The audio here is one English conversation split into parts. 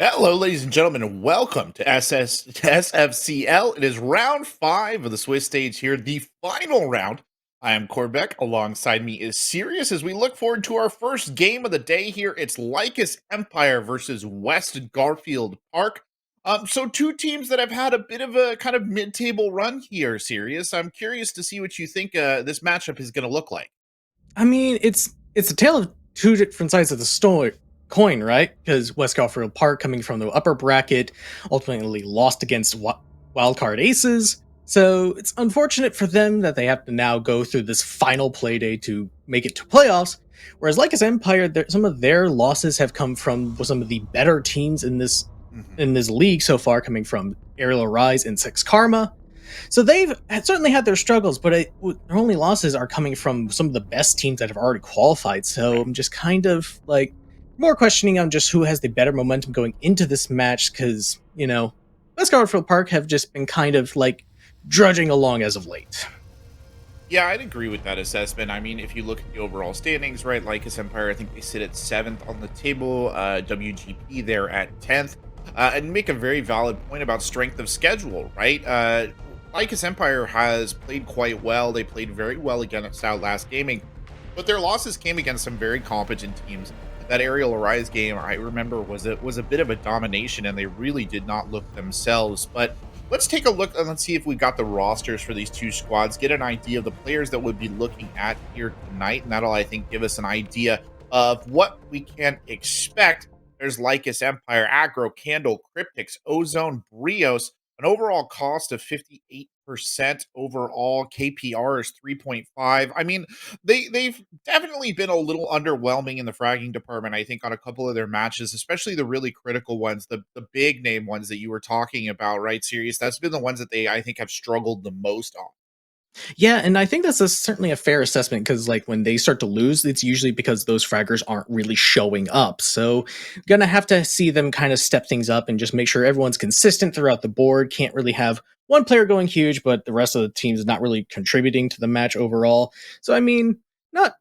Hello, ladies and gentlemen, and welcome to SFCL. It is round 5 of the Swiss stage here, the final round. I am Corbeck. Alongside me is Sirius as we look forward to our first game of the day here. It's Lycus Empire versus West Garfield Park. So two teams that have had a bit of a kind of mid-table run here, Sirius. I'm curious to see what you think this matchup is going to look like. I mean, it's a tale of two different sides of the coin, right? Because West Garfield Park, coming from the upper bracket, ultimately lost against wildcard aces. So it's unfortunate for them that they have to now go through this final play day to make it to playoffs. Whereas Lycus Empire, some of their losses have come from some of the better teams in this Mhm. in this league so far, coming from Aerial Rise and Six Karma. So they've certainly had their struggles, but their only losses are coming from some of the best teams that have already qualified. So Right. I'm just kind of like more questioning on just who has the better momentum going into this match because, West Garfield Park have just been kind of like drudging along as of late. Yeah, I'd agree with that assessment. I mean, if you look at the overall standings, right, Lycus Empire, I think they sit at 7th on the table. WGP, they're at 10th. And make a very valid point about strength of schedule, right? Lycus Empire has played quite well. They played very well against Outlast Gaming, but their losses came against some very competent teams. That Aerial Arise game, I remember, was a bit of a domination, and they really did not look themselves. But let's take a look and let's see if we got the rosters for these two squads, get an idea of the players that we'll be looking at here tonight, and that'll, I think, give us an idea of what we can expect. There's Lycus Empire, Aggro, Candle, Cryptics, Ozone, Brios, an overall cost of 58% overall. KPR is 3.5. I mean, they've definitely been a little underwhelming in the fragging department, I think, on a couple of their matches, especially the really critical ones, the big name ones that you were talking about, right, Serious? That's been the ones that they, I think, have struggled the most on. Yeah, and I think that's certainly a fair assessment because, like, when they start to lose, it's usually because those fraggers aren't really showing up. So, gonna have to see them kind of step things up and just make sure everyone's consistent throughout the board. Can't really have one player going huge, but the rest of the team's not really contributing to the match overall. So, I mean, not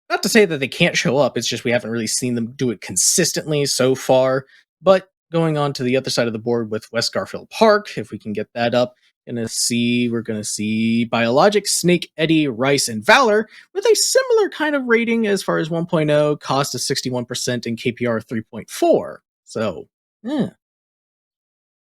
not to say that they can't show up. It's just we haven't really seen them do it consistently so far. But going on to the other side of the board with West Garfield Park, if we can get that up, we're gonna see Biologic, Snake, Eddie, Rice, and Valor with a similar kind of rating as far as 1.0, cost of 61%, and KPR 3.4. So, yeah.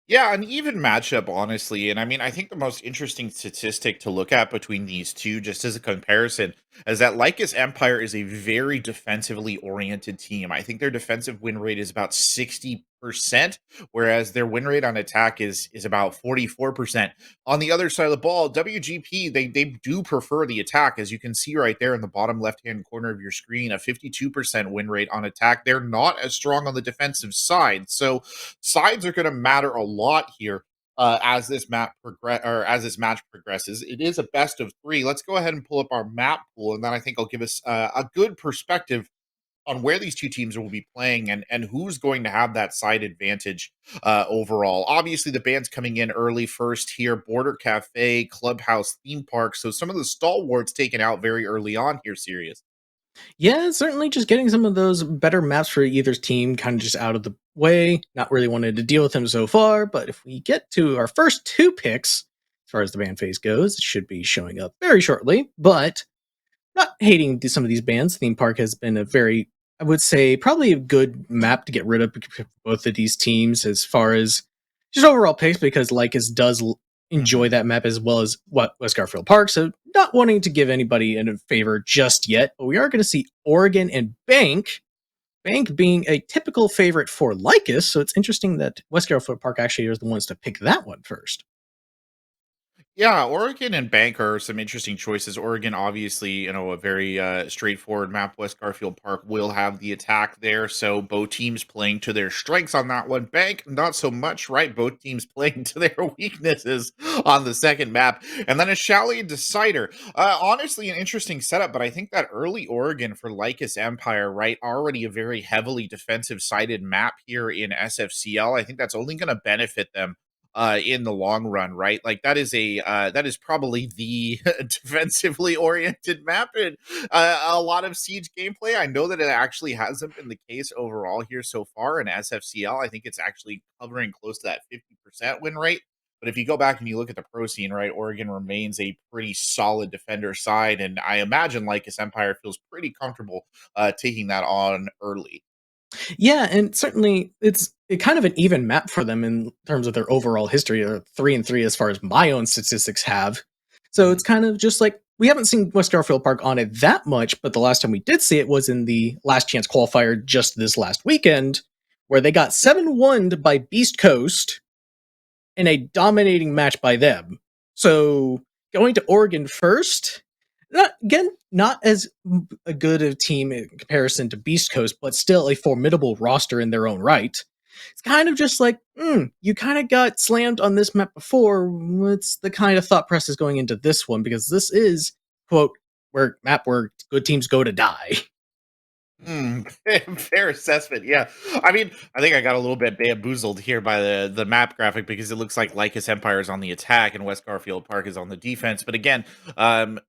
Yeah, an even matchup, honestly. And I mean, I think the most interesting statistic to look at between these two, just as a comparison, is that Lycus Empire is a very defensively oriented team. I think their defensive win rate is about 60%, whereas their win rate on attack is about 44%. On the other side of the ball, WGP, they do prefer the attack, as you can see right there in the bottom left-hand corner of your screen, a 52% win rate on attack. They're not as strong on the defensive side. So sides are going to matter a lot here as this match progresses. It is a best of 3. Let's go ahead and pull up our map pool, and then I think I'll give us a good perspective on where these two teams will be playing and who's going to have that side advantage overall. Obviously, the band's coming in early first here: Border Cafe, Clubhouse, Theme Park. So some of the stalwarts taken out very early on here. Serious. Yeah, certainly just getting some of those better maps for either team kind of just out of the way. Not really wanted to deal with them so far, but if we get to our first two picks, as far as the band phase goes, it should be showing up very shortly. But not hating some of these bands. Theme Park has been a very, I would say, probably a good map to get rid of both of these teams as far as just overall pace because Lycus does enjoy Mhm. that map as well as what West Garfield Park. So not wanting to give anybody a favor just yet, but we are going to see Oregon and Bank. Bank being a typical favorite for Lycus, so it's interesting that West Garfield Park actually is the ones to pick that one first. Yeah, Oregon and Bank are some interesting choices. Oregon, obviously, a very straightforward map. West Garfield Park will have the attack there, so both teams playing to their strengths on that one. Bank, not so much, right? Both teams playing to their weaknesses on the second map, and then a Chalet Decider. Honestly, an interesting setup, but I think that early Oregon for Lycus Empire, right? Already a very heavily defensive sided map here in SFCL. I think that's only going to benefit them in the long run, right? Like that is probably the defensively oriented map in a lot of Siege gameplay. I know that it actually hasn't been the case overall here so far in SFCL. I think it's actually hovering close to that 50% win rate. But if you go back and you look at the pro scene, right, Oregon remains a pretty solid defender side, and I imagine Lycus Empire feels pretty comfortable taking that on early. Yeah, and certainly it kind of an even map for them in terms of their overall history, or 3-3 as far as my own statistics have. So it's kind of just like we haven't seen West Garfield Park on it that much, but the last time we did see it was in the last chance qualifier just this last weekend, where they got 7-1 by Beast Coast in a dominating match by them. So going to Oregon first, not as a good a team in comparison to Beast Coast, but still a formidable roster in their own right. It's kind of just like, you kind of got slammed on this map before. What's the kind of thought process going into this one? Because this is, quote, where map where good teams go to die. Mm, fair assessment. Yeah, I mean, I think I got a little bit bamboozled here by the map graphic because it looks like Lycus Empire is on the attack and West Garfield Park is on the defense. But again,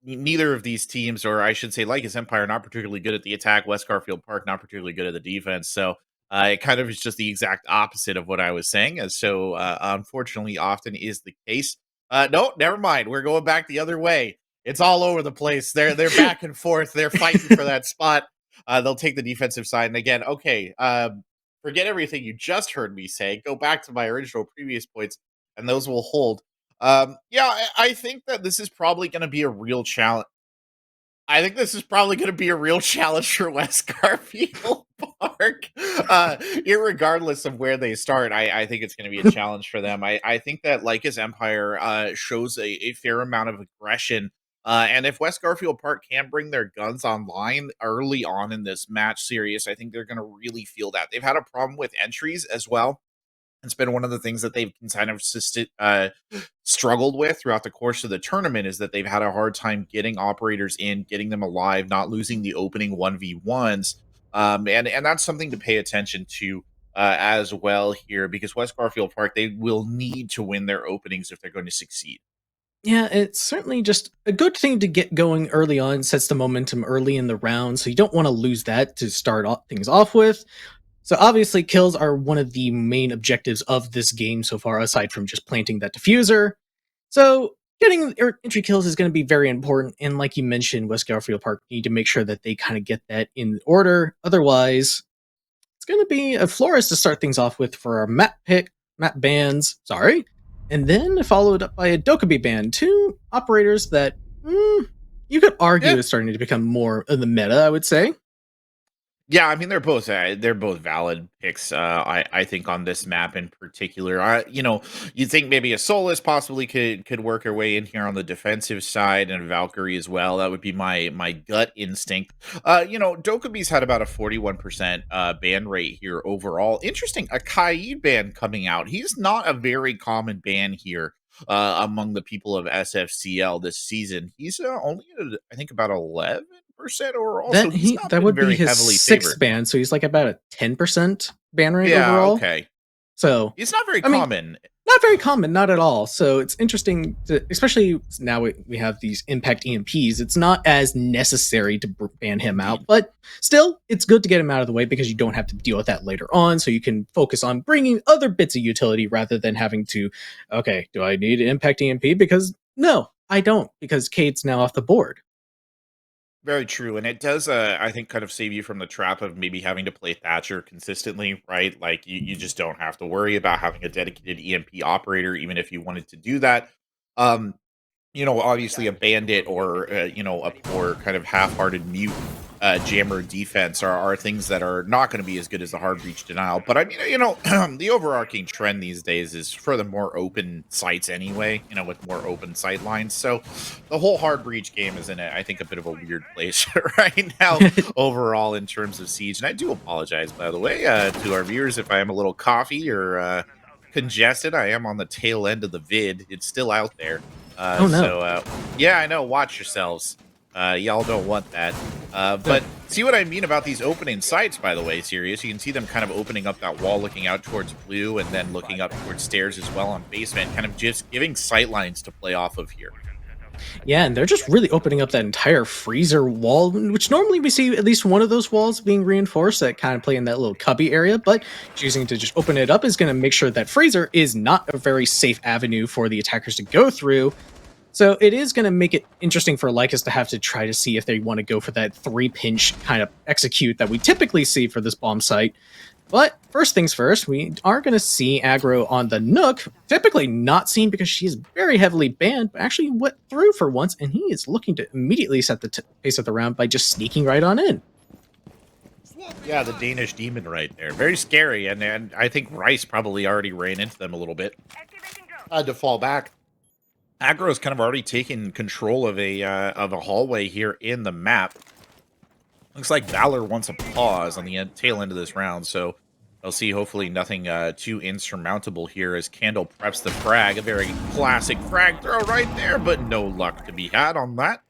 neither of these teams, or I should say, Lycus Empire, not particularly good at the attack. West Garfield Park, not particularly good at the defense. So it kind of is just the exact opposite of what I was saying. And so, unfortunately, often is the case. No, never mind. We're going back the other way. It's all over the place. They're back and forth. They're fighting for that spot. They'll take the defensive side. And again, okay, forget everything you just heard me say. Go back to my original previous points, and those will hold. Yeah, I think that this is probably going to be a real challenge. I think this is probably going to be a real challenge for West Garfield Park. Irregardless of where they start, I think it's going to be a challenge for them. I think that Lycus Empire shows a fair amount of aggression. And if West Garfield Park can bring their guns online early on in this match series, I think they're going to really feel that. They've had a problem with entries as well. It's been one of the things that they've kind of struggled with throughout the course of the tournament is that they've had a hard time getting operators in, getting them alive, not losing the opening 1v1s. And that's something to pay attention to as well here because West Garfield Park, they will need to win their openings if they're going to succeed. Yeah, it's certainly just a good thing to get going early on, sets the momentum early in the round, so you don't want to lose that to start things off with. So obviously, kills are one of the main objectives of this game so far, aside from just planting that diffuser. So getting entry kills is going to be very important, and like you mentioned, West Garfield Park need to make sure that they kind of get that in order. Otherwise, it's going to be a Flores to start things off with for our map bans, sorry, and then followed up by a Dokkaebi ban, two operators that you could argue Yeah, is starting to become more of the meta, I would say. yeah, I mean they're both valid picks. I think on this map in particular, you think maybe a Solus possibly could work her way in here on the defensive side, and Valkyrie as well. That would be my gut instinct. Dokkaebi's had about a 41% ban rate here overall. Interesting, a Kaid ban coming out. He's not a very common ban here among the people of SFCL this season. He's only at, I think about 11% overall, so he's not That been would be very his heavily sixth favored. ban, so he's like about a 10% ban rate Yeah, overall. okay. So It's not very I mean, common. not very common, not at all. So it's interesting to, especially now we have these impact EMPs. It's not as necessary to ban him out, Indeed. but still, it's good to get him out of the way because you don't have to deal with that later on. So you can focus on bringing other bits of utility rather than having to, okay, do I need an impact EMP? Because no, I don't, because Kate's now off the board. Very true. And it does, I think, kind of save you from the trap of maybe having to play Thatcher consistently, right? Like, you just don't have to worry about having a dedicated EMP operator, even if you wanted to do that. Um, obviously a bandit or a poor kind of half-hearted mute jammer defense are things that are not going to be as good as the hard breach denial. But I mean, the overarching trend these days is for the more open sites anyway, with more open sight lines. So the whole hard breach game is in I think a bit of a weird place right now overall in terms of siege. And I do apologize, by the way, to our viewers if I am a little coffee or congested. I am on the tail end of the vid. It's still out there. Oh no. Yeah, I know. Watch yourselves. Y'all don't want that. Uh, But see what I mean about these opening sites, by the way, Sirius. You can see them kind of opening up that wall, looking out towards blue, and then looking up towards stairs as well on basement, kind of just giving sight lines to play off of here. Yeah, and they're just really opening up that entire freezer wall, which normally we see at least one of those walls being reinforced that kind of play in that little cubby area, but choosing to just open it up is going to make sure that freezer is not a very safe avenue for the attackers to go through. So it is going to make it interesting for Lycus to have to try to see if they want to go for that three pinch kind of execute that we typically see for this bomb site. But first things first, we are going to see aggro on the Nook, typically not seen because she is very heavily banned, but actually went through for once, and he is looking to immediately set the pace of the round by just sneaking right on in. Yeah, the Danish demon right there. Very scary, and I think Rice probably already ran into them a little bit. Had to fall back. Aggro's kind of already taken control of a hallway here in the map. Looks like Valor wants a pause on the tail end of this round, so I'll see hopefully nothing too insurmountable here as Candle preps the frag. A very classic frag throw right there, but no luck to be had on that.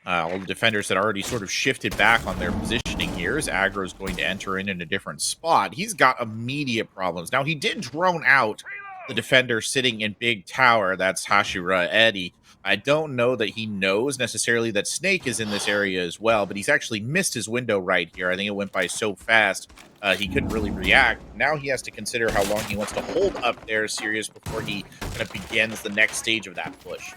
All the defenders had already sort of shifted back on their positioning here as Aggro's going to enter in a different spot. He's got immediate problems. Now, he did drone out the defender sitting in Big Tower. That's Hashira Eddie. I don't know that he knows necessarily that Snake is in this area as well, but he's actually missed his window right here. I think it went by so fast he couldn't really react. Now he has to consider how long he wants to hold up there, Sirius, before he kind of begins the next stage of that push.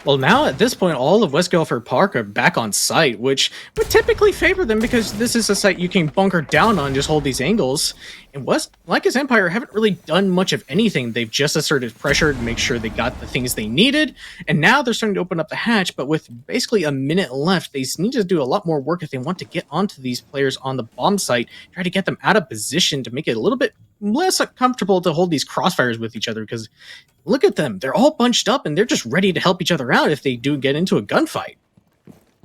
Well, now at this point, all of West Guilford Park are back on site, which would typically favor them because this is a site you can bunker down on, just hold these angles. And West, like his Empire, haven't really done much of anything. They've just asserted pressure to make sure they got the things they needed, and now they're starting to open up the hatch. But with basically a minute left, they need to do a lot more work if they want to get onto these players on the bomb site, try to get them out of position to make it a little bit less comfortable to hold these crossfires with each other because look at them. They're all bunched up and they're just ready to help each other out if they do get into a gunfight.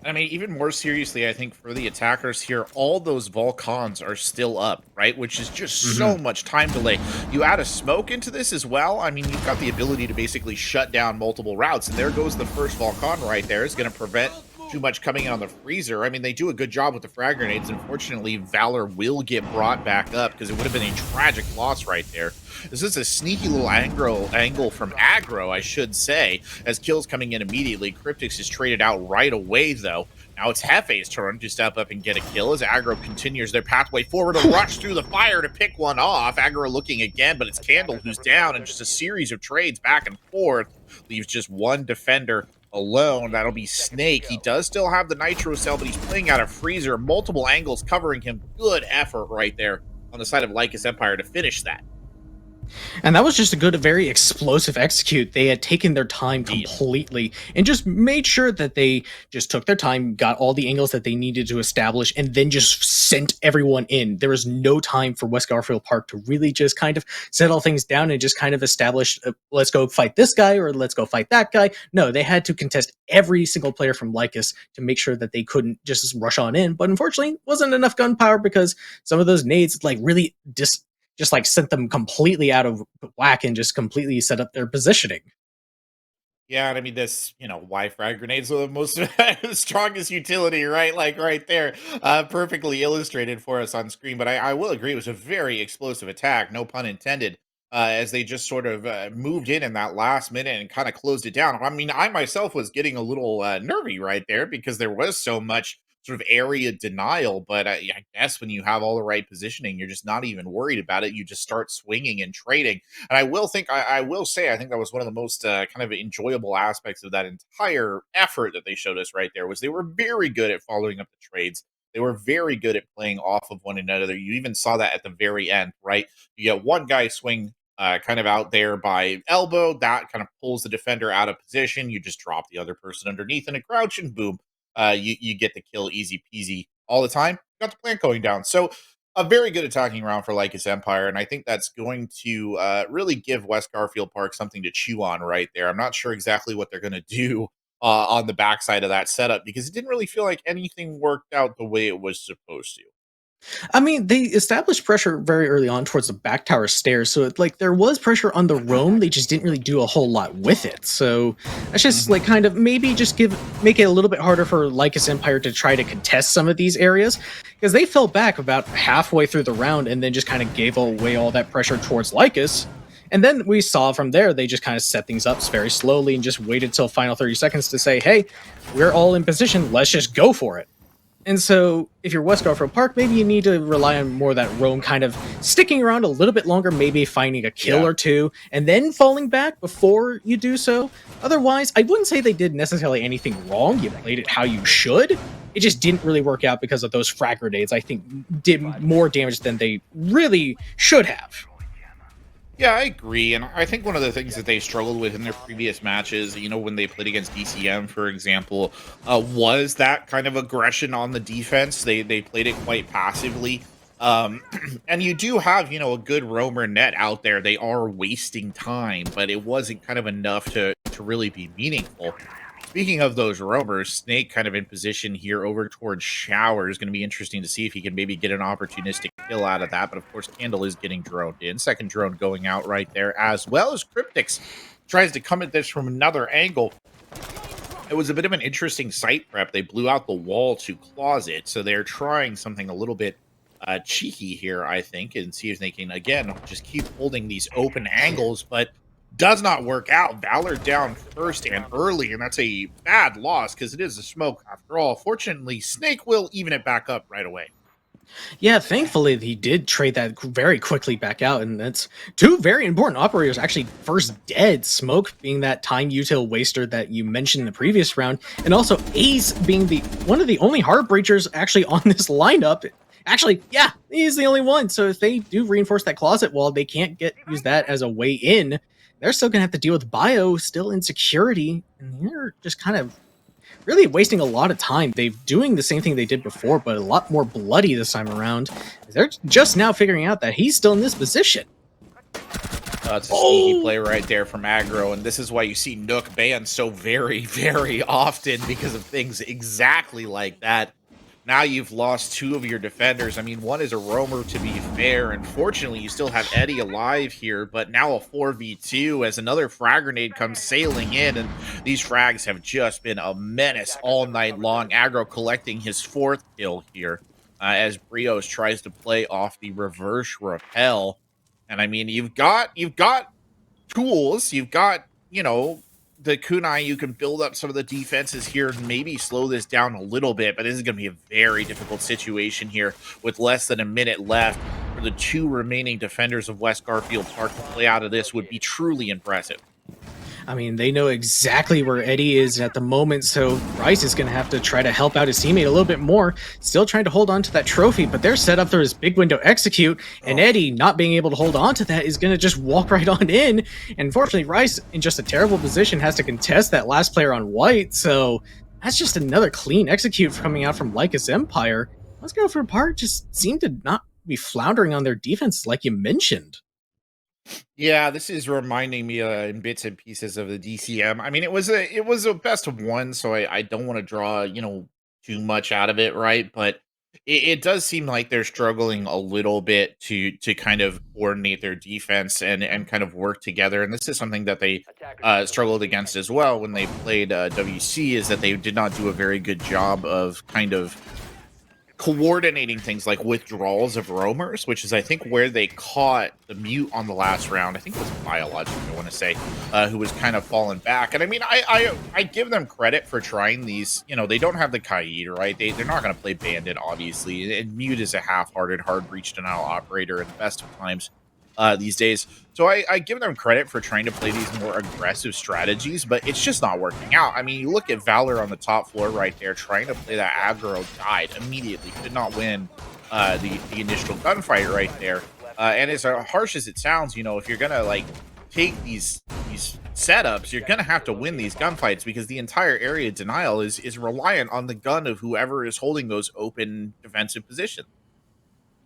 I mean, even more seriously, I think for the attackers here, all those Volcans are still up, right? Which is just so much time delay. You add a smoke into this as well. I mean, you've got the ability to basically shut down multiple routes. And there goes the first Volcan right there. It's going to prevent too much coming in on the freezer. I mean, they do a good job with the frag grenades. Unfortunately, Valor will get brought back up because it would have been a tragic loss right there. This is a sneaky little angle from aggro, I should say, as kills coming in immediately. Cryptix is traded out right away, though. Now it's Hefe's turn to step up and get a kill as aggro continues their pathway forward to rush through the fire to pick one off. Aggro looking again, but it's Candle who's down, and just a series of trades back and forth leaves just one defender alone. That'll be Snake. He does still have the Nitro Cell, but he's playing out of Freezer. Multiple angles covering him. Good effort right there on the side of Lycus Empire to finish that. And that was just a good, very explosive execute. They had taken their time completely and just made sure that they just took their time, got all the angles that they needed to establish, and then just sent everyone in. There was no time for West Garfield Park to really just kind of settle things down and just kind of establish, let's go fight this guy or let's go fight that guy. No, they had to contest every single player from Lycus to make sure that they couldn't just rush on in. But unfortunately, wasn't enough gunpowder because some of those nades like really just like sent them completely out of whack and just completely set up their positioning. Yeah, and I mean this, why frag grenades are the most strongest utility, right? Like right there, perfectly illustrated for us on screen. But I will agree, it was a very explosive attack, no pun intended. As they just sort of moved in that last minute and kind of closed it down. I mean, I myself was getting a little nervy right there because there was so much sort of area denial. But I guess when you have all the right positioning, you're just not even worried about it. You just start swinging and trading. And I will say, I think that was one of the most kind of enjoyable aspects of that entire effort that they showed us right there was they were very good at following up the trades. They were very good at playing off of one another. You even saw that at the very end, right? You get one guy swing kind of out there by elbow. That kind of pulls the defender out of position. You just drop the other person underneath in a crouch, and boom, you get the kill easy peasy all the time. Got the plant going down. So a very good attacking round for Lycus Empire, and I think that's going to really give West Garfield Park something to chew on right there. I'm not sure exactly what they're going to do on the backside of that setup because it didn't really feel like anything worked out the way it was supposed to. I mean, they established pressure very early on towards the back tower stairs, so like there was pressure on the roam. They just didn't really do a whole lot with it. So that's just like Hmm. kind of maybe just make it a little bit harder for Lycus Empire to try to contest some of these areas because they fell back about halfway through the round and then just kind of gave away all that pressure towards Lycus. And then we saw from there they just kind of set things up very slowly and just waited till final 30 seconds to say, "Hey, we're all in position. Let's just go for it." And so, if you're West Garfield Park, maybe you need to rely on more of that roam kind of sticking around a little bit longer, maybe finding a kill Yeah. or two, and then falling back before you do so. Otherwise, I wouldn't say they did necessarily anything wrong. You played it how you should. It just didn't really work out because of those frag grenades, I think, did more damage than they really should have. Yeah, I agree. And I think one of the things that they struggled with in their previous matches, when they played against DCM, for example, was that kind of aggression on the defense. They played it quite passively. And you do have, a good roamer net out there. They are wasting time, but it wasn't kind of enough to really be meaningful. Speaking of those roamers, Snake kind of in position here over towards Shower is going to be interesting to see if he can maybe get an opportunistic kill out of that. But of course, Candle is getting droned in. Second drone going out right there, as well as Cryptix tries to come at this from another angle. It was a bit of an interesting site prep. They blew out the wall to closet, so they're trying something a little bit cheeky here, I think, and see if they can, again, just keep holding these open angles, but does not work out. Valor down first and early, and that's a bad loss because it is a smoke after all. Fortunately, Snake will even it back up right away. Yeah, thankfully he did trade that very quickly back out, and that's two very important operators actually first dead. Smoke being that time util waster that you mentioned in the previous round, and also Ace being the one of the only hard breachers actually on this lineup. Actually, yeah, he's the only one. So if they do reinforce that closet wall, they can't use that as a way in. They're still gonna have to deal with bio still insecurity, and they're just kind of really wasting a lot of time. They're doing the same thing they did before, but a lot more bloody this time around. They're just now figuring out that he's still in this position. It's a sneaky Oh, play right there from aggro, and this is why you see Nook banned so very, very often because of things exactly like that. Now you've lost two of your defenders. I mean, one is a roamer, to be fair, and fortunately you still have Eddie alive here, but now a 4v2 as another frag grenade comes sailing in, and these frags have just been a menace all night long. Aggro collecting his fourth kill here as Brios tries to play off the reverse repel. And I mean, you've got tools, you've got, the kunai, you can build up some of the defenses here and maybe slow this down a little bit, but this is going to be a very difficult situation here with less than a minute left for the two remaining defenders of West Garfield Park to play out of this would be truly impressive. I mean, they know exactly where Eddie is at the moment, so Rice is going to have to try to help out his teammate a little bit more. Still trying to hold on to that trophy, but they're set up for his big window execute, and Eddie, not being able to hold on to that, is going to just walk right on in. And unfortunately, Rice, in just a terrible position, has to contest that last player on white, so that's just another clean execute coming out from Lycus Empire. Let's Go for Part just seem to not be floundering on their defense like you mentioned. Yeah, this is reminding me in bits and pieces of the DCM. I mean, it was a best of one, so I don't want to draw too much out of it, right? But it does seem like they're struggling a little bit to kind of coordinate their defense and kind of work together. And this is something that they struggled against as well when they played WC, is that they did not do a very good job of kind of coordinating things like withdrawals of roamers, which is I think where they caught the mute on the last round. I think it was biologic, I want to say, who was kind of falling back. And I mean, I give them credit for trying these. They don't have the Kaid, right? They're not going to play Bandit, obviously, and mute is a half-hearted, hard breach denial operator at the best of times these days. So I give them credit for trying to play these more aggressive strategies, but it's just not working out. I mean, you look at Valor on the top floor right there, trying to play that aggro, died immediately, could not win the initial gunfight right there. And as harsh as it sounds, if you're gonna like take these setups, you're gonna have to win these gunfights because the entire area denial is reliant on the gun of whoever is holding those open defensive positions.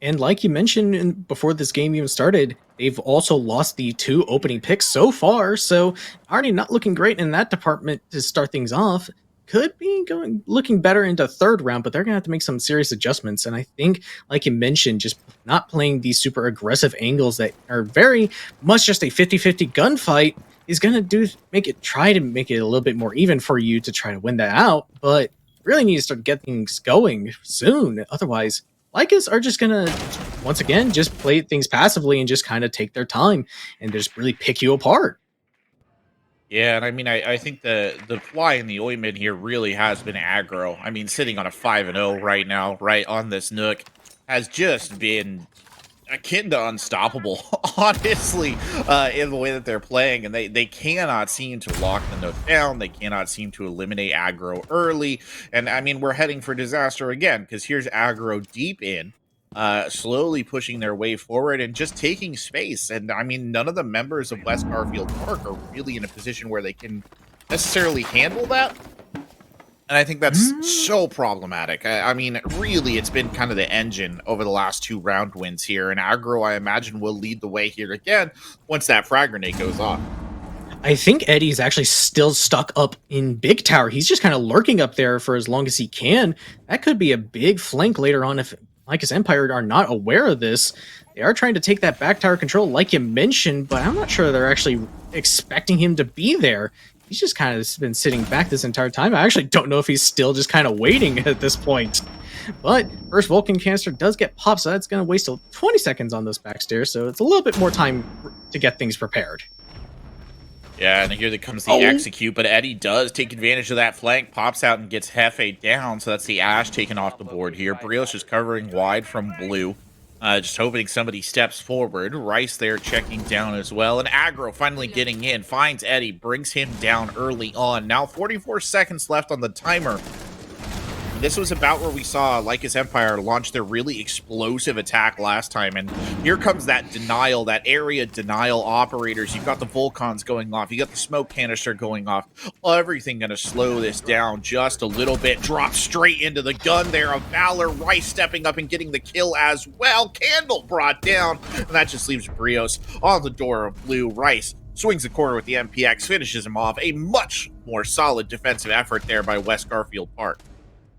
And like you mentioned before this game even started, they've also lost the two opening picks so far, so already not looking great in that department to start things off. could be looking better into third round, but they're gonna have to make some serious adjustments. And I think, like you mentioned, just not playing these super aggressive angles that are very much just a 50-50 gunfight is gonna try to make it a little bit more even for you to try to win that out. But really need to start getting things going soon. Otherwise, Lycus are just gonna once again just play things passively and just kind of take their time and just really pick you apart. Yeah, and I mean, I think the fly in the ointment here really has been aggro. I mean, sitting on a 5-0 right now, right on this nook, has just been akin to unstoppable, honestly, in the way that they're playing, and they cannot seem to lock the nook down. They cannot seem to eliminate aggro early, and I mean, we're heading for disaster again because here's aggro deep in. Slowly pushing their way forward and just taking space. And I mean, none of the members of West Garfield Park are really in a position where they can necessarily handle that. And I think that's so problematic. I mean, really, it's been kind of the engine over the last 2 round wins here. And aggro, I imagine, will lead the way here again once that frag grenade goes off. I think Eddie's actually still stuck up in Big Tower. He's just kind of lurking up there for as long as he can. That could be a big flank later on if Lycus Empire are not aware of this. They are trying to take that back tower control, like you mentioned, but I'm not sure they're actually expecting him to be there. He's just kind of been sitting back this entire time. I actually don't know if he's still just kind of waiting at this point. But first Vulcan canister does get popped, so that's going to waste 20 seconds on those back stairs, so it's a little bit more time to get things prepared. Yeah, and here comes the execute, but Eddie does take advantage of that flank, pops out and gets Hefe down, so that's the Ash taken off the board here. Brios is covering wide from blue, just hoping somebody steps forward. Rice there checking down as well, and aggro finally getting in, finds Eddie, brings him down early on. Now 44 seconds left on the timer. This was about where we saw Lycus Empire launch their really explosive attack last time, and here comes that denial, that area denial operators. You've got the Volcans going off, you got the smoke canister going off, everything gonna slow this down just a little bit. Drop straight into the gun there of Valor. Rice stepping up and getting the kill as well. Candle brought down, and that just leaves Brios on the door of blue. Rice swings the corner with the MPX, finishes him off. A much more solid defensive effort there by West Garfield Park.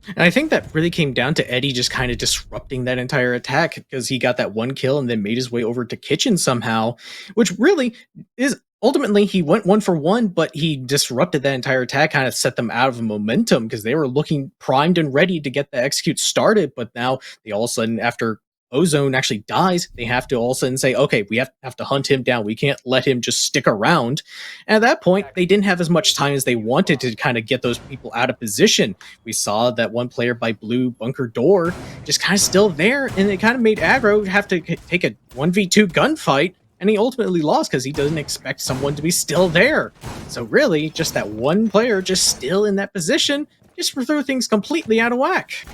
And I think that really came down to Eddie just kind of disrupting that entire attack because he got that one kill and then made his way over to Kitchen somehow, which really is ultimately he went 1-for-1, but he disrupted that entire attack, kind of set them out of momentum because they were looking primed and ready to get the execute started. But now they all of a sudden, after Ozone actually dies, they have to all of a sudden say, okay, we have to hunt him down. We can't let him just stick around. And at that point, they didn't have as much time as they wanted to kind of get those people out of position. We saw that one player by blue, Bunker Door, just kind of still there, and it kind of made aggro have to take a 1v2 gunfight, and he ultimately lost because he doesn't expect someone to be still there. So really, just that one player just still in that position just threw things completely out of whack.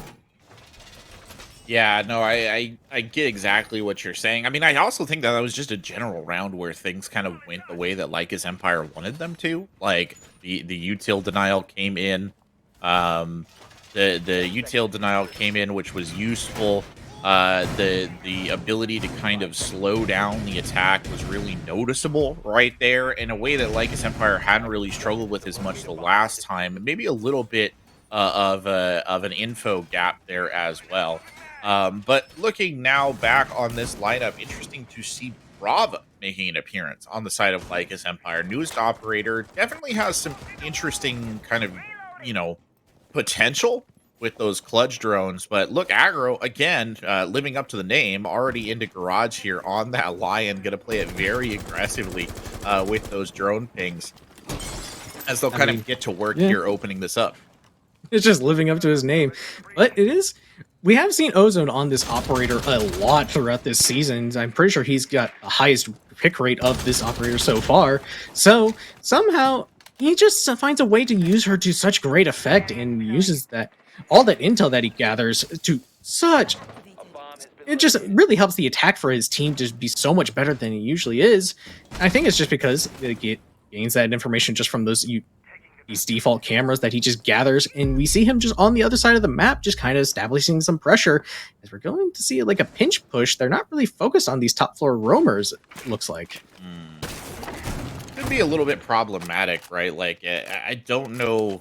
Yeah, no, I get exactly what you're saying. I mean, I also think that was just a general round where things kind of went the way that Lycus Empire wanted them to. Like the util denial came in, the util denial came in, which was useful. The ability to kind of slow down the attack was really noticeable right there in a way that Lycus Empire hadn't really struggled with as much the last time. Maybe a little bit of an info gap there as well. But looking now back on this lineup, interesting to see Brava making an appearance on the side of Lycus Empire. Newest operator, definitely has some interesting kind of, potential with those clutch drones. But look, aggro, again, living up to the name, already into garage here on that Lion, going to play it very aggressively with those drone pings as they'll kind of get to work here opening this up. It's just living up to his name. But it is... We have seen Ozone on this operator a lot throughout this season. I'm pretty sure he's got the highest pick rate of this operator so far. So somehow he just finds a way to use her to such great effect and uses that all that intel that he gathers to such... It just really helps the attack for his team to be so much better than it usually is. I think it's just because it gains that information just from these default cameras that he just gathers, and we see him just on the other side of the map just kind of establishing some pressure. As we're going to see like a pinch push, they're not really focused on these top floor roamers, it looks like. Could be a little bit problematic, right? Like, I don't know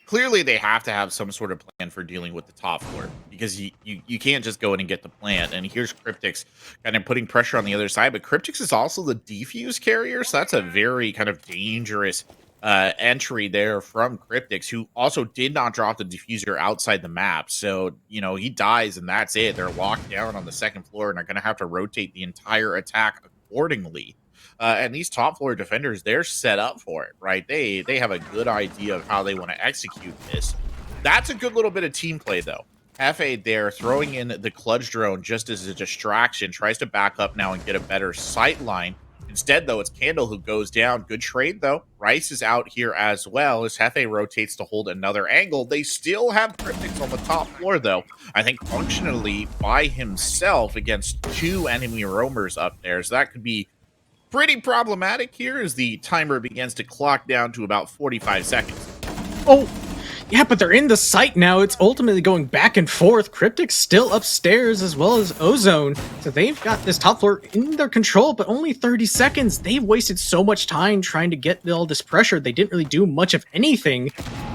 clearly they have to have some sort of plan for dealing with the top floor because you can't just go in and get the plant. And here's Cryptix kind of putting pressure on the other side, but Cryptix is also the defuse carrier, so that's a very kind of dangerous entry there from Cryptix, who also did not drop the diffuser outside the map. So, he dies and that's it. They're locked down on the second floor and are going to have to rotate the entire attack accordingly. And these top floor defenders, they're set up for it, right? They have a good idea of how they want to execute this. That's a good little bit of team play, though. Hefe there throwing in the clutch drone just as a distraction, tries to back up now and get a better sight line. Instead, though, it's Candle who goes down. Good trade, though. Rice is out here as well as Hefe rotates to hold another angle. They still have Cryptix on the top floor, though. I think functionally by himself against two enemy roamers up there. So that could be pretty problematic here as the timer begins to clock down to about 45 seconds. Oh, yeah, but they're in the site now. It's ultimately going back and forth. Cryptic's still upstairs as well as Ozone. So they've got this top floor in their control, but only 30 seconds. They've wasted so much time trying to get all this pressure. They didn't really do much of anything.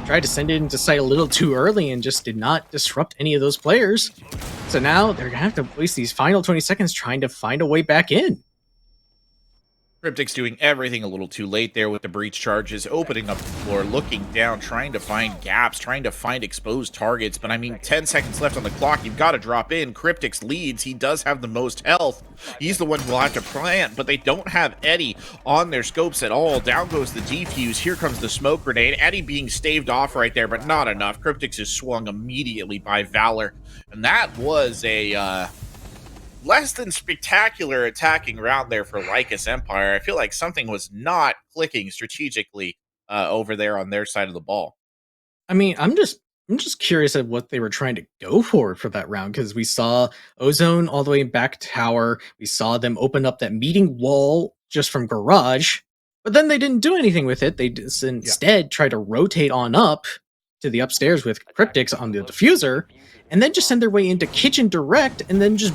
Tried to send it into site a little too early and just did not disrupt any of those players. So now they're going to have to waste these final 20 seconds trying to find a way back in. Cryptic's doing everything a little too late there with the breach charges, opening up the floor, looking down, trying to find gaps, trying to find exposed targets. But I mean, 10 seconds left on the clock. You've got to drop in. Cryptic's leads. He does have the most health. He's the one who will have to plant, but they don't have Eddie on their scopes at all. Down goes the defuse. Here comes the smoke grenade. Eddie being staved off right there, but not enough. Cryptic's is swung immediately by Valor. And that was a less than spectacular attacking round there for Lycus Empire. I feel like something was not clicking strategically over there on their side of the ball. I mean, I'm just curious at what they were trying to go for that round, because we saw Ozone all the way back tower. We saw them open up that meeting wall just from garage, but then they didn't do anything with it. They just instead tried to rotate on up to the upstairs with Cryptix on the diffuser, and then just send their way into kitchen direct, and then just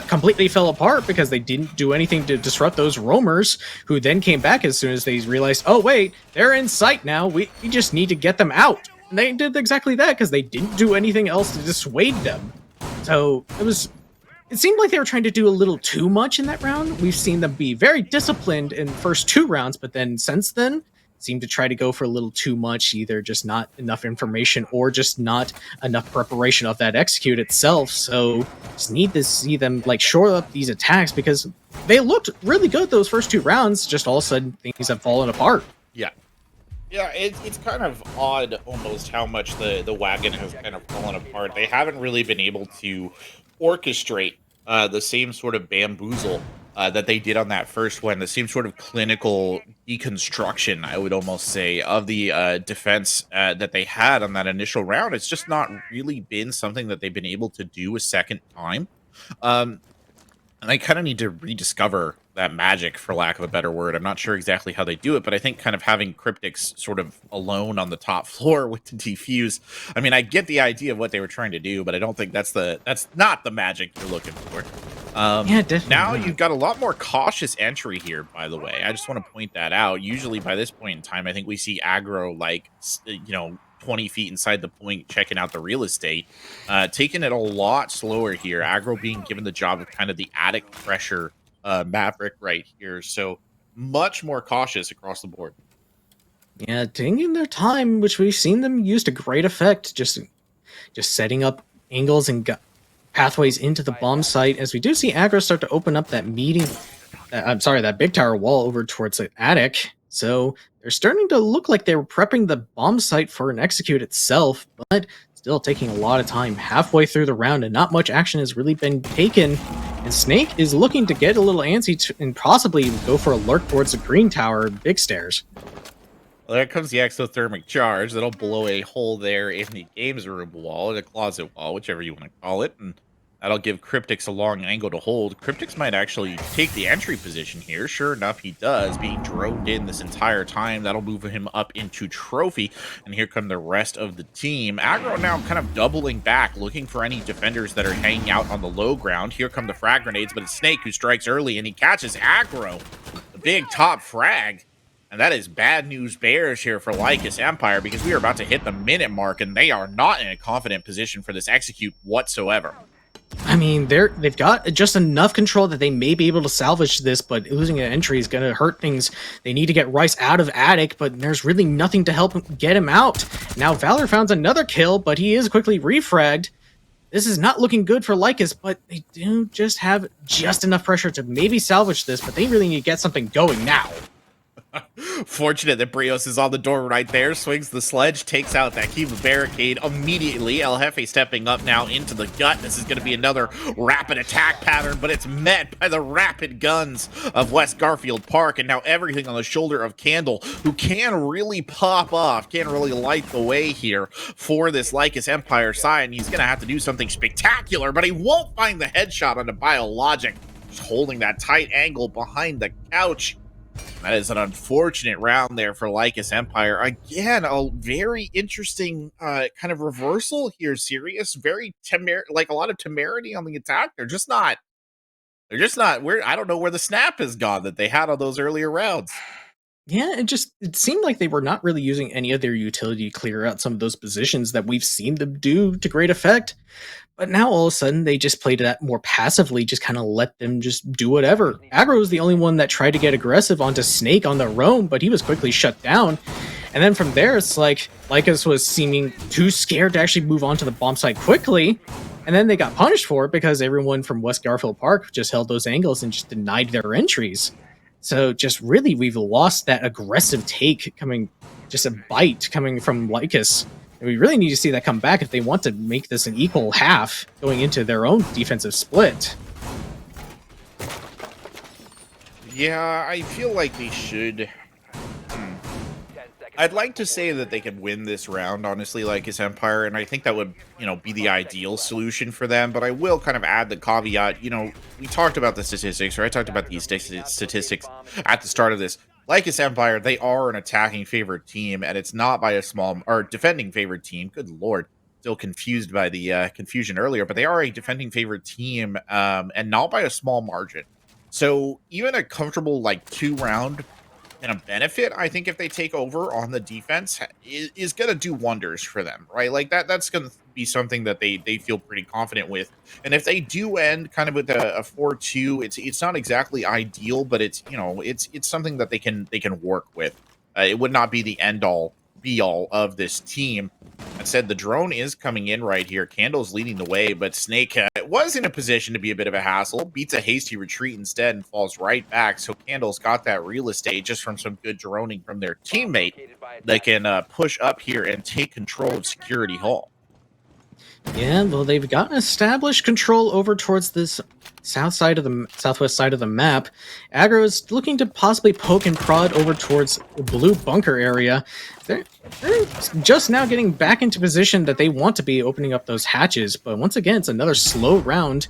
completely fell apart because they didn't do anything to disrupt those roamers, who then came back as soon as they realized, oh wait, they're in sight now, we just need to get them out. And they did exactly that because they didn't do anything else to dissuade them. So it seemed like they were trying to do a little too much in that round. We've seen them be very disciplined in the first two rounds, but then since then seem to try to go for a little too much, either just not enough information or just not enough preparation of that execute itself. So just need to see them shore up these attacks, because they looked really good those first two rounds. Just all of a sudden things have fallen apart. Yeah, it's kind of odd almost how much the wagon has kind of fallen apart. They haven't really been able to orchestrate the same sort of bamboozle that they did on that first one, the same sort of clinical deconstruction, I would almost say, of the defense that they had on that initial round. It's just not really been something that they've been able to do a second time. And I kind of need to rediscover that magic, for lack of a better word. I'm not sure exactly how they do it, but I think kind of having Cryptix sort of alone on the top floor with the defuse. I mean, I get the idea of what they were trying to do, but I don't think that's not the magic you're looking for. Yeah, definitely. Now you've got a lot more cautious entry here, by the way. I just want to point that out. Usually by this point in time, I think we see aggro 20 feet inside the point, checking out the real estate, taking it a lot slower here. Aggro being given the job of kind of the attic pressure Maverick right here. So much more cautious across the board. Yeah, taking their time, which we've seen them use to great effect, just setting up angles and pathways into the bomb site, as we do see aggro start to open up that that big tower wall over towards the attic. So they're starting to look like they were prepping the bomb site for an execute itself, but still taking a lot of time halfway through the round, and not much action has really been taken. And Snake is looking to get a little antsy and possibly go for a lurk towards the green tower, big stairs. Well, there comes the exothermic charge. That'll blow a hole there in the games room wall, or the closet wall, whichever you want to call it. And that'll give Cryptix a long angle to hold. Cryptix might actually take the entry position here. Sure enough, he does, being droned in this entire time. That'll move him up into trophy. And here come the rest of the team. Aggro now kind of doubling back, looking for any defenders that are hanging out on the low ground. Here come the frag grenades, but it's Snake who strikes early, and he catches Aggro. The big top frag. And that is bad news bears here for Lycus Empire because we are about to hit the minute mark and they are not in a confident position for this execute whatsoever. I mean, they've got just enough control that they may be able to salvage this, but losing an entry is going to hurt things. They need to get Rice out of Attic, but there's really nothing to help get him out. Now, Valor found another kill, but he is quickly refragged. This is not looking good for Lycus, but they do just have just enough pressure to maybe salvage this, but they really need to get something going now. Fortunate that Brios is on the door right there, swings the sledge, takes out that Kiva barricade immediately. El Jefe stepping up now into the gut. This is going to be another rapid attack pattern, but it's met by the rapid guns of West Garfield Park, and now everything on the shoulder of Candle, who can really pop off, can really light the way here for this Lycus Empire side, and he's going to have to do something spectacular, but he won't find the headshot on the Biologic. Just holding that tight angle behind the couch. That is an unfortunate round there for Lycus Empire. Again, a very interesting kind of reversal here, Sirius. Very like a lot of temerity on the attack. They're just not. Where I don't know where the snap has gone that they had on those earlier rounds. Yeah, it seemed like they were not really using any of their utility to clear out some of those positions that we've seen them do to great effect. But now all of a sudden they just played that more passively, just kind of let them just do whatever. Aggro was the only one that tried to get aggressive onto Snake on their own, but he was quickly shut down. And then from there, it's like Lycus was seeming too scared to actually move on to the bomb site quickly. And then they got punished for it because everyone from West Garfield Park just held those angles and just denied their entries. So just really, we've lost that aggressive take coming, just a bite coming from Lycus. And we really need to see that come back if they want to make this an equal half going into their own defensive split. Yeah, I feel like they should. I'd like to say that they could win this round, honestly, Lycus Empire, and I think that would, be the ideal solution for them. But I will kind of add the caveat, we talked about the statistics, or I talked about these statistics at the start of this. Lycus Empire, they are an attacking favorite team, and it's not by a small, or defending favorite team. Good lord. Still confused by the confusion earlier, but they are a defending favorite team, and not by a small margin. So even a comfortable, 2-round and a benefit, I think, if they take over on the defense is going to do wonders for them, right? Like that's going to be something that they feel pretty confident with. And if they do end kind of with a 4-2, it's not exactly ideal, but it's something that they can work with. It would not be the end all be all of this team. That said, the drone is coming in right here. Candle's leading the way, but Snake was in a position to be a bit of a hassle. Beats a hasty retreat instead and falls right back. So Candle's got that real estate just from some good droning from their teammate that can push up here and take control of Security Hall. Yeah, well, they've gotten established control over towards this southwest side of the map. Aggro is looking to possibly poke and prod over towards the blue bunker area. They're just now getting back into position that they want to be opening up those hatches, but once again, it's another slow round.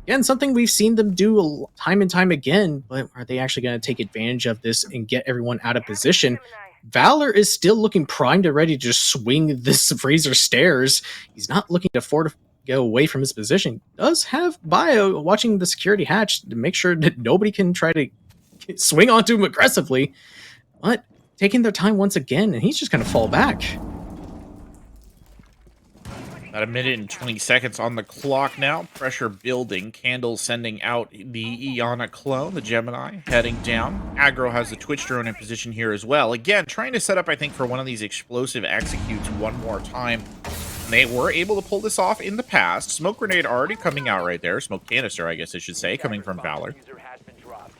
Again, something we've seen them do time and time again, but are they actually going to take advantage of this and get everyone out of position? Valor is still looking primed and ready to just swing this freezer stairs. He's not looking to go away from his position. Does have Bio watching the security hatch to make sure that nobody can try to swing onto him aggressively, but taking their time once again, and he's just going to fall back. About 1 minute and 20 seconds on the clock now. Pressure building. Candle sending out the Iana clone, the Gemini, heading down. Aggro has the Twitch drone in position here as well. Again, trying to set up, I think, for one of these explosive executes one more time. And they were able to pull this off in the past. Smoke grenade already coming out right there. Smoke canister, I guess I should say, coming from Valor.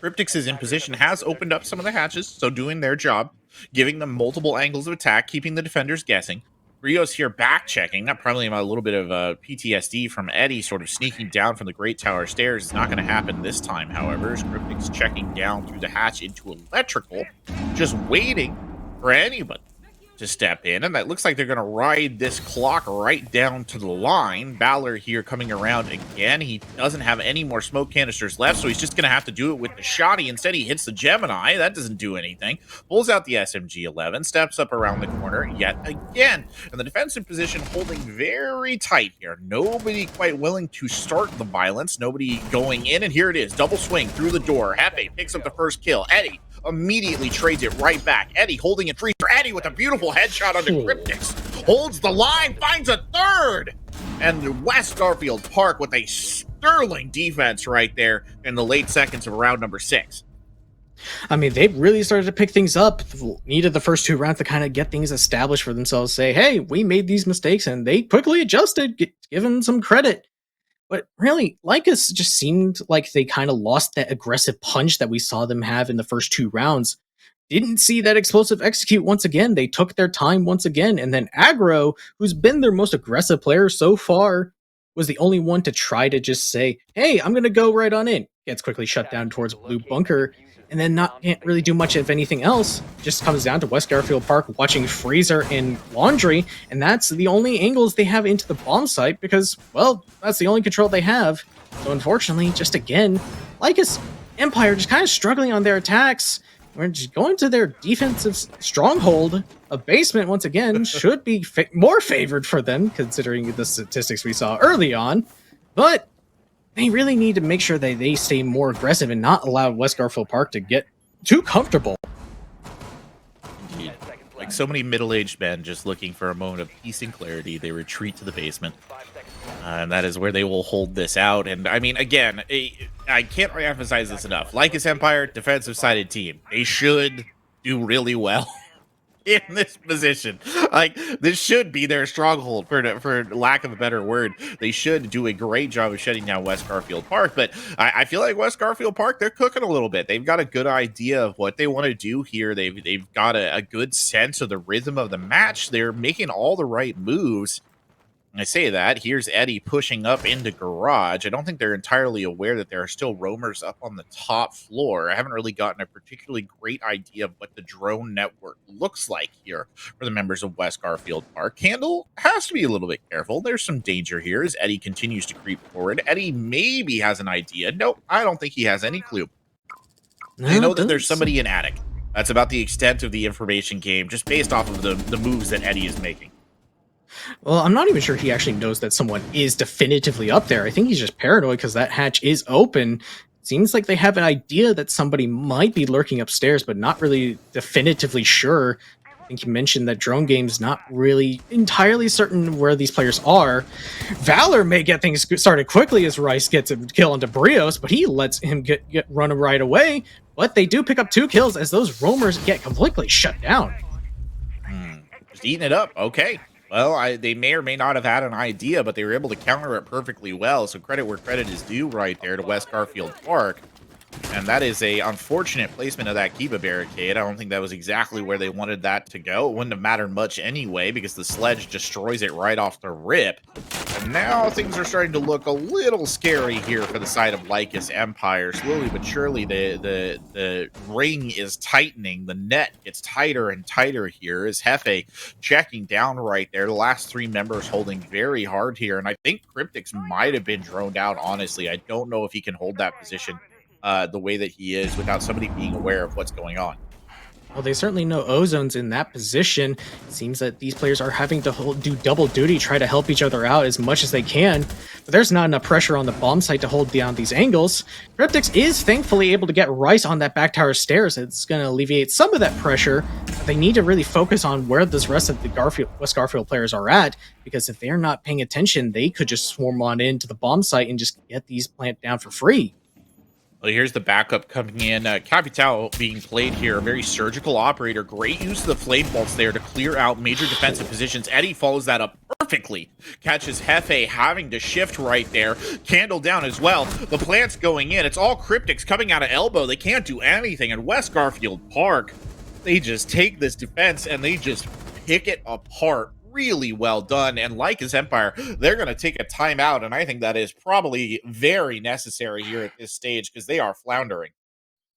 Cryptix is in position, has opened up some of the hatches, so doing their job, giving them multiple angles of attack, keeping the defenders guessing. Rio's here back checking. That probably a little bit of PTSD from Eddie sort of sneaking down from the Great Tower stairs. It's not going to happen this time, however. Cryptix checking down through the hatch into electrical, just waiting for anybody to step in, and that looks like they're going to ride this clock right down to the line. Valor here coming around again. He doesn't have any more smoke canisters left, so he's just going to have to do it with the shotty. Instead, he hits the Gemini. That doesn't do anything. Pulls out the SMG-11, steps up around the corner yet again. And the defensive position holding very tight here. Nobody quite willing to start the violence. Nobody going in, and here it is. Double swing through the door. Hefe picks up the first kill. Eddie immediately trades it right back. Eddie holding it free for Eddie with a beautiful headshot onto Cryptix. Holds the line, finds a third. And West Garfield Park with a sterling defense right there in the late seconds of round number 6. I mean, they really started to pick things up. Needed the first 2 rounds to kind of get things established for themselves. Say, hey, we made these mistakes, and they quickly adjusted. Give them some credit. But really, Lycus just seemed like they kind of lost that aggressive punch that we saw them have in the first 2 rounds. Didn't see that explosive execute once again. They took their time once again. And then Aggro, who's been their most aggressive player so far, was the only one to try to just say, hey, I'm going to go right on in. Gets quickly shut down towards Blue Bunker. And then can't really do much of anything else. Just comes down to West Garfield Park watching Freezer and Laundry. And that's the only angles they have into the bomb site because, well, that's the only control they have. So unfortunately, just again, Lycus Empire just kind of struggling on their attacks. We're just going to their defensive stronghold. A basement, once again, should be more favored for them, considering the statistics we saw early on. But they really need to make sure that they stay more aggressive and not allow West Garfield Park to get too comfortable. Indeed. Like so many middle-aged men just looking for a moment of peace and clarity, they retreat to the basement. And that is where they will hold this out. And I mean, again, I can't emphasize this enough. Lycus Empire, defensive-sided team. They should do really well in this position. Like, this should be their stronghold, for lack of a better word. They should do a great job of shutting down West Garfield Park. But I feel like West Garfield Park, they're cooking a little bit. They've got a good idea of what they want to do here. They've got a good sense of the rhythm of the match. They're making all the right moves. I say that, here's Eddie pushing up into garage. I don't think they're entirely aware that there are still roamers up on the top floor. I haven't really gotten a particularly great idea of what the drone network looks like here for the members of West Garfield Park. Candle has to be a little bit careful. There's some danger here as Eddie continues to creep forward. Eddie maybe has an idea. Nope, I don't think he has any clue. They know that there's somebody in attic. That's about the extent of the information game, just based off of the moves that Eddie is making. Well, I'm not even sure he actually knows that someone is definitively up there. I think he's just paranoid because that hatch is open. Seems like they have an idea that somebody might be lurking upstairs, but not really definitively sure. I think you mentioned that Drone Game's not really entirely certain where these players are. Valor may get things started quickly as Rice gets a kill into Brios, but he lets him get run right away. But they do pick up 2 kills as those roamers get completely shut down. Just eating it up. Okay. Well, they may or may not have had an idea, but they were able to counter it perfectly well. So credit where credit is due right there to West Garfield Park. And that is a unfortunate placement of that Kiba barricade. I don't think that was exactly where they wanted that to go. It wouldn't have mattered much anyway because the sledge destroys it right off the rip. And now things are starting to look a little scary here for the side of Lycus Empire. Slowly but surely, the ring is tightening. The net gets tighter and tighter here as Hefe checking down right there. The last 3 members holding very hard here. And I think Cryptix might have been droned out, honestly. I don't know if he can hold that position the way that he is without somebody being aware of what's going on. Well, they certainly know Ozone's in that position. It seems that these players are having to do double duty, try to help each other out as much as they can. But there's not enough pressure on the bomb site to hold down these angles. Cryptix is thankfully able to get Rice on that back tower stairs. It's going to alleviate some of that pressure. But they need to really focus on where this rest of the West Garfield players are at, because if they're not paying attention, they could just swarm on into the bomb site and just get these plant down for free. Well, here's the backup coming in. Capital being played here. A very surgical operator. Great use of the flame bolts there to clear out major defensive positions. Eddie follows that up perfectly. Catches Hefe having to shift right there. Candle down as well. The plant's going in. It's all Cryptix coming out of elbow. They can't do anything. And West Garfield Park, they just take this defense and they just pick it apart. Really well done. And Lycus Empire, they're going to take a timeout, and I think that is probably very necessary here at this stage because they are floundering.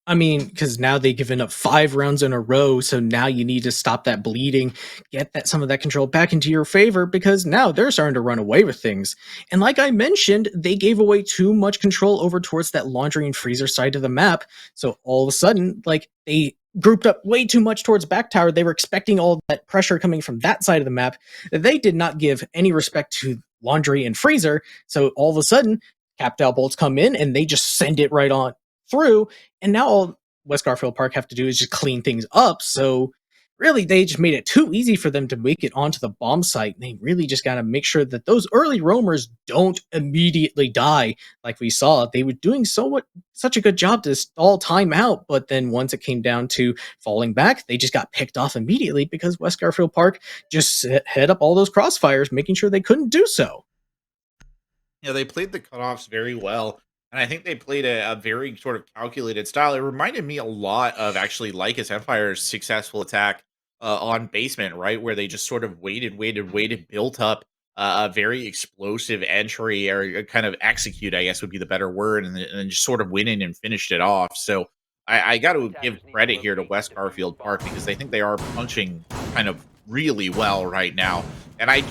I mean, because now they've given up 5 rounds in a row, so now you need to stop that bleeding, get some of that control back into your favor, because now they're starting to run away with things. And like I mentioned, they gave away too much control over towards that laundry and freezer side of the map, so all of a sudden, like, they grouped up way too much towards back tower. They were expecting all that pressure coming from that side of the map. They did not give any respect to laundry and freezer, so all of a sudden, Capital bolts come in, and they just send it right on through, and now West Garfield Park have to do is just clean things up. So really, they just made it too easy for them to make it onto the bomb site. They really just got to make sure that those early roamers don't immediately die, like we saw. They were doing such a good job to stall time out, but then once it came down to falling back, they just got picked off immediately because West Garfield Park just head up all those crossfires, making sure they couldn't do so. Yeah, they played the cutoffs very well, and I think they played a very sort of calculated style. It reminded me a lot of actually Lycus Empire's successful attack on basement, right, where they just sort of waited, built up a very explosive entry or kind of execute, I guess would be the better word, and then just sort of went in and finished it off. So I got to give credit here to West Garfield Park because I think they are punching kind of really well right now, and I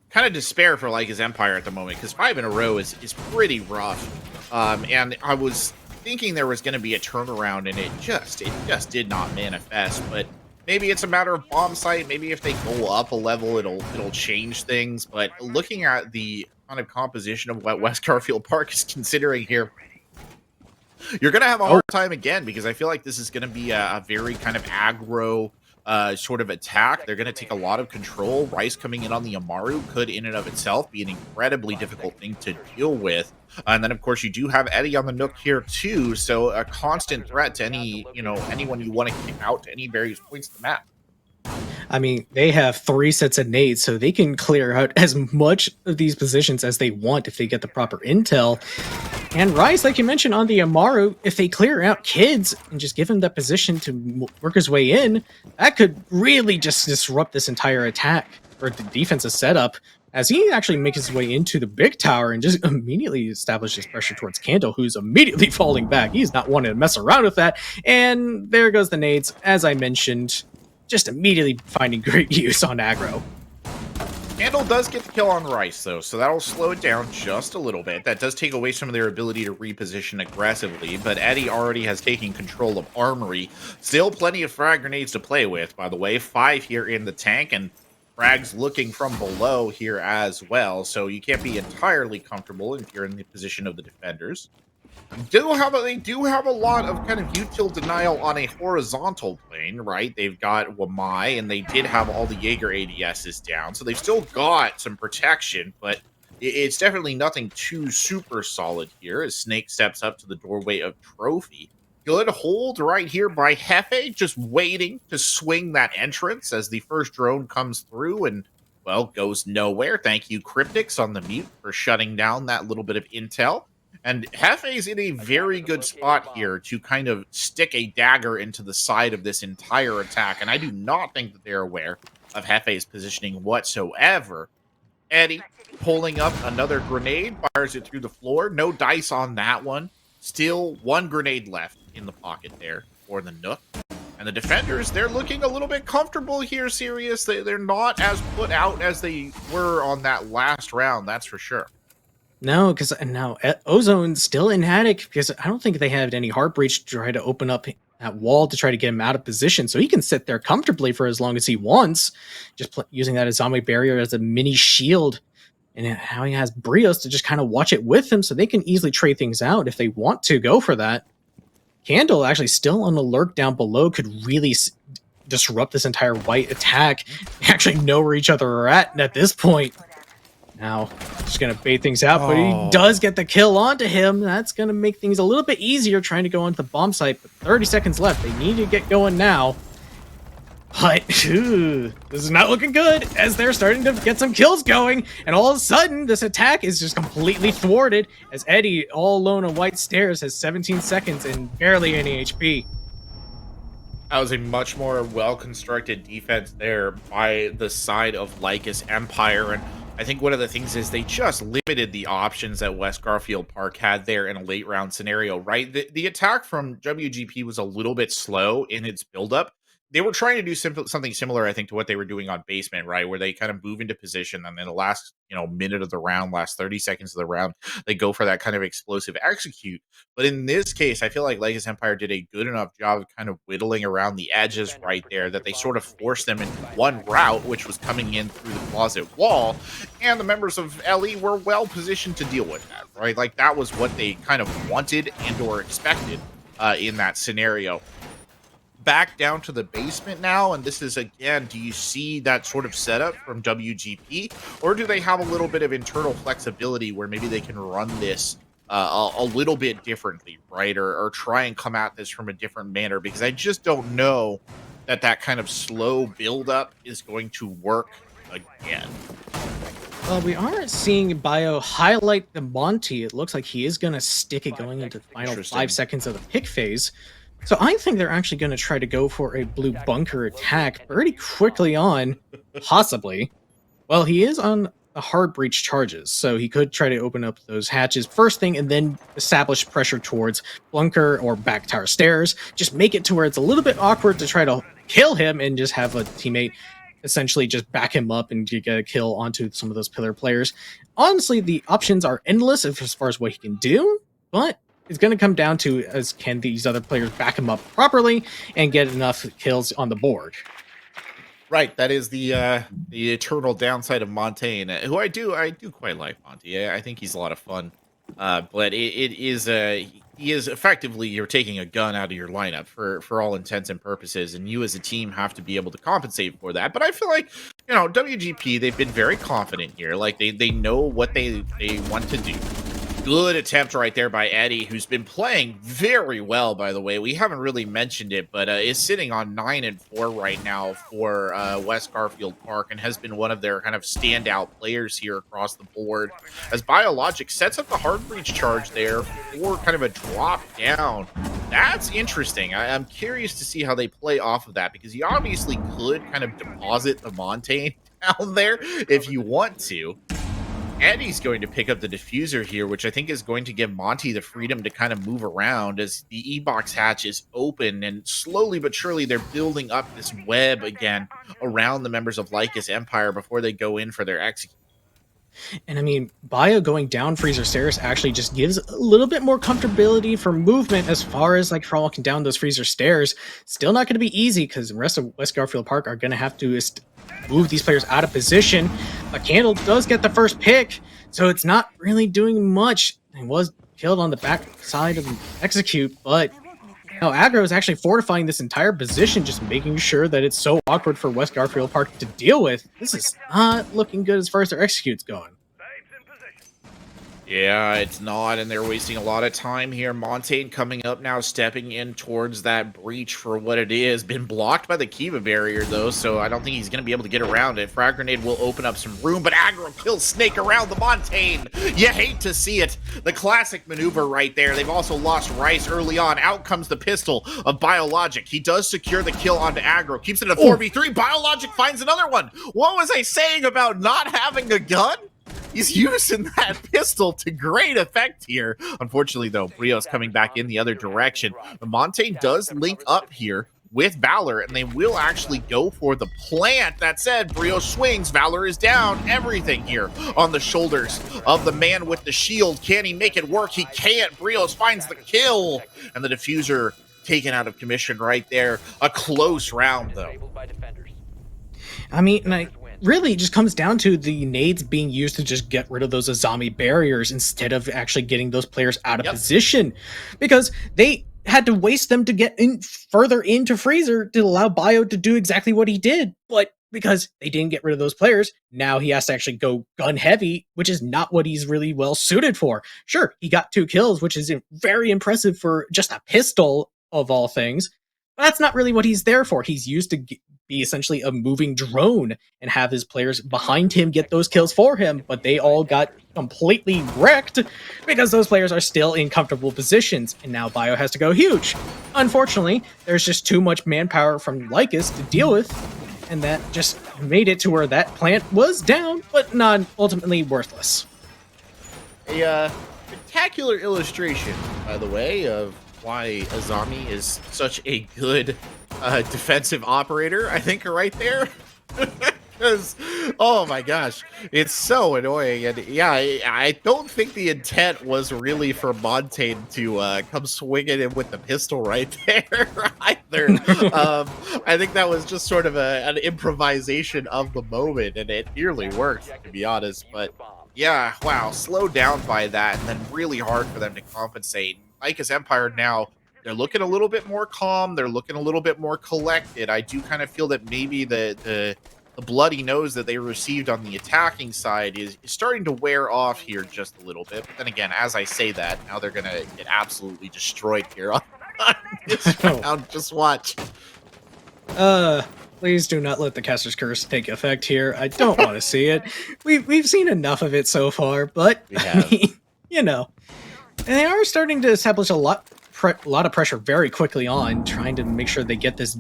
kind of despair for like his empire at the moment because 5 in a row is pretty rough. And I was thinking there was going to be a turnaround, and it just did not manifest. But maybe it's a matter of bomb site. Maybe if they go up a level, it'll change things. But looking at the kind of composition of what West Garfield Park is considering here, you're going to have a Oh, hard time again because I feel like this is going to be a very kind of aggro sort of attack. They're going to take a lot of control. Rice coming in on the Amaru could, in and of itself, be an incredibly difficult thing to deal with. And then, of course, you do have Eddie on the Nook here too, so a constant threat to anyone you want to kick out to any various points of the map. I mean, they have 3 sets of nades, so they can clear out as much of these positions as they want if they get the proper intel. And Rise, like you mentioned on the Amaru, if they clear out kids and just give him that position to work his way in, that could really just disrupt this entire attack or the defensive setup. As he actually makes his way into the big tower and just immediately establishes pressure towards Candle, who's immediately falling back. He's not wanting to mess around with that. And there goes the nades, as I mentioned, just immediately finding great use on aggro. Candle does get the kill on Rice, though, so that'll slow it down just a little bit. That does take away some of their ability to reposition aggressively, but Eddie already has taken control of Armory. Still plenty of frag grenades to play with, by the way. 5 here in the tank, and frags looking from below here as well, so you can't be entirely comfortable if you're in the position of the defenders. They do have a lot of kind of util denial on a horizontal plane, right? They've got Wamai, and they did have all the Jaeger ADSs down, so they've still got some protection, but it's definitely nothing too super solid here as Snake steps up to the doorway of Trophy. Good hold right here by Hefe, just waiting to swing that entrance as the first drone comes through and, well, goes nowhere. Thank you, Cryptics, on the mute for shutting down that little bit of intel. And Hefe's in a very good spot here to kind of stick a dagger into the side of this entire attack. And I do not think that they're aware of Hefe's positioning whatsoever. Eddie pulling up another grenade, fires it through the floor. No dice on that one. Still 1 grenade left in the pocket there for the Nook. And the defenders, they're looking a little bit comfortable here, Sirius. They're not as put out as they were on that last round, that's for sure. No, because now Ozone's still in Haddock because I don't think they had any heart breach to try to open up that wall to try to get him out of position. So he can sit there comfortably for as long as he wants, just using that as zombie barrier as a mini shield. And how he has Brios to just kind of watch it with him so they can easily trade things out if they want to go for that. Candle actually still on the lurk down below could really disrupt this entire white attack. They actually know where each other are at this point. Now, just going to bait things out, but he does get the kill onto him. That's going to make things a little bit easier trying to go onto the bomb site, but 30 seconds left. They need to get going now. But, this is not looking good as they're starting to get some kills going, and all of a sudden, this attack is just completely thwarted as Eddie, all alone on white stairs, has 17 seconds and barely any HP. That was a much more well-constructed defense there by the side of Lycus Empire, and I think one of the things is they just limited the options that West Garfield Park had there in a late round scenario, right? The attack from WGP was a little bit slow in its buildup. They were trying to do something similar, I think, to what they were doing on Basement, right? Where they kind of move into position and then the last, minute of the round, last 30 seconds of the round, they go for that kind of explosive execute. But in this case, I feel like Lycus Empire did a good enough job of kind of whittling around the edges right there that they sort of forced them into one route, which was coming in through the closet wall. And the members of LE were well positioned to deal with that, right? Like that was what they kind of wanted and or expected. in that scenario. Back down to the basement now, and this is again, do you see that sort of setup from WGP, or do they have a little bit of internal flexibility where maybe they can run this a little bit differently, right? Or try and come at this from a different manner, because I just don't know that that kind of slow build-up is going to work again. Well, we are seeing Bio highlight the Monty. It looks like he is going to stick it going into the final Interesting. 5 seconds of the pick phase. So I think they're actually going to try to go for a blue bunker attack pretty quickly on, possibly. Well, he is on the hard breach charges, so he could try to open up those hatches first thing and then establish pressure towards bunker or back tower stairs. Just make it to where it's a little bit awkward to try to kill him and just have a teammate essentially just back him up and get a kill onto some of those pillar players. Honestly, the options are endless as far as what he can do, but it's going to come down to as can these other players back him up properly and get enough kills on the board. Right, that is the eternal downside of Montaigne, who I do quite like Monty. I think he's a lot of fun, but it is he is effectively you're taking a gun out of your lineup for all intents and purposes, and you as a team have to be able to compensate for that. But I feel like WGP, they've been very confident here, like they know what they want to do. Good attempt right there by Eddie, who's been playing very well, by the way. We haven't really mentioned it, but is sitting on 9-4 right now for West Garfield Park and has been one of their kind of standout players here across the board. As Biologic sets up the hard breach charge there for kind of a drop down. That's interesting. I'm curious to see how they play off of that, because you obviously could kind of deposit the Montaigne down there if you want to. Eddie's going to pick up the diffuser here, which I think is going to give Monty the freedom to kind of move around as the E-box hatch is open, and slowly but surely they're building up this web again around the members of Lycus Empire before they go in for their execute. And I mean, Bio going down Freezer Stairs actually just gives a little bit more comfortability for movement as far as like walking down those Freezer Stairs. Still not going to be easy because the rest of West Garfield Park are going to have to move these players out of position. But Candle does get the first pick, so it's not really doing much. He was killed on the back side of the execute, but Aggro is actually fortifying this entire position, just making sure that it's so awkward for West Garfield Park to deal with. This is not looking good as far as their execute's going. Yeah, it's not, and they're wasting a lot of time here. Montaigne coming up now, stepping in towards that breach for what it is. Been blocked by the Kiva barrier, though, so I don't think he's going to be able to get around it. Frag Grenade will open up some room, but Aggro kills Snake around the Montaigne. You hate to see it. The classic maneuver right there. They've also lost Rice early on. Out comes the pistol of Biologic. He does secure the kill onto Aggro. Keeps it at a 4v3. Biologic finds another one. What was I saying about not having a gun? He's using that pistol to great effect here. Unfortunately, though, Brio's coming back in the other direction. The Montaigne does link up here with Valor, and they will actually go for the plant. That said, Brio swings. Valor is down. Everything here on the shoulders of the man with the shield. Can he make it work? He can't. Brios finds the kill, and the diffuser taken out of commission right there. A close round, though. I mean, really, it just comes down to the nades being used to just get rid of those Azami barriers instead of actually getting those players out of position, because they had to waste them to get in further into Freezer to allow Bio to do exactly what he did. But because they didn't get rid of those players, now he has to actually go gun heavy, which is not what he's really well suited for. Sure, he got 2 kills, which is very impressive for just a pistol of all things. But that's not really what he's there for. He's used to be essentially a moving drone and have his players behind him get those kills for him, but they all got completely wrecked because those players are still in comfortable positions, and now Bio has to go huge. Unfortunately, there's just too much manpower from Lycus to deal with, and that just made it to where that plant was down, but not ultimately worthless. A spectacular illustration, by the way, of why Azami is such a good defensive operator, I think, right there. Because, oh my gosh, it's so annoying. And yeah, I don't think the intent was really for Montaigne to come swinging in with the pistol right there either. I think that was just sort of an improvisation of the moment, and it nearly worked, to be honest. But yeah, wow, slowed down by that, and then really hard for them to compensate. Lycus Empire now they're looking a little bit more calm. They're looking a little bit more collected. I do kind of feel that maybe the bloody nose that they received on the attacking side is starting to wear off here just a little bit. But then again, as I say that, now they're going to get absolutely destroyed here on this Oh, round. Just watch. uh, please do not let the caster's curse take effect here. I don't want to see it. We've seen enough of it so far, but We I have. mean, you know, and they are starting to establish a lot of pressure very quickly on, trying to make sure they get this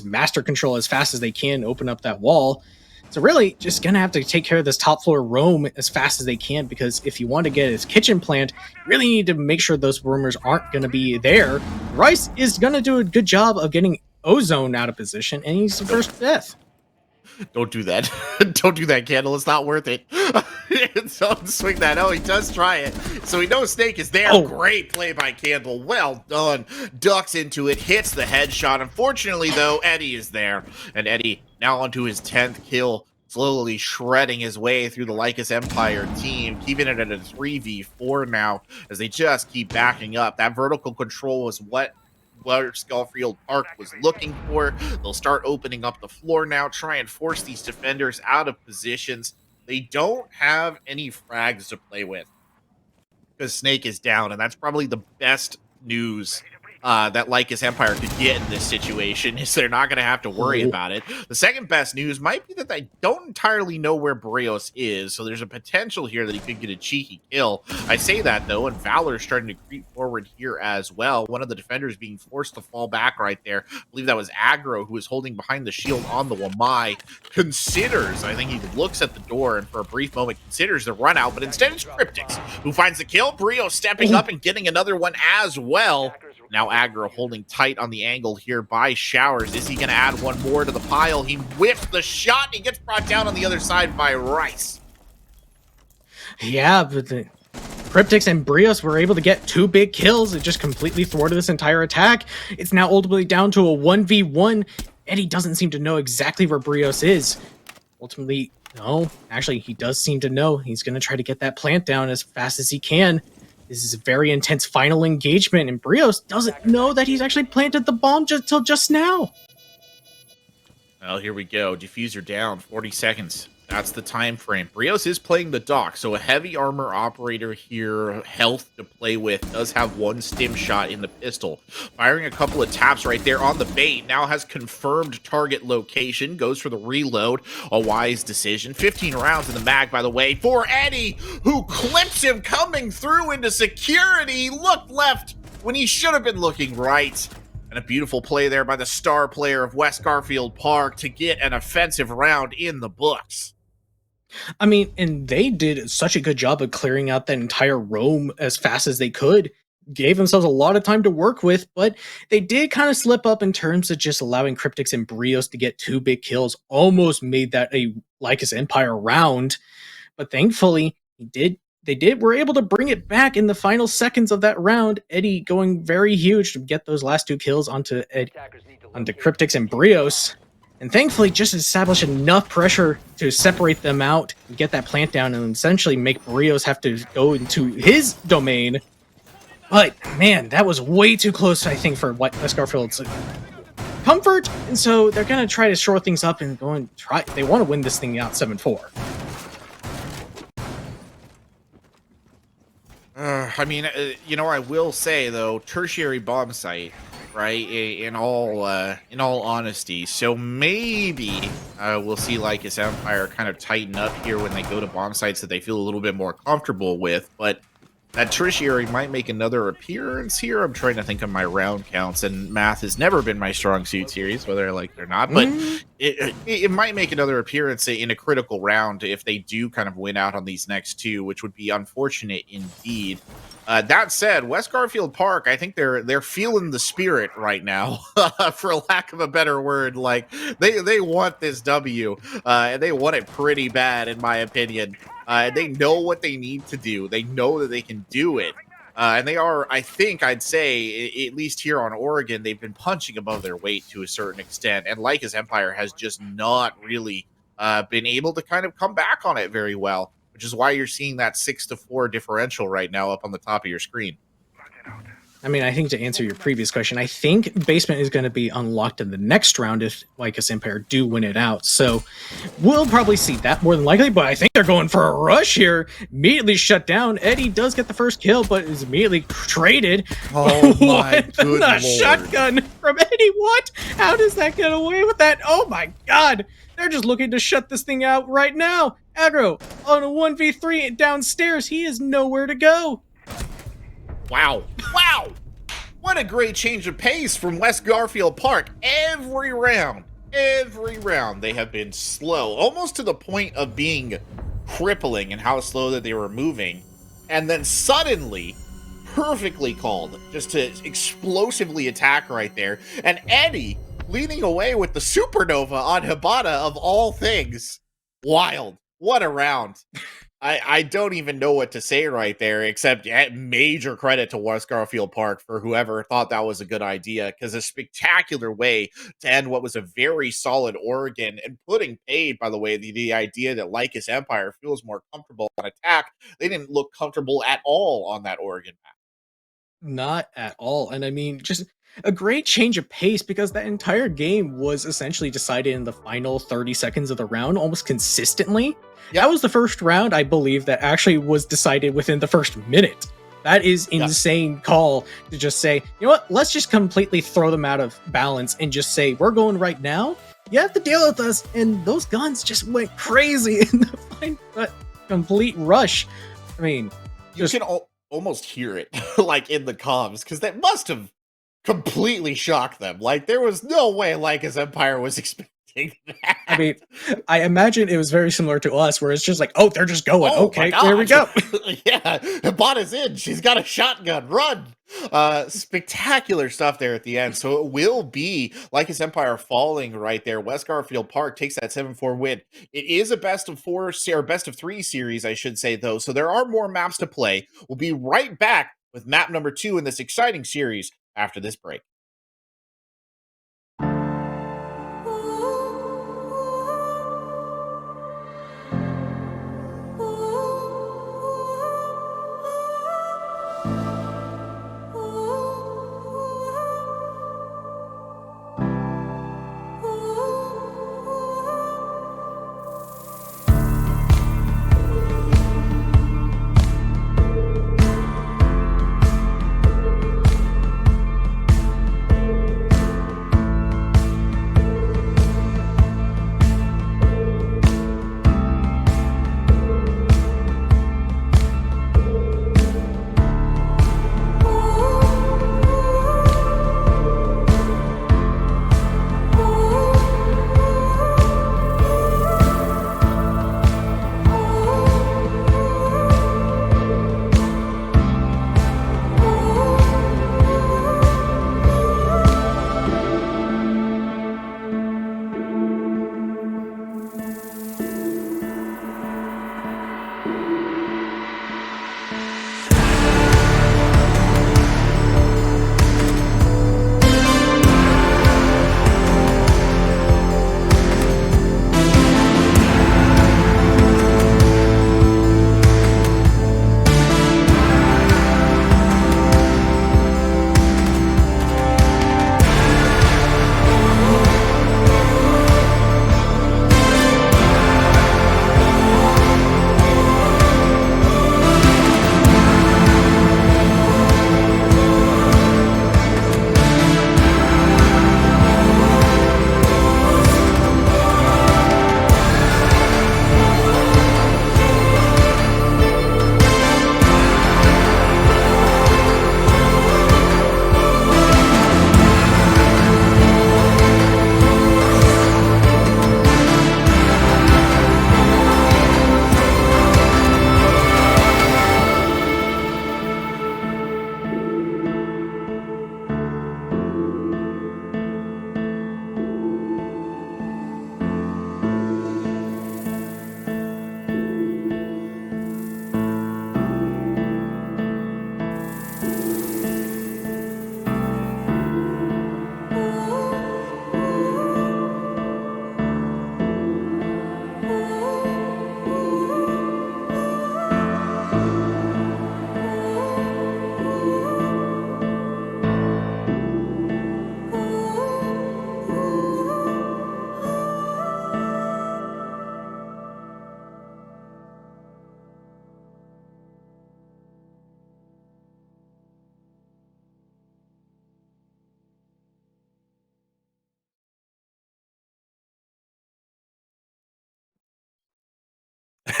master control as fast as they can, open up that wall. So really, just gonna have to take care of this top floor roam as fast as they can, because if you want to get his kitchen plant, you really need to make sure those roamers aren't gonna be there. Rice is gonna do a good job of getting Ozone out of position, and he's the first death. Don't do that. Don't do that, Candle. It's not worth it. Don't swing that. Oh, he does try it. So we know Snake is there. Oh. Great play by Candle. Well done. Ducks into it. Hits the headshot. Unfortunately, though, Eddie is there. And Eddie now onto his 10th kill. Slowly shredding his way through the Lycus Empire team. Keeping it at a 3v4 now as they just keep backing up. That vertical control was what Garfield Park was looking for. They'll start opening up the floor now, try and force these defenders out of positions. They don't have any frags to play with because Snake is down, and that's probably the best news that Lycus Empire could get in this situation, is they're not going to have to worry about it. The second best news might be that they don't entirely know where Barrios is, so there's a potential here that he could get a cheeky kill. I say that, though, and Valor's starting to creep forward here as well. One of the defenders being forced to fall back right there. I believe that was Aggro, who was holding behind the shield on the Wamai. Considers, I think he looks at the door and for a brief moment considers the run out, but instead it's Cryptix who finds the kill. Barrios stepping up and getting another one as well. Now Aggro holding tight on the angle here by Showers. Is he going to add one more to the pile? He whips the shot and he gets brought down on the other side by Rice. Yeah, but the Cryptix and Brios were able to get 2 big kills. It just completely thwarted this entire attack. It's now ultimately down to a 1v1. Eddie doesn't seem to know exactly where Brios is. Ultimately, no. Actually, he does seem to know. He's going to try to get that plant down as fast as he can. This is a very intense final engagement, and Brios doesn't know that he's actually planted the bomb till just now. Well, here we go. Diffuser down, 40 seconds. That's the time frame. Brios is playing the dock, so a heavy armor operator here, health to play with, does have one stim shot in the pistol. Firing a couple of taps right there on the bait, now has confirmed target location, goes for the reload, a wise decision. 15 rounds in the mag, by the way, for Eddie, who clips him coming through into security. Looked left when he should have been looking right. And a beautiful play there by the star player of West Garfield Park to get an offensive round in the books. I mean, and they did such a good job of clearing out that entire roam as fast as they could. Gave themselves a lot of time to work with, but they did kind of slip up in terms of just allowing Cryptix and Brios to get 2 big kills. Almost made that a Lycus Empire round, but thankfully were able to bring it back in the final seconds of that round. Eddie going very huge to get those last 2 kills onto Cryptix and Brios. And thankfully just establish enough pressure to separate them out and get that plant down and essentially make Barrios have to go into his domain. But man, that was way too close, I think, for West Garfield's comfort. And so they're going to try to shore things up and go and try. They want to win this thing out 7-4. I mean, I will say though, tertiary bomb site, right? In all honesty, so maybe we'll see Lycus Empire kind of tighten up here when they go to bomb sites that they feel a little bit more comfortable with. But that tertiary might make another appearance here. I'm trying to think of my round counts, and math has never been my strong suit series, whether I like it or not. But it might make another appearance in a critical round if they do kind of win out on these next 2, which would be unfortunate indeed. That said, West Garfield Park, I think they're feeling the spirit right now, for lack of a better word. Like they want this W, and they want it pretty bad, in my opinion. They know what they need to do. They know that they can do it. And they are, I think I'd say, at least here on Oregon, they've been punching above their weight to a certain extent. And Lycus Empire has just not really been able to kind of come back on it very well, which is why you're seeing that 6-4 differential right now up on the top of your screen. I mean, I think to answer your previous question, I think basement is going to be unlocked in the next round if Lycus Empire do win it out. So we'll probably see that more than likely, but I think they're going for a rush here. Immediately shut down. Eddie does get the first kill, but is immediately traded. Oh my What? good The lord. shotgun from Eddie. What? How does that get away with that? Oh my god. They're just looking to shut this thing out right now. Aggro on a 1v3 downstairs. He is nowhere to go. Wow. Wow. What a great change of pace from West Garfield Park. Every round, they have been slow, almost to the point of being crippling in how slow that they were moving. And then suddenly, perfectly called, just to explosively attack right there. And Eddie leading away with the supernova on Hibata of all things. Wild. What a round. I don't even know what to say right there, except major credit to West Garfield Park for whoever thought that was a good idea, because a spectacular way to end what was a very solid Oregon, and putting paid, by the way, the idea that Lycus Empire feels more comfortable on attack. They didn't look comfortable at all on that Oregon map. Not at all. And I mean, just a great change of pace because that entire game was essentially decided in the final 30 seconds of the round almost consistently. Yep. That was the first round, I believe, that actually was decided within the first minute. That is insane call to just say, you know what, let's just completely throw them out of balance and just say, we're going right now. You have to deal with us. And those guns just went crazy in the complete rush. I mean, you can almost hear it like in the comms, because that must have completely shocked them. Like, there was no way Lycus Empire was expecting that. I mean, I imagine it was very similar to us, where it's just like, oh, they're just going. Oh, okay, there we go. Yeah, Hibata's in. She's got a shotgun. Run! Spectacular stuff there at the end. So it will be Lycus Empire falling right there. West Garfield Park takes that 7-4 win. It is a best of 4 or best of 3 series, I should say, though. So there are more maps to play. We'll be right back with map number 2 in this exciting series after this break.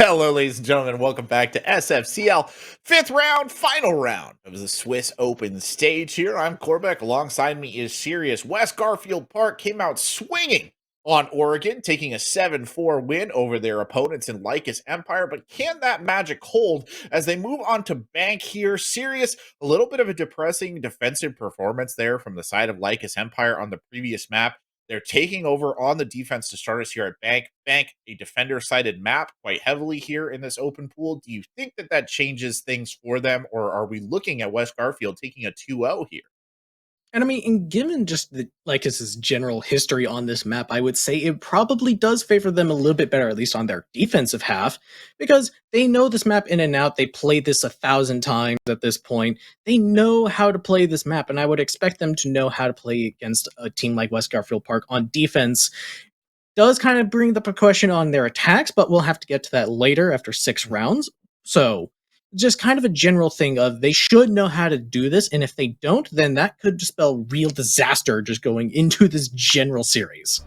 Hello, ladies and gentlemen. Welcome back to SFCL, fifth round, final round of the Swiss Open stage here. I'm Corbeck. Alongside me is Sirius. West Garfield Park came out swinging on Oregon, taking a 7-4 win over their opponents in Lycus Empire. But can that magic hold as they move on to Bank here? Sirius, a little bit of a depressing defensive performance there from the side of Lycus Empire on the previous map. They're taking over on the defense to start us here at Bank. Bank, a defender-sided map quite heavily here in this open pool. Do you think that that changes things for them, or are we looking at West Garfield taking a 2-0 here? And I mean, and given just the Lycus's general history on this map, I would say it probably does favor them a little bit better, at least on their defensive half, because they know this map in and out. They played this 1,000 times at this point. They know how to play this map, and I would expect them to know how to play against a team like West Garfield Park on defense. Does kind of bring the question on their attacks, but we'll have to get to that later after 6 rounds. So, just kind of a general thing of they should know how to do this, and if they don't, then that could spell real disaster just going into this general series.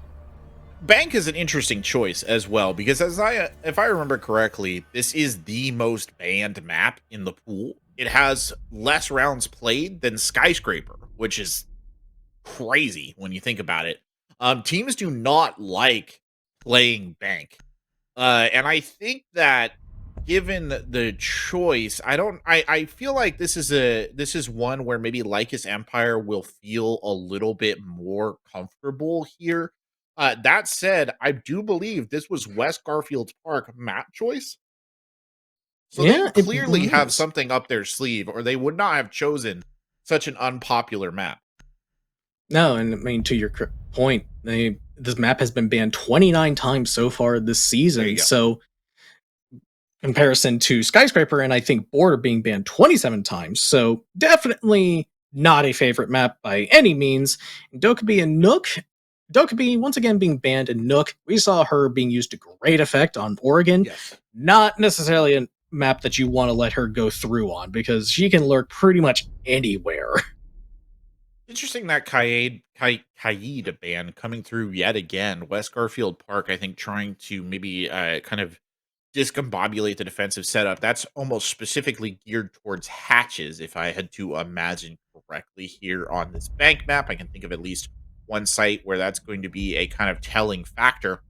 Bank is an interesting choice as well because if I remember correctly, this is the most banned map in the pool. It has less rounds played than Skyscraper, which is crazy when you think about it. Teams do not like playing Bank. And I think that given the choice, I feel like this is one where maybe Lycus Empire will feel a little bit more comfortable here. That said, I do believe this was West Garfield Park map choice. So they Yeah, it clearly have was. something up their sleeve, or they would not have chosen such an unpopular map. No, and I mean, to your point, this map has been banned 29 times so far this There season. you go. So, comparison to Skyscraper and I think Border being banned 27 times. So definitely not a favorite map by any means. Dokkaebi and Nook. Dokkaebi once again being banned in Nook. We saw her being used to great effect on Oregon. Yes. Not necessarily a map that you want to let her go through on because she can lurk pretty much anywhere. Interesting that Kaid ban coming through yet again. West Garfield Park, I think, trying to maybe kind of discombobulate the defensive setup. That's almost specifically geared towards hatches, if I had to imagine correctly here on this bank map. I can think of at least one site where that's going to be a kind of telling factor.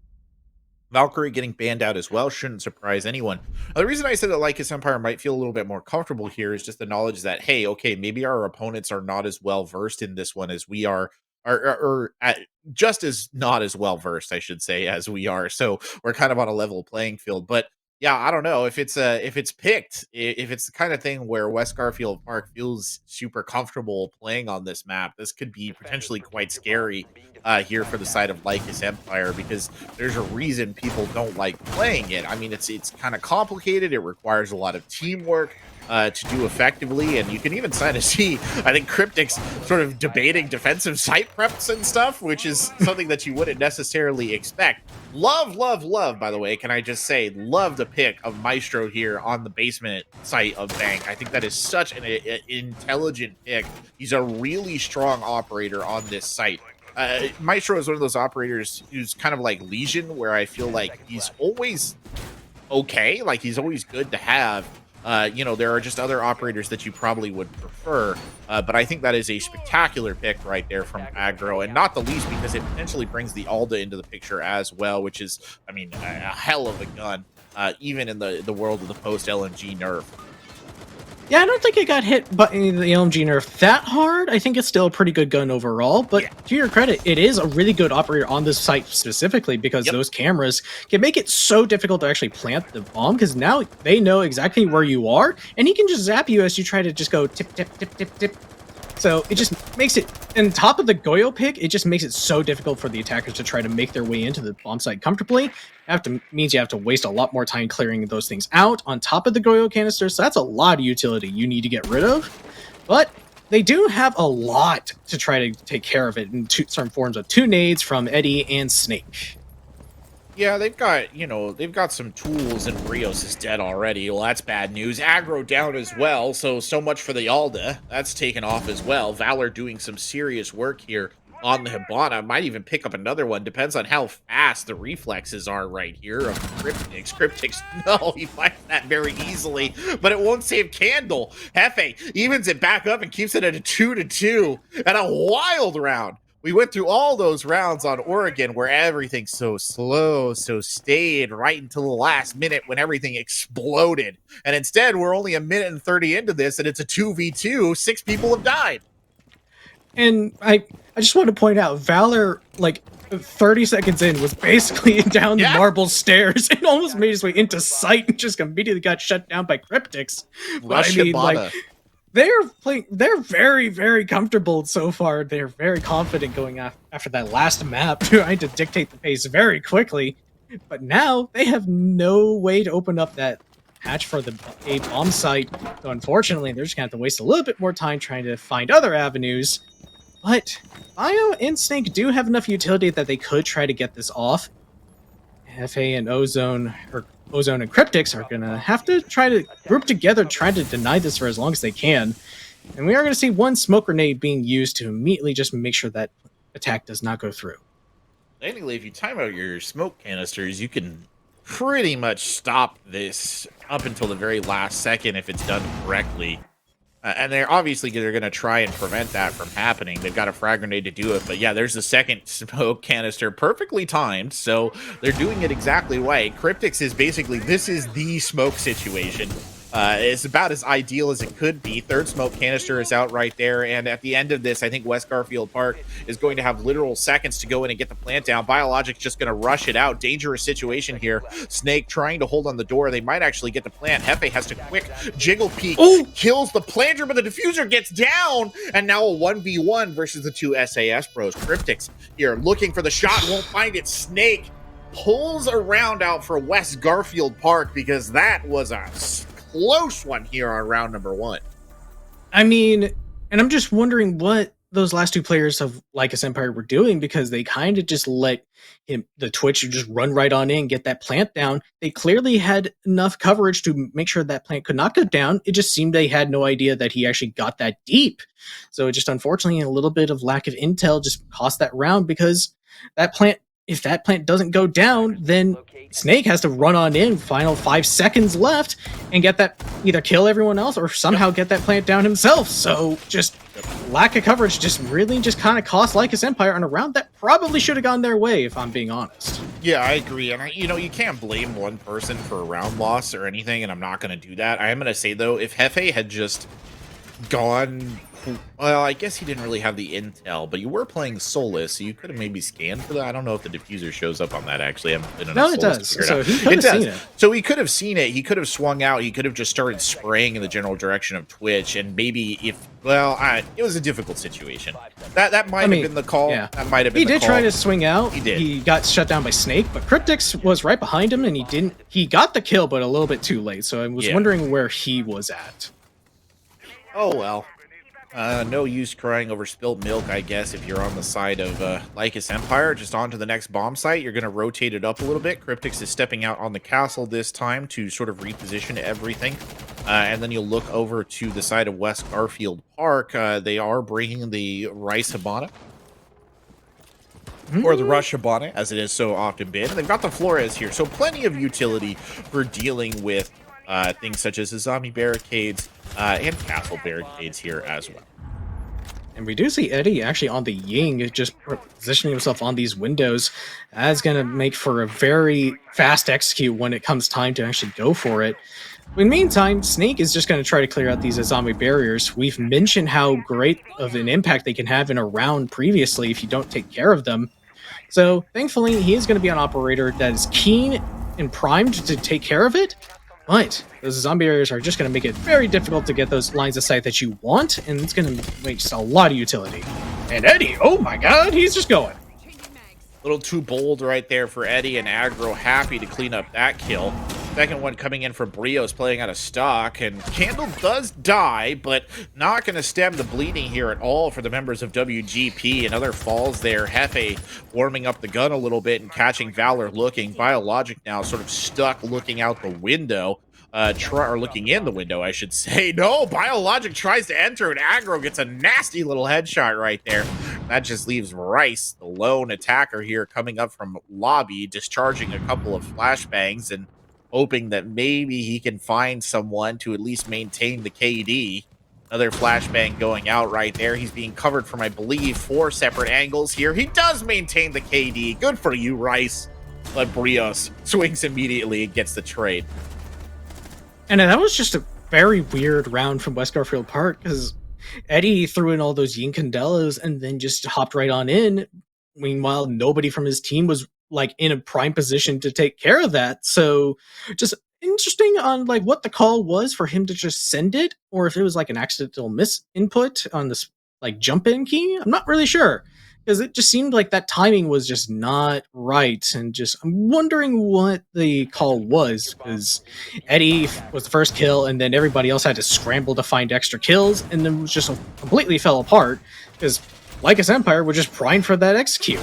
Valkyrie getting banned out as well shouldn't surprise anyone. The reason I said that Lycus Empire might feel a little bit more comfortable here is just the knowledge that, hey, okay, maybe our opponents are not as well versed in this one as we are, just as not as well versed, I should say, as we are. So we're kind of on a level playing field. But yeah, I don't know if it's picked, if it's the kind of thing where West Garfield Park feels super comfortable playing on this map. This could be potentially quite scary here for the side of Lycus Empire because there's a reason people don't like playing it. I mean, it's kind of complicated. It requires a lot of teamwork to do effectively, and you can even kind of see, I think, Cryptic's sort of debating defensive site preps and stuff, which is something that you wouldn't necessarily expect. Love, love, love, by the way, can I just say, love the pick of Maestro here on the basement site of Bank. I think that is such an intelligent pick. He's a really strong operator on this site. Maestro is one of those operators who's kind of like Legion, where I feel like he's always okay. Like, he's always good to have. There are just other operators that you probably would prefer, but I think that is a spectacular pick right there from Aggro, and not the least because it potentially brings the Alda into the picture as well, which is, I mean, a hell of a gun, even in the world of the post-LMG nerf. Yeah, I don't think it got hit by the LMG nerf that hard. I think it's still a pretty good gun overall, but Yeah. to your credit, it is a really good operator on this site specifically because those cameras can make it so difficult to actually plant the bomb because now they know exactly where you are, and he can just zap you as you try to just go tip, tip, tip, tip, tip. So it just makes it, on top of the Goyo pick, it just makes it so difficult for the attackers to try to make their way into the bomb site comfortably. Means you have to waste a lot more time clearing those things out on top of the Goyo canisters. So that's a lot of utility you need to get rid of. But they do have a lot to try to take care of it in certain forms of two nades from Eddie and Snake. Yeah, they've got some tools, and Rios is dead already. Well, that's bad news. Aggro down as well, so much for the Alda. That's taken off as well. Valor doing some serious work here on the Hibana. Might even pick up another one. Depends on how fast the reflexes are right here of Cryptix. Cryptix, no, he fights that very easily, but it won't save Candle. Hefe evens it back up and keeps it at a 2-2 and a wild round. We went through all those rounds on Oregon where everything's so slow, so staid, right until the last minute when everything exploded. And instead, we're only a minute and 30 into this, and it's a 2v2. 6 people have died. And I just want to point out, Valor, like 30 seconds in, was basically down the marble stairs and almost made his way into sight and just immediately got shut down by Cryptix. But I mean, like, they're very, very comfortable so far. They're very confident going after that last map, trying to dictate the pace very quickly. But now they have no way to open up that hatch for the A bomb site. So unfortunately, they're just gonna have to waste a little bit more time trying to find other avenues. But Bio and Snake do have enough utility that they could try to get this off. FA and Ozone and Cryptix are gonna have to try to group together, try to deny this for as long as they can. And we are gonna see one smoke grenade being used to immediately just make sure that attack does not go through. Technically, if you time out your smoke canisters, you can pretty much stop this up until the very last second if it's done correctly. And they're going to try and prevent that from happening. They've got a frag grenade to do it. But yeah, there's the second smoke canister, perfectly timed. So they're doing it exactly right. Cryptix is basically, this is the smoke situation. It's about as ideal as it could be. Third smoke canister is out right there. And at the end of this, I think West Garfield Park is going to have literal seconds to go in and get the plant down. Biologic's just going to rush it out. Dangerous situation here. Snake trying to hold on the door. They might actually get the plant. Hefe has to quick jiggle peek. Ooh. Kills the planter, but the diffuser gets down. And now a 1v1 versus the two SAS bros. Cryptix here looking for the shot. Won't find it. Snake pulls a round out for West Garfield Park because that was a close one here on round number 1. I mean, and I'm just wondering what those last two players of Lycus Empire were doing, because they kind of just let the Twitch just run right on in, get that plant down. They clearly had enough coverage to make sure that plant could not go down. It just seemed they had no idea that he actually got that deep. So it just, unfortunately, a little bit of lack of intel just cost that round, because that plant, if that plant doesn't go down, then Snake has to run on in, final 5 seconds left, and get that, either kill everyone else or somehow get that plant down himself. So just lack of coverage just really just kind of cost Lycus Empire on a round that probably should have gone their way, if I'm being honest. Yeah, I agree. And, you can't blame one person for a round loss or anything, and I'm not going to do that. I am going to say, though, if Hefe had just gone... Well, I guess he didn't really have the intel, but you were playing Solus, so you could have maybe scanned for that. I don't know if the diffuser shows up on that, actually. No, it does. So he could have seen it. So he could have seen it. He could have swung out. He could have just started spraying in the general direction of Twitch, and maybe if... Well, it was a difficult situation. That might have been the call. Yeah. That might have been the call. He did try to swing out. He did. He got shut down by Snake, but Cryptix was right behind him, and he didn't... He got the kill, but a little bit too late, so I was wondering where he was at. Oh, well. No use crying over spilt milk, I guess, if you're on the side of Lycus Empire. Just on to the next bomb site. You're going to rotate it up a little bit. Cryptix is stepping out on the castle this time to sort of reposition everything. And then you'll look over to the side of West Garfield Park. They are bringing the Rice Hibana. Or the Rush Hibana, as it has so often been. And they've got the Flores here, so plenty of utility for dealing with things such as the zombie barricades and castle barricades here as well. And we do see Eddie actually on the Ying, just positioning himself on these windows. That's going to make for a very fast execute when it comes time to actually go for it. In the meantime, Snake is just going to try to clear out these zombie barriers. We've mentioned how great of an impact they can have in a round previously if you don't take care of them. So thankfully, he is going to be an operator that is keen and primed to take care of it. But those zombie barriers are just going to make it very difficult to get those lines of sight that you want, and it's going to waste a lot of utility. And Eddie, oh my god, he's just going. A little too bold right there for Eddie, and Aggro happy to clean up that kill. Second one coming in for Brios, playing out of stock, and Candle does die, but not going to stem the bleeding here at all for the members of WGP. Another falls there. Hefe warming up the gun a little bit and catching Valor looking. Biologic now sort of stuck looking out the window. Or looking in the window, I should say. No, Biologic tries to enter, and Aggro gets a nasty little headshot right there. That just leaves Rice, the lone attacker here, coming up from lobby, discharging a couple of flashbangs and hoping that maybe he can find someone to at least maintain the KD. Another flashbang going out right there. He's being covered from, I believe, 4 separate angles here. He does maintain the KD. Good for you, Rice. But Brios swings immediately and gets the trade. And that was just a very weird round from West Garfield Park because Eddie threw in all those Yin Candelas and then just hopped right on in. Meanwhile, nobody from his team was like in a prime position to take care of that. So just interesting on like what the call was for him to just send it, or if it was like an accidental miss input on this like jump in key. I'm not really sure because it just seemed like that timing was just not right. And just I'm wondering what the call was because Eddie was the first kill, and then everybody else had to scramble to find extra kills, and then it was just completely fell apart because Lycus Empire were just primed for that execute.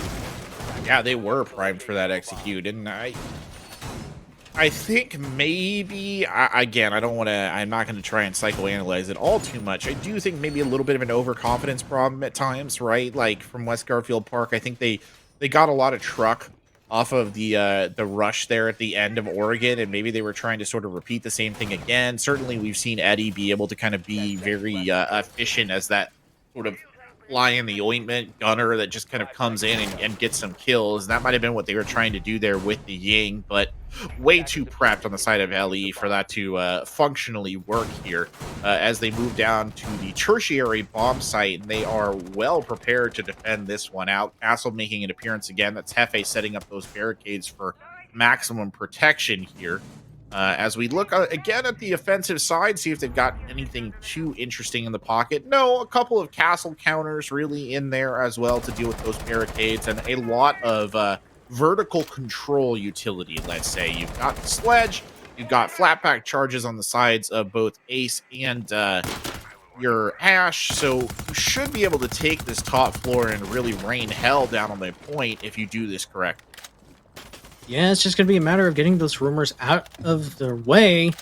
Yeah, they were primed for that execute, and I think maybe again, I don't want to. I'm not going to try and psychoanalyze it all too much. I do think maybe a little bit of an overconfidence problem at times, right? Like from West Garfield Park, I think they got a lot of truck off of the rush there at the end of Oregon, and maybe they were trying to sort of repeat the same thing again. Certainly, we've seen Eddie be able to kind of be very efficient as that sort of fly in the ointment gunner that just kind of comes in and gets some kills. That might have been what they were trying to do there with the Ying, but way too prepped on the side of LE for that to functionally work here. As they move down to the tertiary bomb site, and they are well prepared to defend this one out. Castle making an appearance again. That's Hefe setting up those barricades for maximum protection here. As we look again at the offensive side, see if they've got anything too interesting in the pocket. No, a couple of castle counters really in there as well to deal with those barricades, and a lot of vertical control utility, let's say. You've got the sledge, you've got flatback charges on the sides of both Ace and your Ash, so you should be able to take this top floor and really rain hell down on the point if you do this correct. Yeah, it's just going to be a matter of getting those rumors out of their way.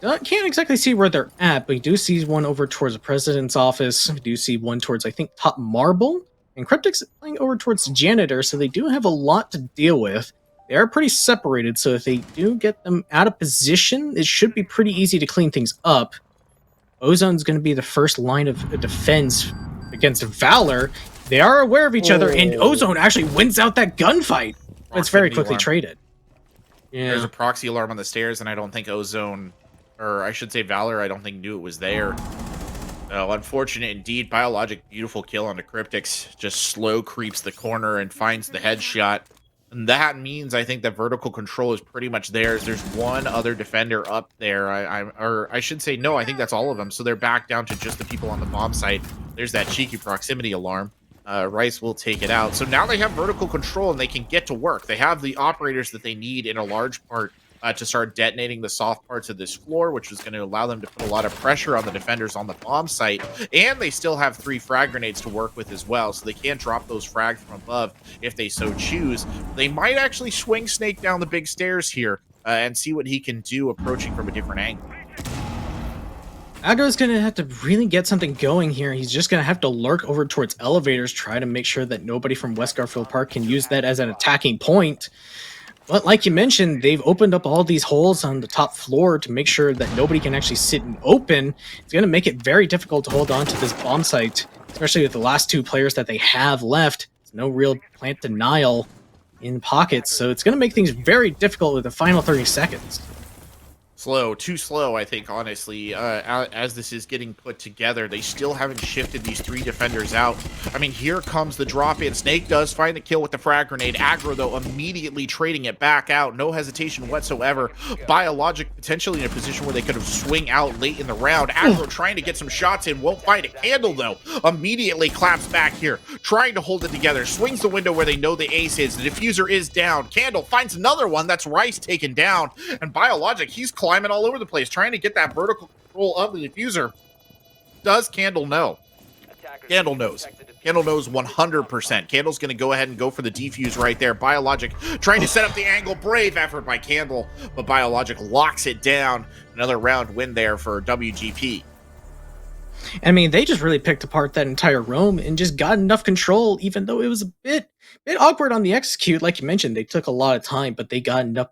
Can't exactly see where they're at, but we do see one over towards the president's office. We do see one towards, I think, top marble. And Cryptic's going over towards the janitor, so they do have a lot to deal with. They are pretty separated, so if they do get them out of position, it should be pretty easy to clean things up. Ozone's going to be the first line of defense against Valor. They are aware of each other, and Ozone actually wins out that gunfight. It's very quickly traded. Yeah. There's a proxy alarm on the stairs, and I don't think Ozone, or I should say Valor, I don't think knew it was there. Unfortunate indeed. Biologic, beautiful kill on the Cryptics. Just slow creeps the corner and finds the headshot. And that means I think that vertical control is pretty much theirs. There's one other defender up there. I should say, no, I think that's all of them. So they're back down to just the people on the bomb site. There's that cheeky proximity alarm. Rice will take it out. So now they have vertical control and they can get to work. They have the operators that they need in a large part to start detonating the soft parts of this floor, which is going to allow them to put a lot of pressure on the defenders on the bomb site. And they still have 3 frag grenades to work with as well, so they can drop those frags from above if they so choose. They might actually swing Snake down the big stairs here and see what he can do approaching from a different angle. Agro's going to have to really get something going here. He's just going to have to lurk over towards elevators, try to make sure that nobody from West Garfield Park can use that as an attacking point. But like you mentioned, they've opened up all these holes on the top floor to make sure that nobody can actually sit and open. It's going to make it very difficult to hold on to this bomb site, especially with the last 2 players that they have left. There's no real plant denial in pockets, so it's going to make things very difficult with the final 30 seconds. Slow, too slow, I think, honestly, as this is getting put together. They still haven't shifted these 3 defenders out. I mean, here comes the drop-in. Snake does find the kill with the frag grenade. Aggro, though, immediately trading it back out. No hesitation whatsoever. Biologic potentially in a position where they could have swing out late in the round. Aggro trying to get some shots in. Won't find a candle, though. Immediately claps back here, trying to hold it together. Swings the window where they know the ace is. The diffuser is down. Candle finds another one. That's Rice taken down. And Biologic, he's climbing all over the place, trying to get that vertical control of the diffuser. Does Candle know? Candle knows. Candle knows 100%. Candle's going to go ahead and go for the defuse right there. Biologic trying to set up the angle. Brave effort by Candle, but Biologic locks it down. Another round win there for WGP. I mean, they just really picked apart that entire roam and just got enough control, even though it was a bit awkward on the execute. Like you mentioned, they took a lot of time, but they got enough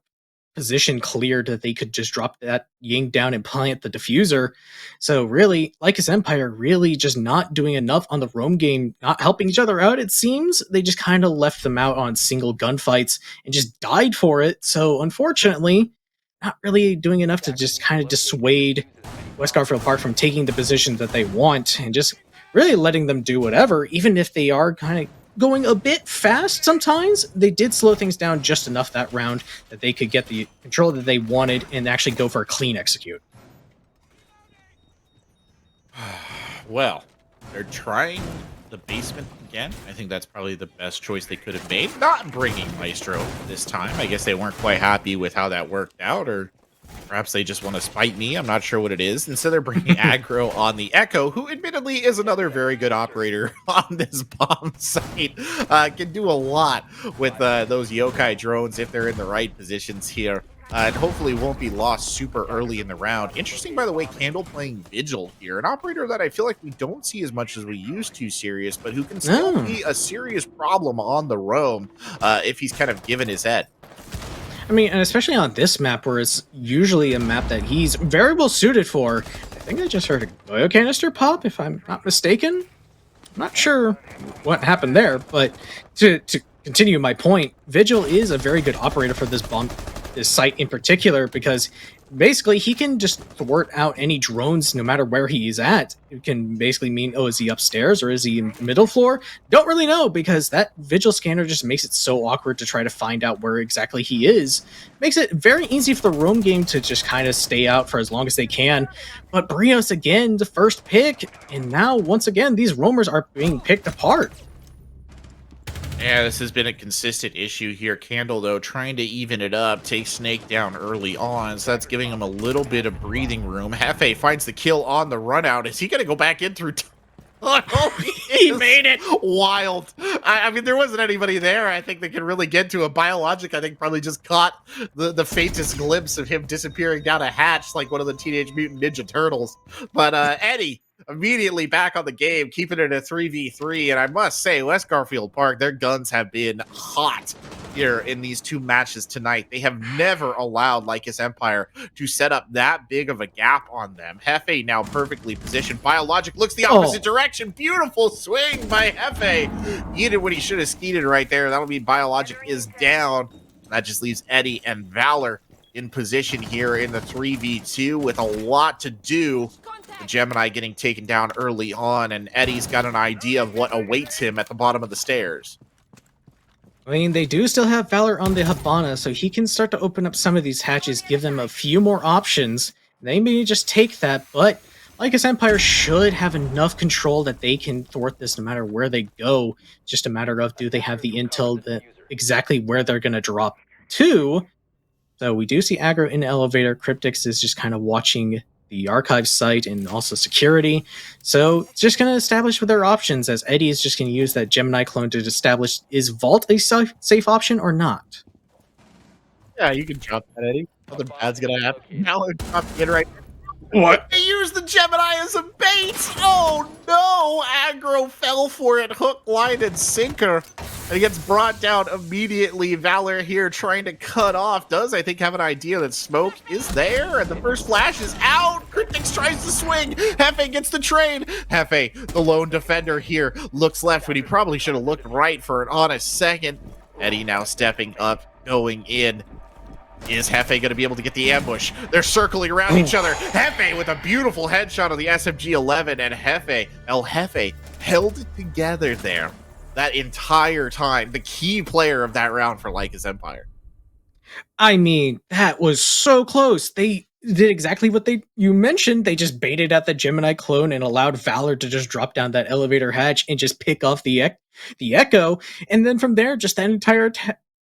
position cleared that they could just drop that Ying down and plant the diffuser. So really, Lycus Empire really just not doing enough on the roam game, not helping each other out, it seems. They just kind of left them out on single gunfights and just died for it. So unfortunately, not really doing enough to just kind of dissuade West Garfield Park from taking the position that they want and just really letting them do whatever, even if they are kind of going a bit fast sometimes. They did slow things down just enough that round that they could get the control that they wanted and actually go for a clean execute. Well, they're trying the basement again. I think that's probably the best choice they could have made. Not bringing Maestro this time. I guess they weren't quite happy with how that worked out, or perhaps they just want to spite me. I'm not sure what it is. Instead, they're bringing aggro on the Echo, who admittedly is another very good operator on this bomb site. Can do a lot with those yokai drones if they're in the right positions here. And hopefully won't be lost super early in the round. Interesting, by the way, Candle playing Vigil here. An operator that I feel like we don't see as much as we used to, Serious, but who can still be a serious problem on the roam if he's kind of given his head. I mean, and especially on this map, where it's usually a map that he's very well suited for. I think I just heard a Goyo canister pop, if I'm not mistaken. I'm not sure what happened there, but to continue my point, Vigil is a very good operator for this site in particular, because basically he can just thwart out any drones no matter where he is at. It can basically mean, oh, is he upstairs or is he in the middle floor? Don't really know, because that Vigil scanner just makes it so awkward to try to find out where exactly he is. Makes it very easy for the roam game to just kind of stay out for as long as they can. But Brios, again, the first pick, and now, once again, these roamers are being picked apart. Yeah, this has been a consistent issue here. Candle, though, trying to even it up, takes Snake down early on, so that's giving him a little bit of breathing room. Hefe finds the kill on the run out. Is he going to go back in through... Oh, He made it! Wild. I mean, there wasn't anybody there. I think they could really get to a Biologic. I think probably just caught the faintest glimpse of him disappearing down a hatch like one of the Teenage Mutant Ninja Turtles. But Eddie immediately back on the game, keeping it a 3v3. And I must say, West Garfield Park, their guns have been hot here in these two matches tonight. They have never allowed Lycus Empire to set up that big of a gap on them. Hefe now perfectly positioned. Biologic looks the opposite direction. Beautiful swing by Hefe. He did what he should have skeeted right there. That'll mean Biologic is down. That just leaves Eddie and Valor in position here in the 3v2 with a lot to do. The Gemini getting taken down early on, and Eddie's got an idea of what awaits him at the bottom of the stairs. I mean, they do still have Valor on the Habana, so he can start to open up some of these hatches, give them a few more options. They may just take that, but Lycus Empire should have enough control that they can thwart this no matter where they go. Just a matter of, do they have the intel that exactly where they're going to drop to? So we do see aggro in the elevator. Cryptix is just kind of watching the archive site and also security. So just going to establish with their options, as Eddie is just going to use that Gemini clone to establish, is Vault a safe option or not? Yeah, you can drop that, Eddie. Nothing bad's going to happen. Now they're dropping it right. What? They used the Gemini as a bait! Oh no! Aggro fell for it, hook, line, and sinker. And he gets brought down immediately. Valor here trying to cut off. Does, I think, have an idea that smoke is there. And the first flash is out. Cryptix tries to swing. Hefe gets the trade. Hefe, the lone defender here, looks left when he probably should have looked right for an honest second. Eddie now stepping up, going in. Is Hefe going to be able to get the ambush? They're circling around each other. Hefe with a beautiful headshot on the SFG11, and El Hefe, held it together there that entire time. The key player of that round for Lycus Empire. I mean, that was so close. They did exactly what you mentioned. They just baited at the Gemini clone and allowed Valor to just drop down that elevator hatch and just pick off the Echo. And then from there, just that entire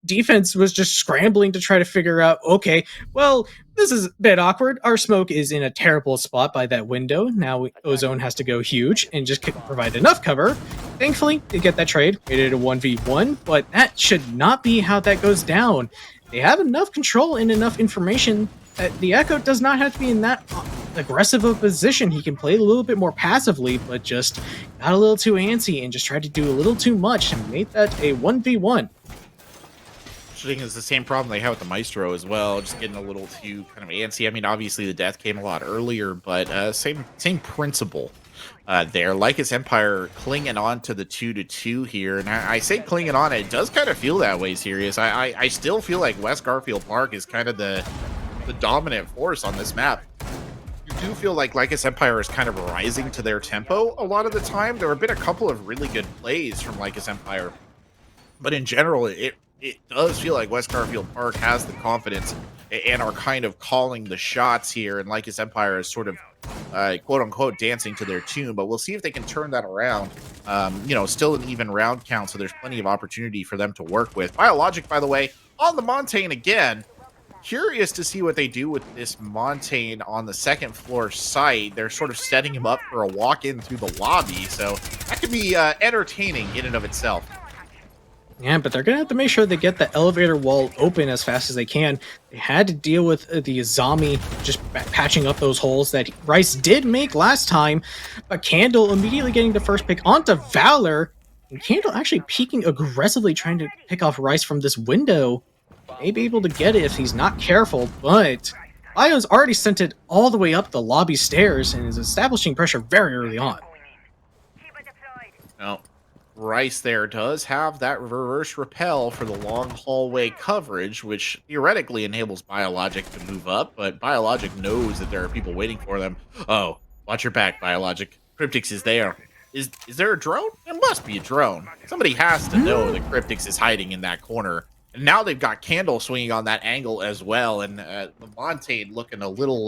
defense was just scrambling to try to figure out, okay, well, this is a bit awkward. Our smoke is in a terrible spot by that window. Now Ozone has to go huge and just provide enough cover. Thankfully, they get that trade, made it a 1v1, but that should not be how that goes down. They have enough control and enough information The Echo does not have to be in that aggressive of a position. He can play a little bit more passively, but just got a little too antsy and just tried to do a little too much and made that a 1v1. I think it's the same problem they have with the Maestro as well, just getting a little too kind of antsy. I mean, obviously the death came a lot earlier, but same principle there. Lycus Empire clinging on to the 2-2 here, and I say clinging on, it does kind of feel that way, Serious. I still feel like West Garfield Park is kind of the dominant force on this map. You do feel like Lycus Empire is kind of rising to their tempo a lot of the time. There have been a couple of really good plays from Lycus Empire, but in general, it does feel like West Garfield Park has the confidence and are kind of calling the shots here, and Lycus Empire is sort of quote unquote dancing to their tune, but we'll see if they can turn that around. Still an even round count, so there's plenty of opportunity for them to work with. Biologic, by the way, on the Montaigne again. Curious to see what they do with this Montaigne on the second floor site. They're sort of setting him up for a walk-in through the lobby, so that could be entertaining in and of itself. Yeah, but they're going to have to make sure they get the elevator wall open as fast as they can. They had to deal with the Azami just patching up those holes that Rice did make last time, but Candle immediately getting the first pick onto Valor, and Candle actually peeking aggressively trying to pick off Rice from this window. May be able to get it if he's not careful, but Bio's already sent it all the way up the lobby stairs and is establishing pressure very early on. Now, Rice there does have that reverse repel for the long hallway coverage, which theoretically enables Biologic to move up, but Biologic knows that there are people waiting for them. Oh, watch your back, Biologic. Cryptix is there. Is there a drone? There must be a drone. Somebody has to know that Cryptix is hiding in that corner. And now they've got Candle swinging on that angle as well, and Montaigne looking a little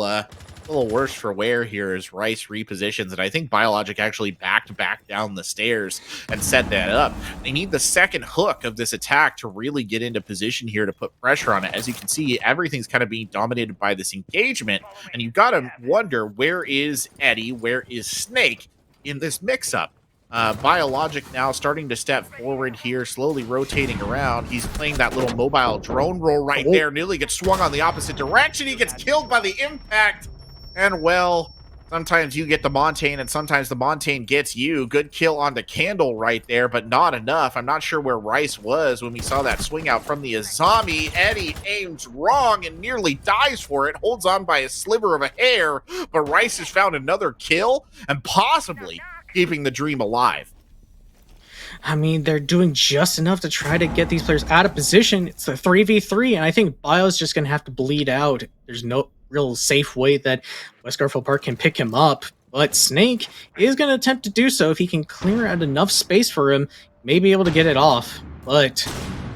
worse for wear here as Rice repositions, and I think Biologic actually backed back down the stairs and set that up. They need the second hook of this attack to really get into position here to put pressure on it. As you can see, everything's kind of being dominated by this engagement, and you gotta wonder, where is Eddie, where is Snake in this mix-up? Biologic now starting to step forward here, slowly rotating around. He's playing that little mobile drone roll right there. Nearly gets swung on the opposite direction. He gets killed by the impact. And, well, sometimes you get the Montaigne and sometimes the Montaigne gets you. Good kill on the Candle right there, but not enough. I'm not sure where Rice was when we saw that swing out from the Azami. Eddie aims wrong and nearly dies for it. Holds on by a sliver of a hair, but Rice has found another kill and possibly keeping the dream alive. I mean, they're doing just enough to try to get these players out of position. It's a 3v3, and I think Bio's just going to have to bleed out. There's no real safe way that West Garfield Park can pick him up, but Snake is going to attempt to do so. If he can clear out enough space for him, may be able to get it off, but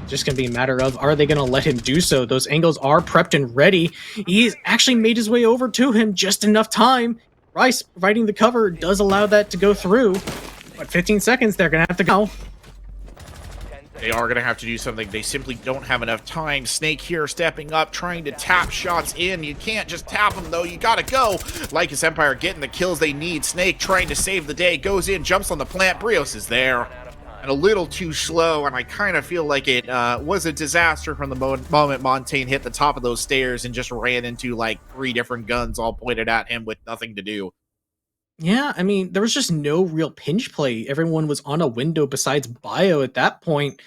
just going to be a matter of, are they going to let him do so? Those angles are prepped and ready. He's actually made his way over to him just enough time. Rice providing the cover does allow that to go through, but 15 seconds, they're going to have to go. They are going to have to do something. They simply don't have enough time. Snake here stepping up, trying to tap shots in. You can't just tap them, though. You got to go. Lycus Empire getting the kills they need. Snake trying to save the day. Goes in, jumps on the plant. Brios is there. And a little too slow, and I kind of feel like it was a disaster from the moment Montaigne hit the top of those stairs and just ran into like 3 different guns all pointed at him with nothing to do. Yeah, I mean, there was just no real pinch play. Everyone was on a window besides Bio at that point.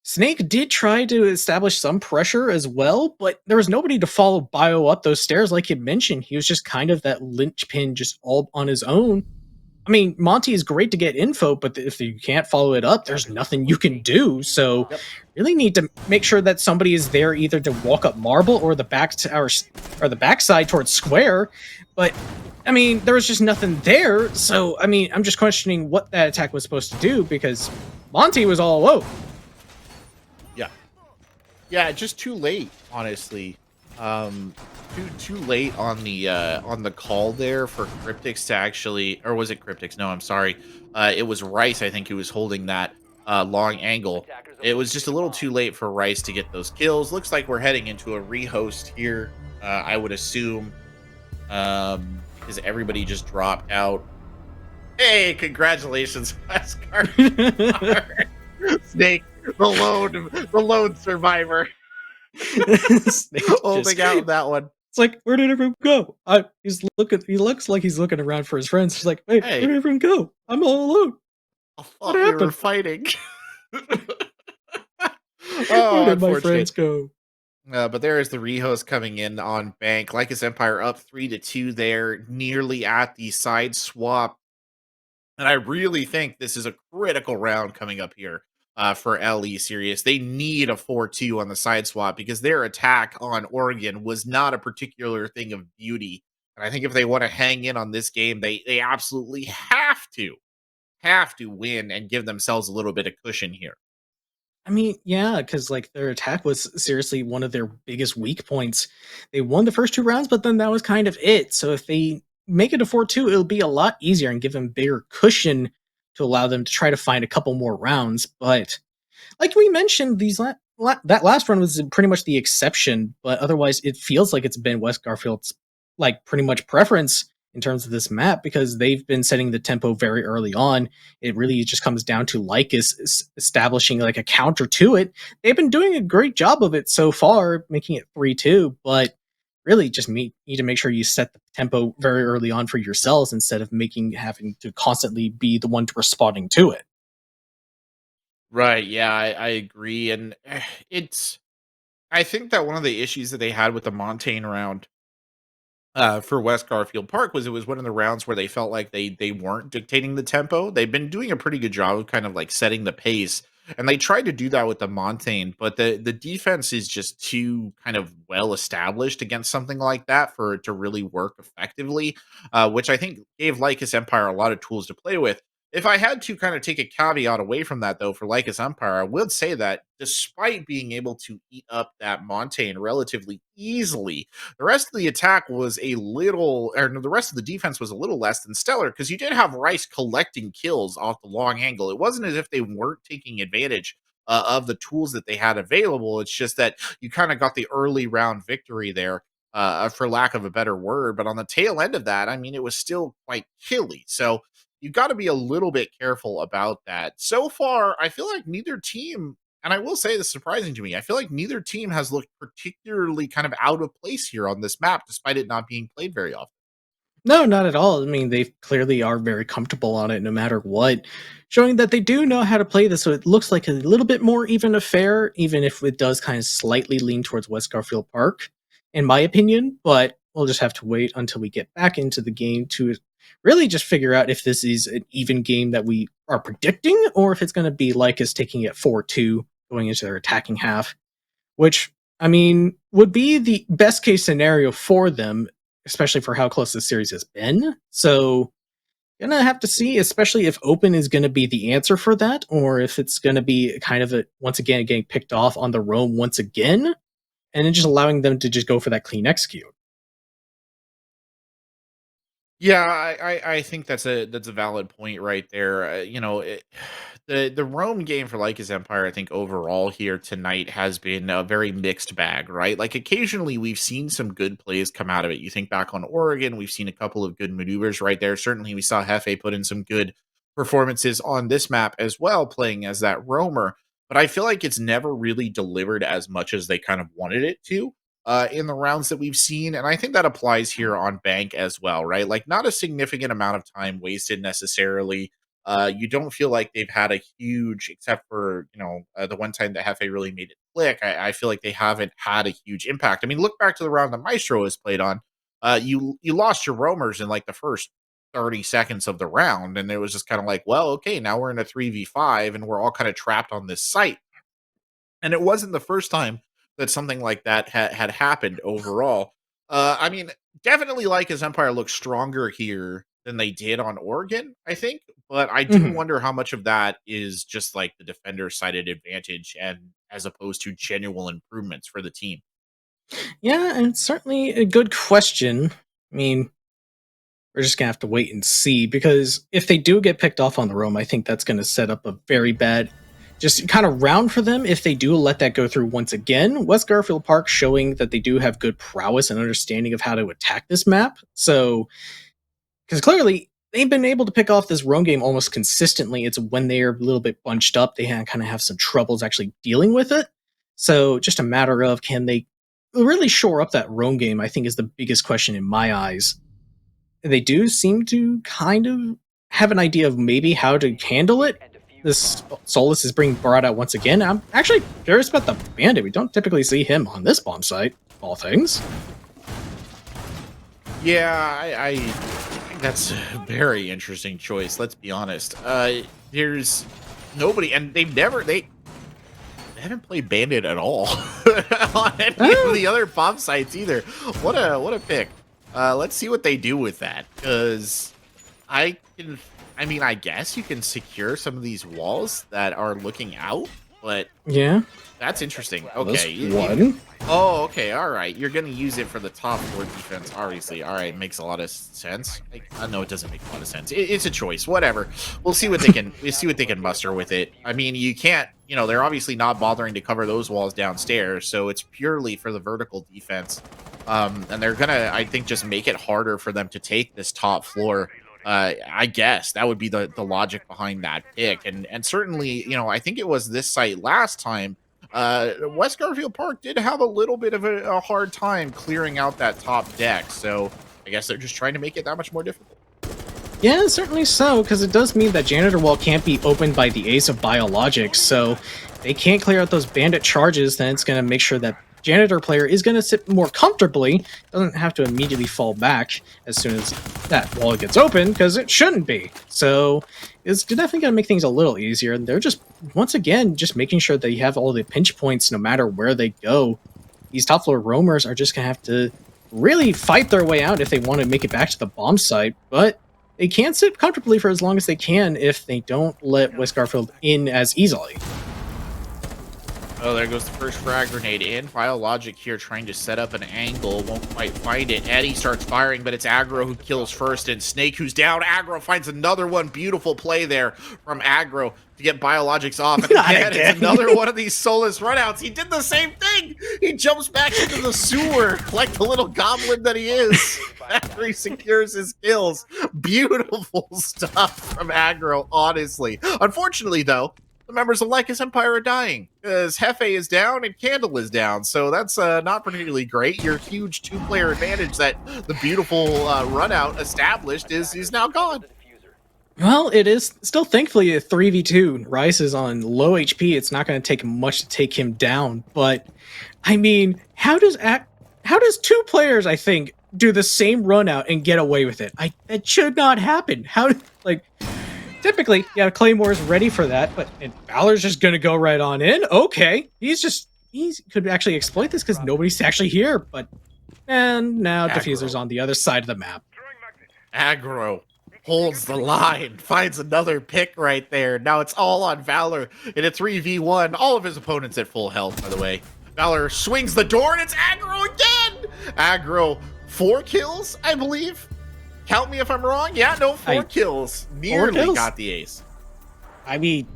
Snake did try to establish some pressure as well, but there was nobody to follow Bio up those stairs like you mentioned. He was just kind of that linchpin just all on his own. I mean, Monty is great to get info, but if you can't follow it up, there's nothing you can do. So, really need to make sure that somebody is there either to walk up Marble or the backside towards Square. But I mean, there was just nothing there. So, I mean, I'm just questioning what that attack was supposed to do because Monty was all alone. Yeah, just too late, honestly. Too late on the call there for Cryptix to actually, or was it Cryptix? No, I'm sorry. It was Rice, I think, who was holding that long angle. It was just a little too late for Rice to get those kills. Looks like we're heading into a rehost here. I would assume, because everybody just dropped out. Hey, congratulations, Wesker. Snake, the lone survivor. Holding out that one. It's like, "Where did everyone go?" He looks like he's looking around for his friends. He's like, "Wait, where Hey, did everyone go? I'm all alone. I What thought we were happened? fighting. Where Oh, did my friends unfortunate. go?" But there is the rehost coming in on Bank. Lycus Empire up 3-2 there, nearly at the side swap. And I really think this is a critical round coming up here for LE Serious. They need a 4-2 on the side swap because their attack on Oregon was not a particular thing of beauty. And I think if they want to hang in on this game, they absolutely have to win and give themselves a little bit of cushion here. I mean, yeah, because like their attack was seriously one of their biggest weak points. They won the first two rounds, but then that was kind of it. So if they make it a 4-2, it'll be a lot easier and give them bigger cushion to allow them to try to find a couple more rounds. But like we mentioned, that last run was pretty much the exception, but otherwise, it feels like it's been West Garfield's like pretty much preference in terms of this map because they've been setting the tempo very early on. It really just comes down to Lycus establishing like a counter to it. They've been doing a great job of it so far, making it 3-2, but really just need to make sure you set the tempo very early on for yourselves instead of making having to constantly be the one to responding to it. Right. Yeah, I agree. And it's, I think that one of the issues that they had with the Montaigne round for West Garfield Park was it was one of the rounds where they felt like they weren't dictating the tempo. They've been doing a pretty good job of kind of like setting the pace, and they tried to do that with the Montaigne, but the defense is just too kind of well established against something like that for it to really work effectively. Which I think gave Lycus Empire a lot of tools to play with. If I had to kind of take a caveat away from that, though, for Lycus Empire, I would say that despite being able to eat up that Montaigne relatively easily, the rest of the attack was a little, or no, the rest of the defense was a little less than stellar because you did have Rice collecting kills off the long angle. It wasn't as if they weren't taking advantage of the tools that they had available. It's just that you kind of got the early round victory there, for lack of a better word. But on the tail end of that, I mean, it was still quite killy. So you got to be a little bit careful about that. So far, I feel like neither team, and I will say this is surprising to me. I feel like neither team has looked particularly kind of out of place here on this map, despite it not being played very often. No, not at all. I mean, they clearly are very comfortable on it no matter what, showing that they do know how to play this. So it looks like a little bit more even affair, even if it does kind of slightly lean towards West Garfield Park, in my opinion. But we'll just have to wait until we get back into the game to really just figure out if this is an even game that we are predicting or if it's going to be like us taking it 4-2 going into their attacking half, which I mean would be the best case scenario for them, especially for how close this series has been. So gonna have to see, especially if open is gonna be the answer for that, or if it's gonna be kind of a once again getting picked off on the roam once again, and then just allowing them to just go for that clean execute. Yeah, I think that's a valid point right there. The Rome game for Lycus Empire, I think overall here tonight has been a very mixed bag, right? Like occasionally we've seen some good plays come out of it. You think back on Oregon, we've seen a couple of good maneuvers right there. Certainly, we saw Hefe put in some good performances on this map as well, playing as that roamer. But I feel like it's never really delivered as much as they kind of wanted it to in the rounds that we've seen. And I think that applies here on Bank as well, right? Like, not a significant amount of time wasted necessarily. You don't feel like they've had a huge, except for, the one time that Hefe really made it click. I feel like they haven't had a huge impact. I mean, look back to the round that Maestro has played on. You lost your roamers in like the first 30 seconds of the round. And it was just kind of like, well, okay, now we're in a 3v5 and we're all kind of trapped on this site. And it wasn't the first time that something like that had happened overall. I mean, definitely like his Empire looks stronger here than they did on Oregon, I think. But I do Mhm. wonder how much of that is just like the defender sided advantage and as opposed to genuine improvements for the team. Yeah, and it's certainly a good question. I mean, we're just gonna have to wait and see because if they do get picked off on the roam, I think that's gonna set up a very bad just kind of round for them if they do let that go through once again. West Garfield Park showing that they do have good prowess and understanding of how to attack this map. So because clearly they've been able to pick off this roam game almost consistently. It's when they're a little bit bunched up, they kind of have some troubles actually dealing with it. So just a matter of can they really shore up that roam game, I think, is the biggest question in my eyes. They do seem to kind of have an idea of maybe how to handle it. This Solus is being brought out once again. I'm actually curious about the bandit. We don't typically see him on this bomb site, of all things. Yeah, I think that's a very interesting choice. Let's be honest. There's nobody, and they haven't played Bandit at all on any of the other bomb sites either. What a pick. Let's see what they do with that, because I can. I mean, I guess you can secure some of these walls that are looking out, but Yeah, that's interesting. this Okay. one. Oh, okay. All right. You're going to use it for the top floor defense, obviously. All right. Makes a lot of sense. I know it doesn't make a lot of sense. It's a choice. Whatever. We'll see what they can. We'll see what they can muster with it. I mean, you can't. You know, they're obviously not bothering to cover those walls downstairs, so it's purely for the vertical defense. And they're gonna, I think, just make it harder for them to take this top floor. I guess that would be the logic behind that pick, and certainly, you know, I think it was this site last time. West Garfield Park did have a little bit of a hard time clearing out that top deck, so I guess they're just trying to make it that much more difficult. Yeah, certainly so, because it does mean that Janitor Wall can't be opened by the Ace of Biologics, so they can't clear out those bandit charges, then it's going to make sure that Janitor player is going to sit more comfortably, doesn't have to immediately fall back as soon as that wall gets open, because it shouldn't be. So it's definitely going to make things a little easier, and they're just, once again, just making sure that you have all the pinch points no matter where they go. These top floor roamers are just going to have to really fight their way out if they want to make it back to the bomb site, but they can sit comfortably for as long as they can if they don't let West Garfield in as easily. Oh, there goes the first frag grenade in. Biologic here trying to set up an angle. Won't quite find it. Eddie starts firing, but it's Aggro who kills first, and Snake who's down. Aggro finds another one. Beautiful play there from Aggro to get Biologics off. And again, it's another one of these Solus runouts. He did the same thing. He jumps back into the sewer like the little goblin that he is after he secures his kills. Beautiful stuff from Aggro, honestly. Unfortunately, though, the members of Lycus Empire are dying because Hefe is down and Candle is down. So that's not particularly great. Your huge two-player advantage that the beautiful run-out established is now gone. Well, it is still thankfully a 3v2. Rice is on low HP. It's not going to take much to take him down. But, I mean, how does two players, I think, do the same run out and get away with it? That should not happen. Typically, yeah, Claymore's ready for that, but Valor's just gonna go right on in. Okay, he could actually exploit this because nobody's actually here, and now Aggro. Diffuser's on the other side of the map. Aggro holds the line, finds another pick right there. Now it's all on Valor in a 3v1. All of his opponents at full health, by the way. Valor swings the door, and it's Aggro again! Aggro, 4 kills, I believe. Count me if I'm wrong. Yeah, no, 4 kills. Nearly got the ace. I mean,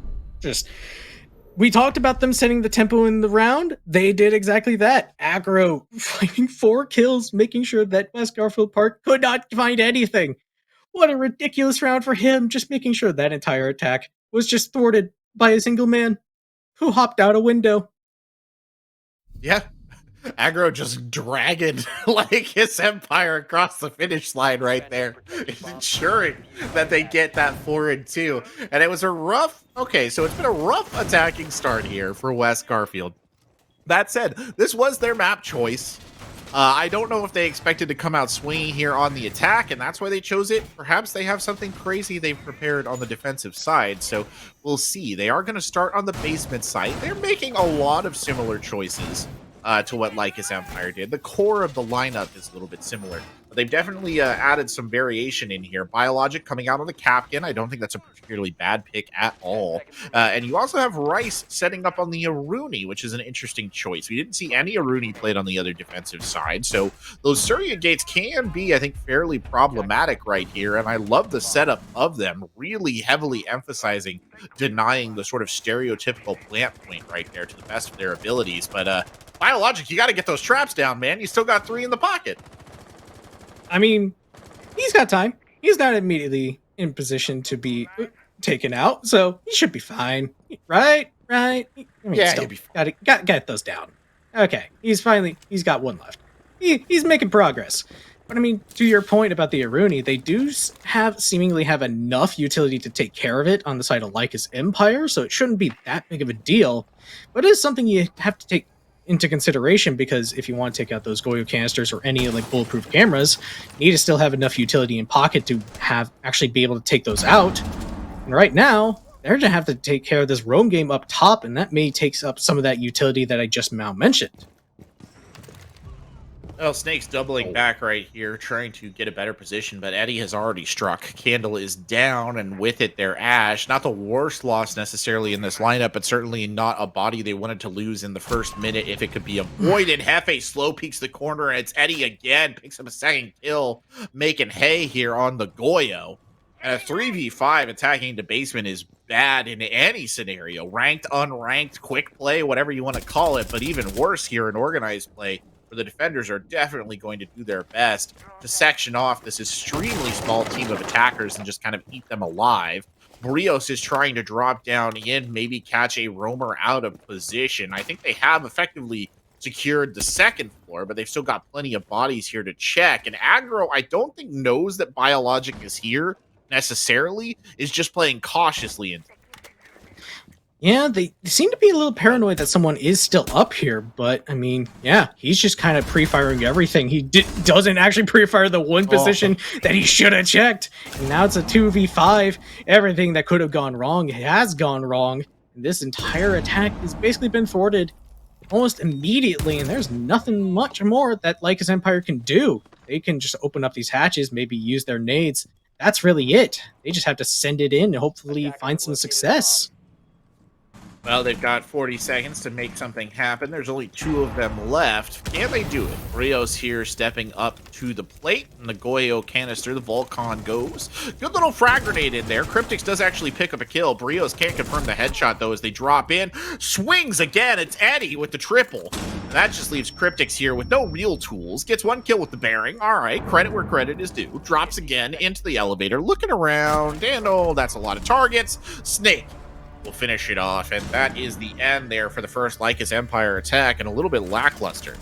we talked about them setting the tempo in the round. They did exactly that. Aggro finding 4 kills, making sure that West Garfield Park could not find anything. What a ridiculous round for him, just making sure that entire attack was just thwarted by a single man who hopped out a window. Yeah. Aggro just dragging like his empire across the finish line right there, ensuring that they get that 4-2. And it was a rough, okay, so it's been a rough attacking start here for West Garfield. That said, this was their map choice. I don't know if they expected to come out swinging here on the attack, and that's why they chose it. Perhaps they have something crazy they've prepared on the defensive side, so we'll see. They are going to start on the basement site. They're making a lot of similar choices to what Lycus Empire did. The core of the lineup is a little bit similar, but they've definitely added some variation in here. Biologic coming out on the Capcan. I don't think that's a particularly bad pick at all. And you also have Rice setting up on the Aruni, which is an interesting choice. We didn't see any Aruni played on the other defensive side, so those Surya gates can be, I think, fairly problematic right here, and I love the setup of them, really heavily emphasizing denying the sort of stereotypical plant point right there to the best of their abilities. But Biologic, you got to get those traps down, man. You still got 3 in the pocket. I mean, he's got time. He's not immediately in position to be taken out, so he should be fine. Right? I mean, Yeah, he'll be fine. Gotta get those down. Okay, he's got one left. He's making progress. But I mean, to your point about the Aruni, they do have seemingly have enough utility to take care of it on the side of Lycus Empire, so it shouldn't be that big of a deal. But it is something you have to take into consideration because if you want to take out those Goyo canisters or any like bulletproof cameras, you need to still have enough utility in pocket to have actually be able to take those out. And right now, they're gonna have to take care of this roam game up top, and that may take up some of that utility that I just now mentioned. Well, Snake's doubling Oh, back right here, trying to get a better position, but Eddie has already struck. Candle is down, and with it, their Ash. Not the worst loss necessarily in this lineup, but certainly not a body they wanted to lose in the first minute if it could be avoided. Hefe slow peeks the corner, and it's Eddie again. Picks up a second kill, making hay here on the Goyo. And a 3v5 attacking the basement is bad in any scenario. Ranked, unranked, quick play, whatever you want to call it, but even worse here in organized play, where the defenders are definitely going to do their best to section off this extremely small team of attackers and just kind of eat them alive. Brios is trying to drop down in, maybe catch a roamer out of position. I think they have effectively secured the second floor, but they've still got plenty of bodies here to check. And Aggro, I don't think knows that Biologic is here necessarily, is just playing cautiously. And Yeah, they seem to be a little paranoid that someone is still up here, but I mean, yeah, he's just kind of pre-firing everything. He doesn't actually pre-fire the one position that he should have checked. And now it's a 2v5. Everything that could have gone wrong has gone wrong. And this entire attack has basically been thwarted almost immediately, and there's nothing much more that Lycus Empire can do. They can just open up these hatches, maybe use their nades. That's really it. They just have to send it in and hopefully find some success. well, they've got 40 seconds to make something happen. There's only 2 of them left. Can they do it? Brios here stepping up to the plate. And the Goyo canister, the Volcon goes. Good little frag grenade in there. Cryptix does actually pick up a kill. Brios can't confirm the headshot, though, as they drop in. Swings again. It's Eddie with the triple. And that just leaves Cryptix here with no real tools. Gets 1 kill with the bearing. All right, credit where credit is due. Drops again into the elevator. Looking around. And, oh, that's a lot of targets. Snake will finish it off, and that is the end there for the first Lycus Empire attack, and a little bit lackluster.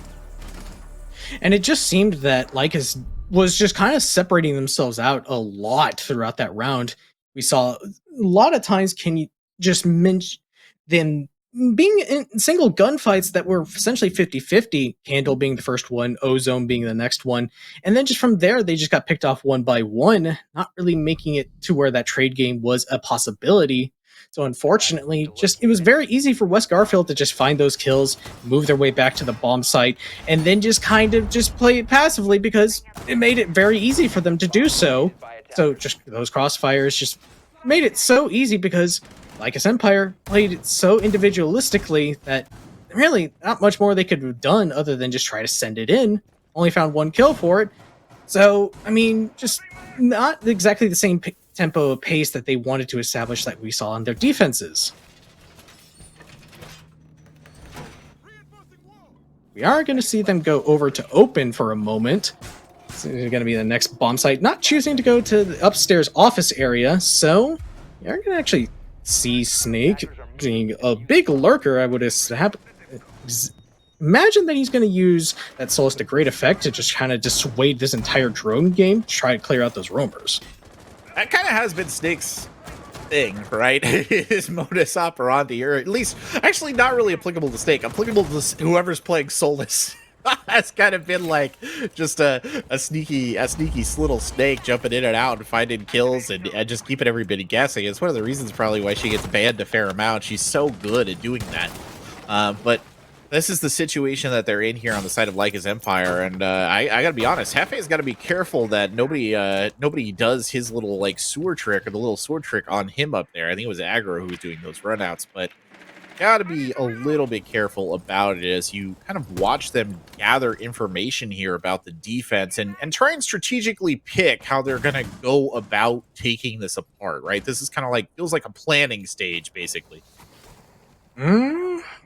And it just seemed that Lycus was just kind of separating themselves out a lot throughout that round. We saw a lot of times can you just mention them being in single gunfights that were essentially 50-50, Candle being the first one, Ozone being the next one, and then just from there they just got picked off one by one, not really making it to where that trade game was a possibility. So unfortunately, just it was very easy for West Garfield to just find those kills, move their way back to the bomb site, and then just kind of just play it passively because it made it very easy for them to do so. So just those crossfires just made it so easy because Lycus Empire played it so individualistically that really not much more they could have done other than just try to send it in. Only found 1 kill for it. So, I mean, just not exactly the same tempo of pace that they wanted to establish that we saw in their defenses. We are going to see them go over to open for a moment. This is going to be the next bomb site. Not choosing to go to the upstairs office area, so you're going to actually see Snake being a big lurker. I would imagine that he's going to use that Solace to great effect to just kind of dissuade this entire drone game to try to clear out those roamers. That kind of has been Snake's thing, right? His modus operandi, or at least actually not really applicable to Snake, applicable to whoever's playing Solus. Has kind of been like just a sneaky little snake jumping in and out and finding kills and just keeping everybody guessing. It's one of the reasons probably why she gets banned a fair amount. She's so good at doing that. But this is the situation that they're in here on the side of Lycus Empire, and I gotta be honest, Hefe's got to be careful that nobody does his little like sewer trick or the little sword trick on him up there. I think it was Aggro who was doing those runouts, but gotta be a little bit careful about it as you kind of watch them gather information here about the defense and try and strategically pick how they're gonna go about taking this apart. Right, this is kind of like feels like a planning stage basically.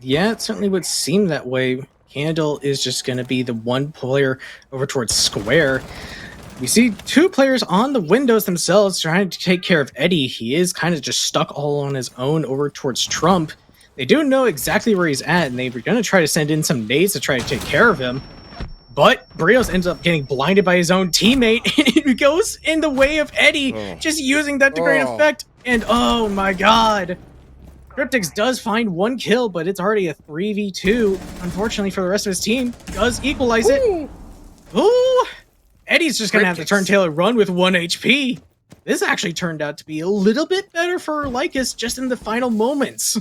Yeah, it certainly would seem that way. Candle is just going to be the one player over towards Square. We see 2 players on the windows themselves trying to take care of Eddie. He is kind of just stuck all on his own over towards Trump. They do know exactly where he's at, and they were going to try to send in some nades to try to take care of him. But Brios ends up getting blinded by his own teammate, and it goes in the way of Eddie, just using that to great effect. And oh my god. Cryptix does find one kill, but it's already a 3v2. Unfortunately for the rest of his team, does equalize it. Ooh! Eddie's just gonna have to turn tail and run with 1 HP. This actually turned out to be a little bit better for Lycus just in the final moments.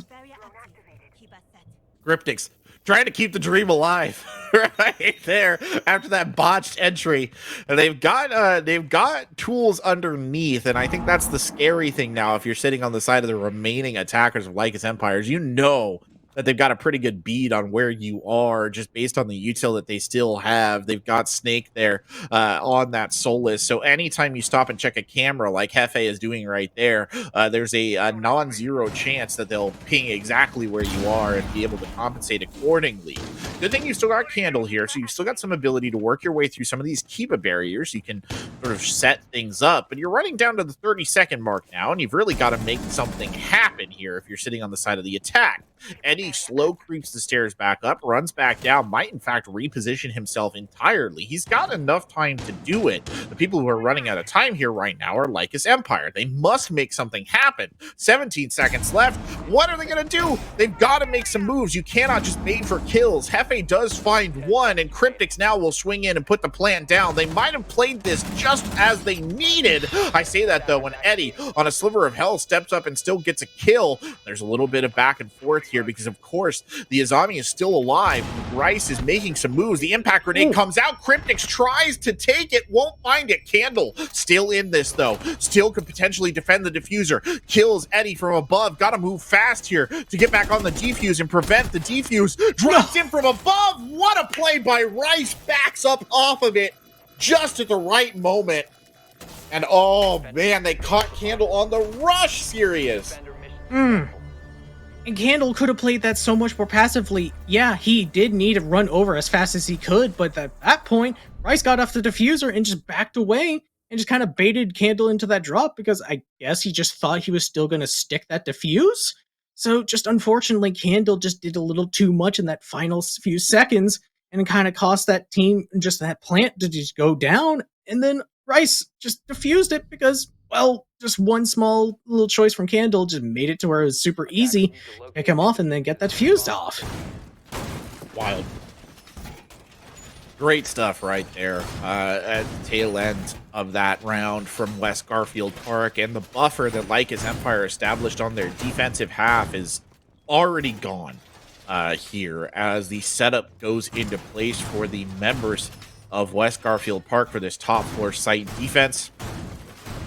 Cryptix trying to keep the dream alive right there after that botched entry. And they've got tools underneath, and I think that's the scary thing now. If you're sitting on the side of the remaining attackers of Lycus Empires, you know that they've got a pretty good bead on where you are just based on the util that they still have. They've got Snake there on that Soulless. So anytime you stop and check a camera like Hefe is doing right there, there's a non-zero chance that they'll ping exactly where you are and be able to compensate accordingly. Good thing you still got Candle here, so you've still got some ability to work your way through some of these Kiba barriers. You can sort of set things up, but you're running down to the 30-second mark now, and you've really got to make something happen here if you're sitting on the side of the attack. Eddie slow creeps the stairs back up, runs back down, might in fact reposition himself entirely. He's got enough time to do it. The people who are running out of time here right now are Lycus Empire. They must make something happen. 17 seconds left. What are they going to do? They've got to make some moves. You cannot just bait for kills. Hefe does find one, and Cryptix now will swing in and put the plant down. They might have played this just as they needed. I say that, though, when Eddie, on a sliver of hell, steps up and still gets a kill. There's a little bit of back and forth here because, of course, the Azami is still alive. Rice is making some moves. The impact grenade comes out. Cryptix tries to take it, won't find it. Candle still in this, though. Still could potentially defend the diffuser. Kills Eddie from above. Got to move fast here to get back on the defuse and prevent the defuse. Drops in from above. What a play by Rice. Backs up off of it just at the right moment. And oh man, they caught Candle on the rush. Serious. And Candle could have played that so much more passively. Yeah, he did need to run over as fast as he could, but at that point, Rice got off the diffuser and just backed away and just kind of baited Candle into that drop because I guess he just thought he was still going to stick that diffuse. So just unfortunately, Candle just did a little too much in that final few seconds and it kind of cost that team just that plant to just go down. And then Rice just diffused it because, well, just one small little choice from Candle just made it to where it was super easy to pick him off and then get that fused off. Wild. Great stuff right there at the tail end of that round from West Garfield Park. And the buffer that Lycus Empire established on their defensive half is already gone here as the setup goes into place for the members of West Garfield Park for this top floor site defense.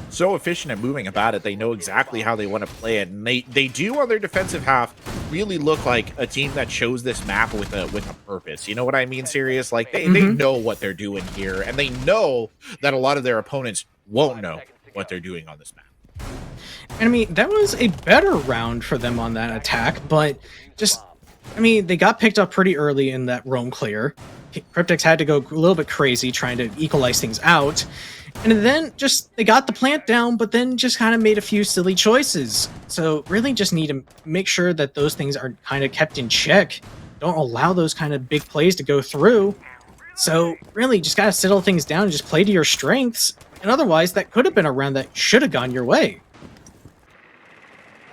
So efficient at moving about it. They know exactly how they want to play it. And they do on their defensive half really look like a team that chose this map with a purpose. You know what I mean, Serious? Like they know what they're doing here, and they know that a lot of their opponents won't know what they're doing on this map. And I mean, that was a better round for them on that attack, but just, I mean, they got picked up pretty early in that roam clear. Cryptix had to go a little bit crazy trying to equalize things out. And then just, they got the plant down, but then just kind of made a few silly choices. So really just need to make sure that those things are kind of kept in check. Don't allow those kind of big plays to go through. So really just got to settle things down and just play to your strengths. And otherwise, that could have been a round that should have gone your way.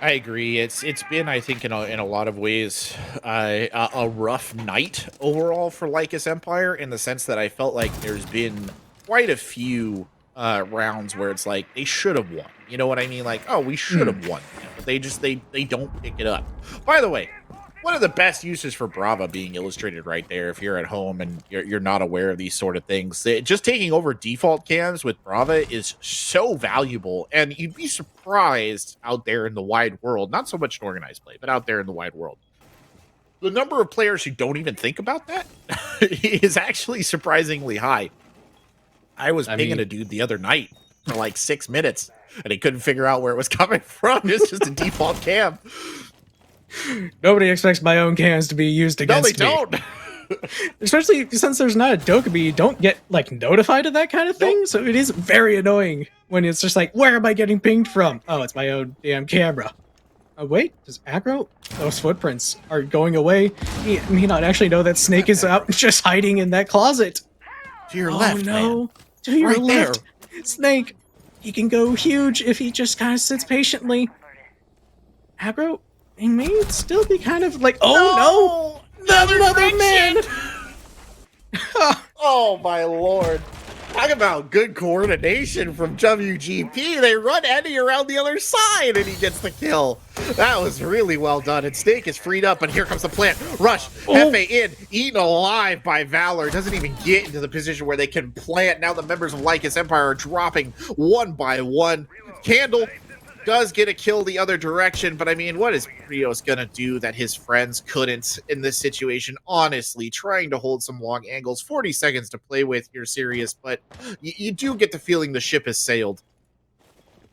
I agree. It's been, I think, in a lot of ways, a rough night overall for Lycus Empire, in the sense that I felt like there's been quite a few rounds where it's like they should have won. You know what I mean? Like, oh, we should have won, but they don't pick it up. By the way, one of the best uses for Brava being illustrated right there. If you're at home and you're not aware of these sort of things, just taking over default cams with Brava is so valuable, and you'd be surprised out there in the wide world, not so much in organized play, but out there in the wide world, the number of players who don't even think about that is actually surprisingly high. I was pinging a dude the other night for like 6 minutes, and he couldn't figure out where it was coming from. It's just a default cam. Nobody expects my own cans to be used against me. No, they don't. Especially since there's not a Dokkaebi, you don't get like notified of that kind of thing. Nope. So it is very annoying when it's just like, where am I getting pinged from? Oh, it's my own damn camera. Wait, does aggro? Those footprints are going away. He may not actually know that Snake is out just hiding in that closet. To your Oh left, man. no, to your Right there. left. Snake, he can go huge if he just kind of sits patiently. Aggro, he may still be kind of like, oh No! The no, other another man. direction! Oh my lord. Talk about good coordination from WGP. They run Eddie around the other side and he gets the kill. That was really well done. And Snake is freed up, and here comes the plant. Rush, Oh, Hefe in, eaten alive by Valor. Doesn't even get into the position where they can plant. Now the members of Lycus Empire are dropping one by one. Candle does get a kill the other direction, but I mean, what is Prios gonna do that his friends couldn't in this situation? Honestly, trying to hold some long angles, 40 seconds to play with, you're serious, but you do get the feeling the ship has sailed.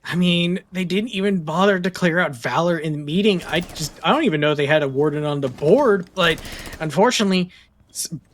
I mean, they didn't even bother to clear out Valor in the meeting. I don't even know they had a warden on the board, but unfortunately,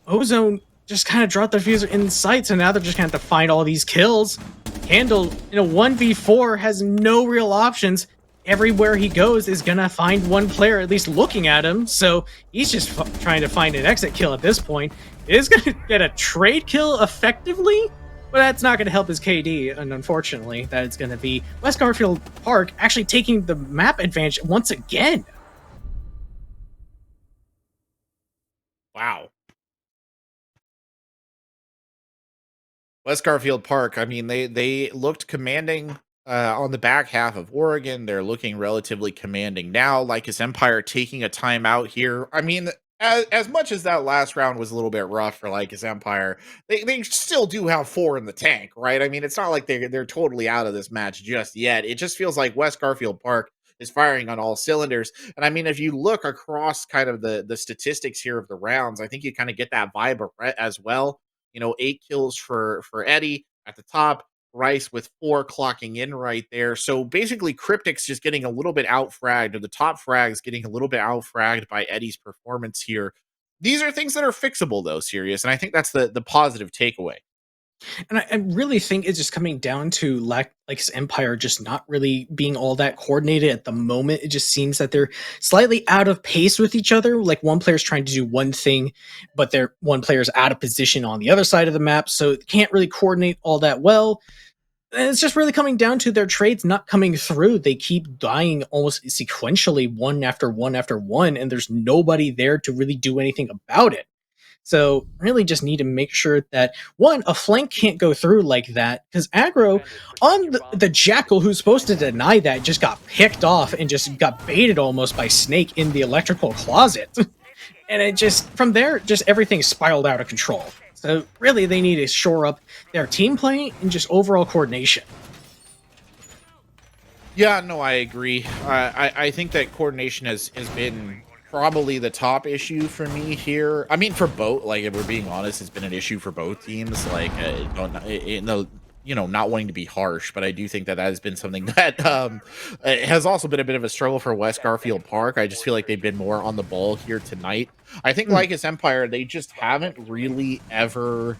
Ozone just kind of dropped their fuser in sight, so now they're just going to have to find all these kills. Candle, in a 1v4, has no real options. Everywhere he goes is going to find one player at least looking at him, so he's just trying to find an exit kill at this point. It is going to get a trade kill effectively, but that's not going to help his KD, and unfortunately, that is going to be West Garfield Park actually taking the map advantage once again. Wow. West Garfield Park, I mean, they looked commanding on the back half of Oregon. They're looking relatively commanding now. Lycus Empire taking a timeout here. I mean, as much as that last round was a little bit rough for Lycus Empire, they still do have 4 in the tank, right? I mean, it's not like they're totally out of this match just yet. It just feels like West Garfield Park is firing on all cylinders. And I mean, if you look across kind of the statistics here of the rounds, I think you kind of get that vibe as well. 8 kills for Eddie at the top, Rice with 4 clocking in right there. So basically, Cryptic's just getting a little bit out fragged, or the top frags getting a little bit out fragged by Eddie's performance here. These are things that are fixable, though, Serious, and I think that's the positive takeaway. And I really think it's just coming down to like his Empire just not really being all that coordinated at the moment. It just seems that they're slightly out of pace with each other. Like one player's trying to do one thing, but they're one player's out of position on the other side of the map, so it can't really coordinate all that well. And it's just really coming down to their trades not coming through. They keep dying almost sequentially, one after one after one, and there's nobody there to really do anything about it. So really just need to make sure that one, a flank can't go through like that, because aggro on the Jackal, who's supposed to deny that, just got picked off and just got baited almost by Snake in the electrical closet. And it just, from there, just everything spiraled out of control. So really they need to shore up their team play and just overall coordination. Yeah, no, I agree. I think that coordination has been probably the top issue for me here. I mean, for both, like if we're being honest, it's been an issue for both teams. Like, in the not wanting to be harsh, but I do think that has been something that has also been a bit of a struggle for West Garfield Park. I just feel like they've been more on the ball here tonight. I think Lycus Empire, they just haven't really ever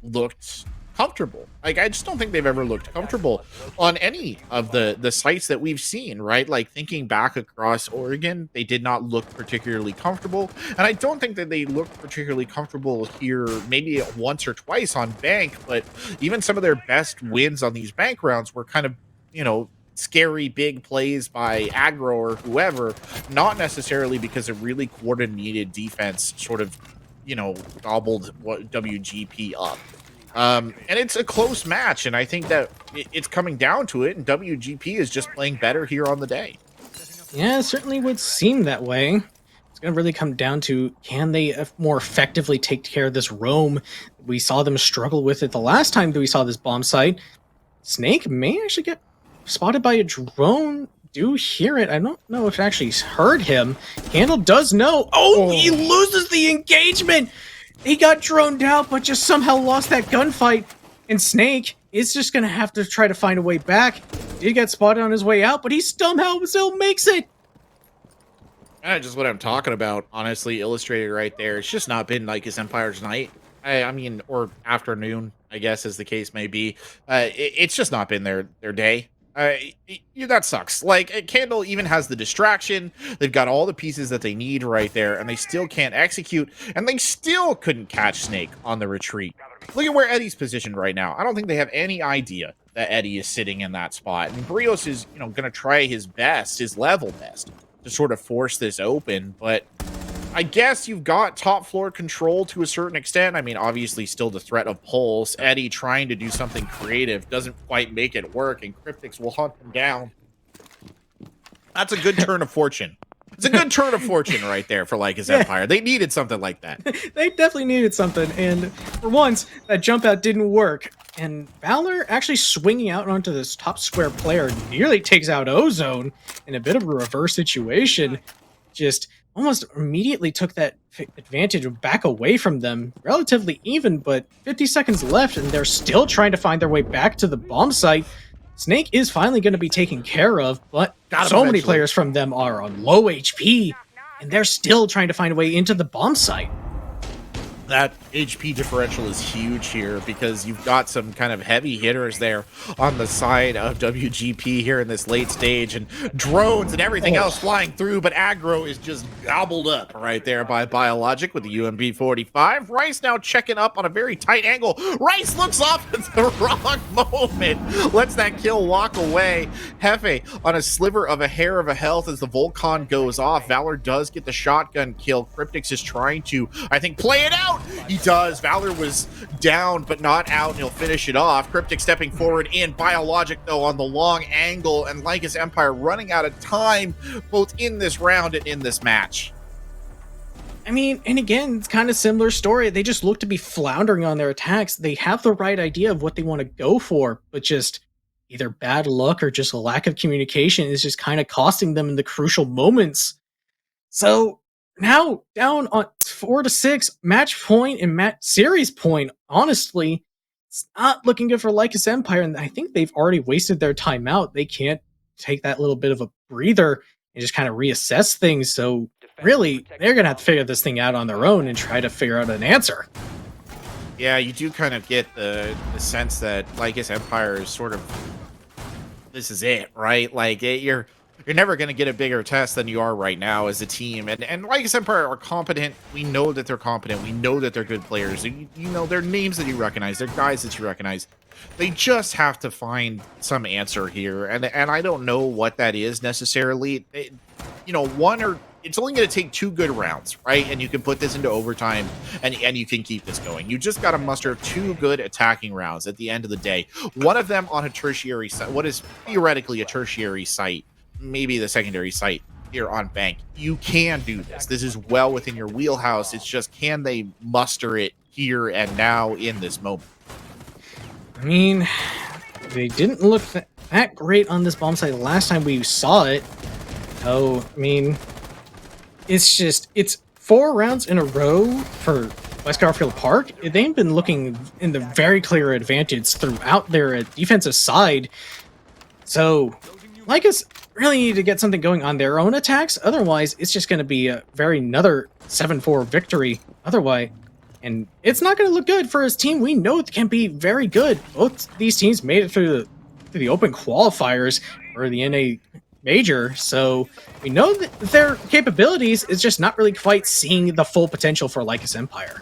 looked comfortable. Like, I just don't think they've ever looked comfortable on any of the sites that we've seen, right? Like, thinking back across Oregon, they did not look particularly comfortable, and I don't think that they looked particularly comfortable here maybe once or twice on Bank, but even some of their best wins on these Bank rounds were kind of, scary big plays by aggro or whoever, not necessarily because a really coordinated defense sort of, gobbled what WGP up. And it's a close match, and I think that it's coming down to it, and WGP is just playing better here on the day. Yeah, it certainly would seem that way. It's going to really come down to, can they more effectively take care of this roam? We saw them struggle with it the last time that we saw this bomb site. Snake may actually get spotted by a drone. Do hear it. I don't know if it actually heard him. Candle does know. Oh, he loses the engagement. He got droned out, but just somehow lost that gunfight. And Snake is just going to have to try to find a way back. Did get spotted on his way out, but he somehow still makes it. Just what I'm talking about, honestly, illustrated right there. It's just not been like his Empire's night. I mean, or afternoon, I guess, as the case may be. It's just not been their day. That sucks. Like, Candle even has the distraction. They've got all the pieces that they need right there, and they still can't execute, and they still couldn't catch Snake on the retreat. Look at where Eddie's positioned right now. I don't think they have any idea that Eddie is sitting in that spot. And Brios is, going to try his best, his level best, to sort of force this open, but I guess you've got top floor control to a certain extent. I mean, obviously still the threat of Pulse. Eddie trying to do something creative doesn't quite make it work, and Cryptics will hunt him down. That's a good turn of fortune. It's a good turn of fortune right there for Lycus Empire. They needed something like that. They definitely needed something, and for once, that jump out didn't work. And Valor actually swinging out onto this top square player nearly takes out Ozone in a bit of a reverse situation. Just almost immediately took that advantage back away from them. Relatively even, but 50 seconds left, and they're still trying to find their way back to the bomb site. Snake is finally going to be taken care of, but so many players from them are on low HP, and they're still trying to find a way into the bomb site. That HP differential is huge here because you've got some kind of heavy hitters there on the side of WGP here in this late stage, and drones and everything else flying through, but aggro is just gobbled up right there by Biologic with the UMP 45. Rice now checking up on a very tight angle. Rice looks off at the wrong moment, lets that kill walk away. Hefe on a sliver of a hair of a health as the Volcon goes off. Valor does get the shotgun kill. Cryptics is trying to, I think, play it out. He does. Valor was down, but not out, and he'll finish it off. Cryptic stepping forward in. Biologic, though, on the long angle, and Lycus Empire running out of time, both in this round and in this match. I mean, and again, it's kind of similar story. They just look to be floundering on their attacks. They have the right idea of what they want to go for, but just either bad luck or just a lack of communication is just kind of costing them in the crucial moments. So now down on 4-6, match point and series point. Honestly, it's not looking good for Lycus Empire, and I think they've already wasted their timeout. They can't take that little bit of a breather and just kind of reassess things. So really, they're going to have to figure this thing out on their own and try to figure out an answer. Yeah, you do kind of get the sense that Lycus Empire is sort of, this is it, right? Like, you're never going to get a bigger test than you are right now as a team. And Lycus Empire are competent. We know that they're competent. We know that they're good players. You know, they're names that you recognize. They're guys that you recognize. They just have to find some answer here. And I don't know what that is necessarily. It's only going to take 2 good rounds, right? And you can put this into overtime, and you can keep this going. You just got to muster 2 good attacking rounds at the end of the day. One of them on a tertiary site, what is theoretically a tertiary site, maybe the secondary site here on Bank. You can do this. This is well within your wheelhouse. It's just, can they muster it here and now in this moment? I mean, they didn't look that great on this bomb site the last time we saw it. So, I mean, it's 4 rounds in a row for West Garfield Park. They've been looking in the very clear advantage throughout their defensive side. So, Lycus really need to get something going on their own attacks. Otherwise, it's just going to be another 7-4 victory. Otherwise, and it's not going to look good for his team. We know it can be very good. Both these teams made it through the open qualifiers for the NA Major, so we know that their capabilities is just not really quite seeing the full potential for Lycus Empire.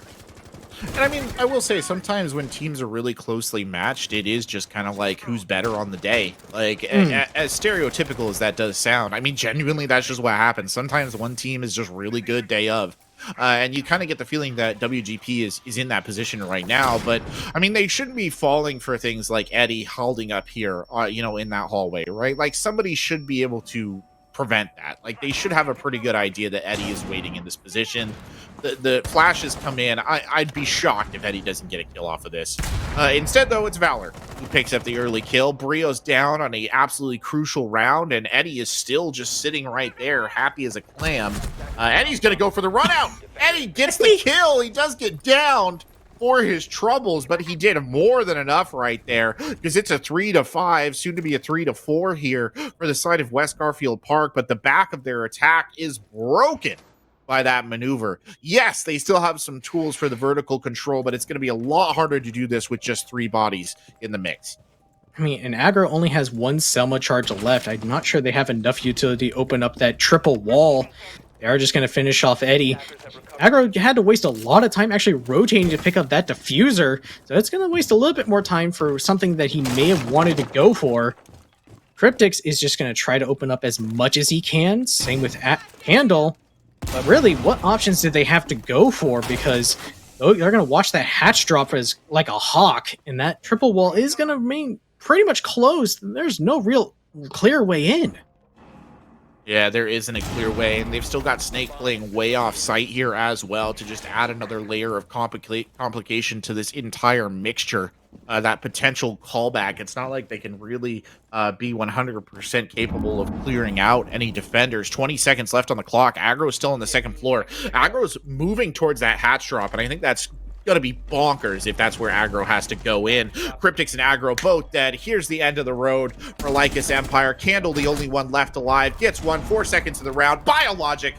And I mean, I will say, sometimes when teams are really closely matched, it is just kind of like who's better on the day. Like, as stereotypical as that does sound, I mean, genuinely, that's just what happens. Sometimes one team is just really good day of. And you kind of get the feeling that WGP is in that position right now. But, I mean, they shouldn't be falling for things like Eddie holding up here, in that hallway, right? Like, somebody should be able to prevent that. Like, they should have a pretty good idea that Eddie is waiting in this position. The flashes come in. I'd be shocked if Eddie doesn't get a kill off of this. Instead, though, it's Valor who picks up the early kill. Brio's down on a absolutely crucial round, and Eddie is still just sitting right there, happy as a clam. Eddie's going to go for the run out. Eddie gets the kill. He does get downed for his troubles, but he did more than enough right there, because it's a 3-5, soon to be a 3-4 here for the side of West Garfield Park. But the back of their attack is broken by that maneuver. Yes, they still have some tools for the vertical control, but it's going to be a lot harder to do this with just 3 bodies in the mix. I mean, and aggro only has one Selma charge left. I'm not sure they have enough utility to open up that triple wall. They are just going to finish off Eddie. Aggro had to waste a lot of time actually rotating to pick up that diffuser, so it's going to waste a little bit more time for something that he may have wanted to go for. Cryptix is just going to try to open up as much as he can. Same with Handle. But really, what options did they have to go for? Because they're going to watch that hatch drop as like a hawk, and that triple wall is going to remain pretty much closed. There's no real clear way in. Yeah, there isn't a clear way, and they've still got Snake playing way off site here as well to just add another layer of complication to this entire mixture. That potential callback. It's not like they can really be 100% capable of clearing out any defenders. 20 seconds left on the clock. Aggro's still on the second floor. Aggro's moving towards that hatch drop, and I think that's gonna be bonkers if that's where aggro has to go in. Cryptix and aggro both dead. Here's the end of the road for Lycus Empire. Candle, the only one left alive, gets 4 seconds of the round. Biologic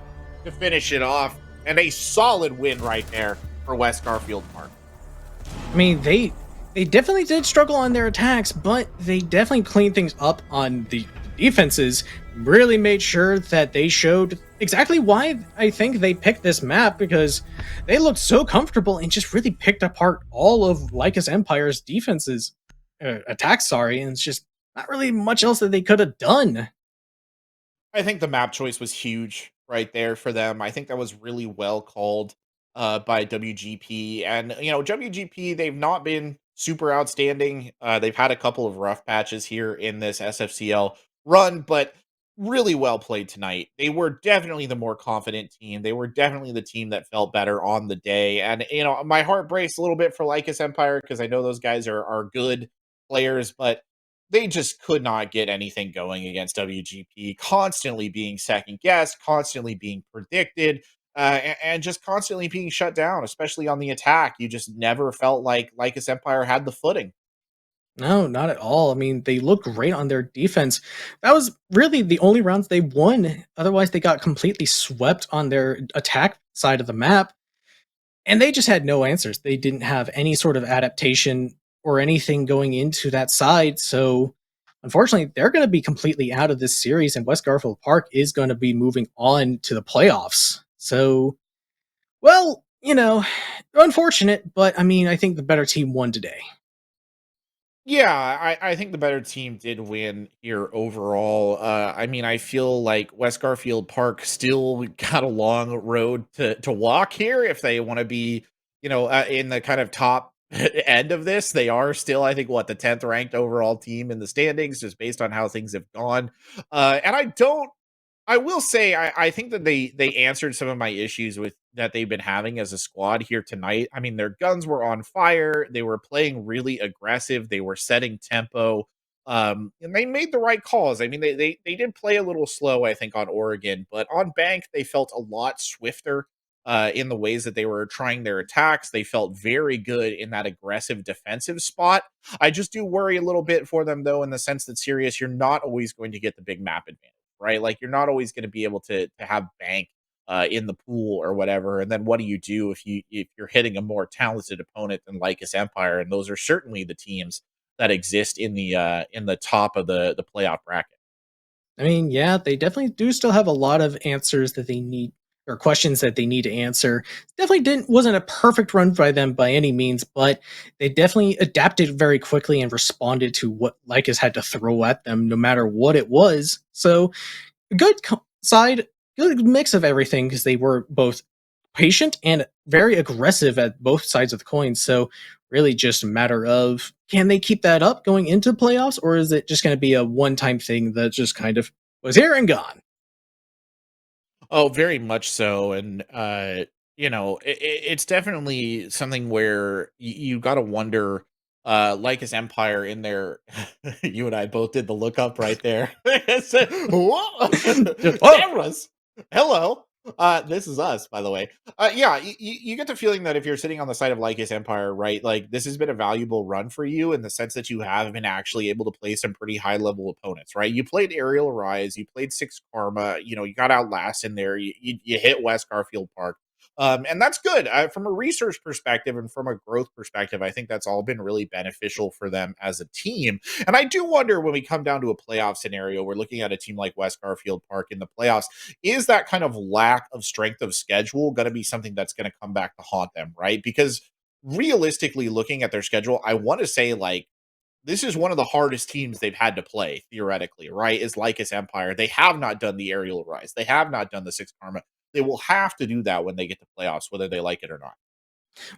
to finish it off, and a solid win right there for West Garfield Park. I mean, they definitely did struggle on their attacks, but they definitely cleaned things up on the defenses. Really made sure that they showed exactly why I think they picked this map, because they looked so comfortable and just really picked apart all of Lycus Empire's defenses, attacks. Sorry, and it's just not really much else that they could have done. I think the map choice was huge right there for them. I think that was really well called by WGP. And, WGP, they've not been super outstanding. They've had a couple of rough patches here in this SFCL run, but really well played tonight. They were definitely the more confident team. They were definitely the team that felt better on the day. And, my heart breaks a little bit for Lycus Empire because I know those guys are good players, but they just could not get anything going against WGP, constantly being second guessed, constantly being predicted, and just constantly being shut down, especially on the attack. You just never felt like Lycus Empire had the footing. No, not at all. I mean, they looked great on their defense. That was really the only rounds they won. Otherwise, they got completely swept on their attack side of the map. And they just had no answers. They didn't have any sort of adaptation or anything going into that side. So, unfortunately, they're going to be completely out of this series, and West Garfield Park is going to be moving on to the playoffs. So, well, unfortunate, but I mean, I think the better team won today. Yeah, I think the better team did win here overall. I mean, I feel like West Garfield Park still got a long road to walk here if they want to be, in the kind of top end of this. They are still, I think, what, the 10th ranked overall team in the standings, just based on how things have gone. And I will say I think that they answered some of my issues with that they've been having as a squad here tonight. I mean, their guns were on fire. They were playing really aggressive. They were setting tempo. And they made the right calls. I mean, they did play a little slow, I think, on Oregon, but on Bank they felt a lot swifter in the ways that they were trying their attacks. They felt very good in that aggressive defensive spot. I just do worry a little bit for them, though, in the sense that Sirius, you're not always going to get the big map advantage, right? Like you're not always going to be able to have Bank in the pool or whatever. And then what do you do if you're hitting a more talented opponent than Lycus Empire? And those are certainly the teams that exist in the top of the playoff bracket. I mean, yeah, they definitely do still have a lot of answers that they need, or questions that they need to answer. Definitely didn't wasn't a perfect run by them by any means, but they definitely adapted very quickly and responded to what Lycus had to throw at them, no matter what it was. So, good side, good mix of everything, because they were both patient and very aggressive at both sides of the coin. So really just a matter of, can they keep that up going into playoffs, or is it just going to be a one-time thing that just kind of was here and gone? Oh, very much so. And it's definitely something where you got to wonder. Lycus Empire in there, you and I both did the look up right there. Whoa! Oh, Cameras. Hello. This is us, by the way. Yeah, you get the feeling that if you're sitting on the side of Lycus Empire, right, like this has been a valuable run for you in the sense that you have been actually able to play some pretty high level opponents, right? You played Aerial Rise, you played Six Karma, you got Outlast in there, you hit West Garfield Park. And that's good from a research perspective and from a growth perspective. I think that's all been really beneficial for them as a team. And I do wonder when we come down to a playoff scenario, we're looking at a team like West Garfield Park in the playoffs. Is that kind of lack of strength of schedule going to be something that's going to come back to haunt them, right? Because realistically, looking at their schedule, I want to say like this is one of the hardest teams they've had to play theoretically, right? Is Lycus Empire. They have not done the aerial rise. They have not done the six karma. They will have to do that when they get to playoffs, whether they like it or not.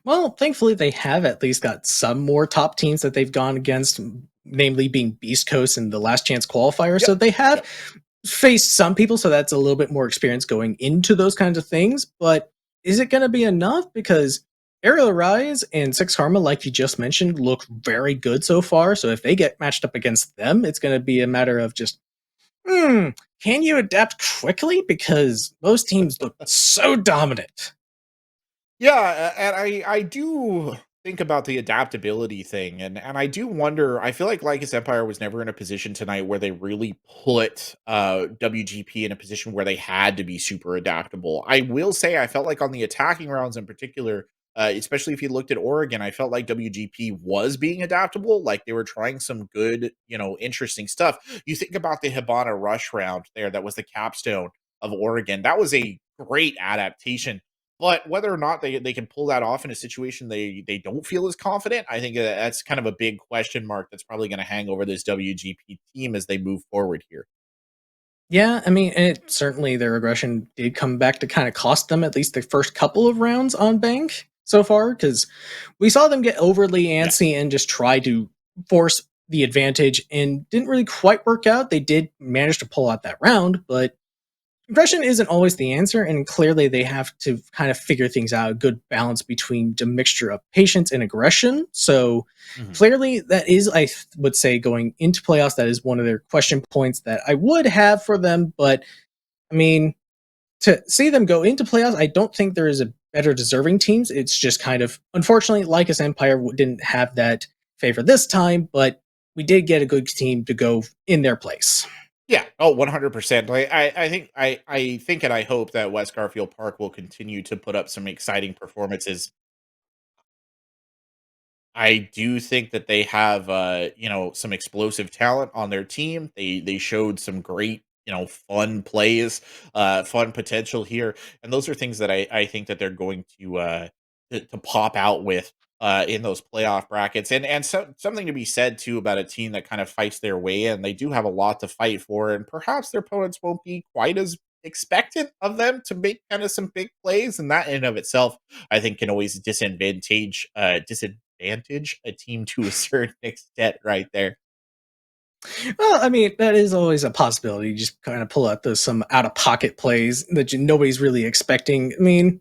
Well, thankfully, they have at least got some more top teams that they've gone against, namely being Beast Coast and the Last Chance qualifier. Yep. So they have Yep. faced some people, so that's a little bit more experience going into those kinds of things. But is it going to be enough? Because Aerial Rise and Six Karma, like you just mentioned, look very good so far. So if they get matched up against them, it's going to be a matter of just, hmm, can you adapt quickly? Because most teams look so dominant. Yeah, and I do think about the adaptability thing, and I do wonder. I feel like Lycus Empire was never in a position tonight where they really put WGP in a position where they had to be super adaptable. I will say I felt like on the attacking rounds in particular, especially if you looked at Oregon, I felt like WGP was being adaptable. Like they were trying some good, interesting stuff. You think about the Hibana Rush round there, that was the capstone of Oregon. That was a great adaptation, but whether or not they can pull that off in a situation they don't feel as confident, I think that's kind of a big question mark that's probably going to hang over this WGP team as they move forward here. Yeah, I mean, it certainly their aggression did come back to kind of cost them at least the first couple of rounds on bank so far, because we saw them get overly Yes. antsy and just try to force the advantage and didn't really quite work out. They did manage to pull out that round, but aggression isn't always the answer, and clearly they have to kind of figure things out, a good balance between the mixture of patience and aggression. So Mhm. clearly that is, would say, going into playoffs, that is one of their question points that I would have for them. But I mean, to see them go into playoffs, I don't think there is a better deserving teams. It's just kind of, unfortunately, Lycus Empire didn't have that favor this time, but we did get a good team to go in their place. Yeah. Oh, 100%. Like, I think and I hope that West Garfield Park will continue to put up some exciting performances. I do think that they have some explosive talent on their team. They showed some great, fun plays, fun potential here. And those are things that I think that they're going to pop out with in those playoff brackets. And so something to be said too about a team that kind of fights their way in. They do have a lot to fight for, and perhaps their opponents won't be quite as expectant of them to make kind of some big plays, and that in and of itself I think can always disadvantage a team to a certain extent right there. Well, I mean, that is always a possibility. You just kind of pull out those some out of pocket plays that nobody's really expecting. I mean,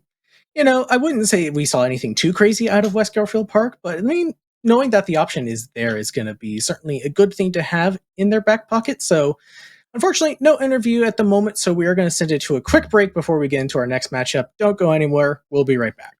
I wouldn't say we saw anything too crazy out of West Garfield Park, but I mean, knowing that the option is there is going to be certainly a good thing to have in their back pocket. So, unfortunately, no interview at the moment. So, we are going to send it to a quick break before we get into our next matchup. Don't go anywhere. We'll be right back.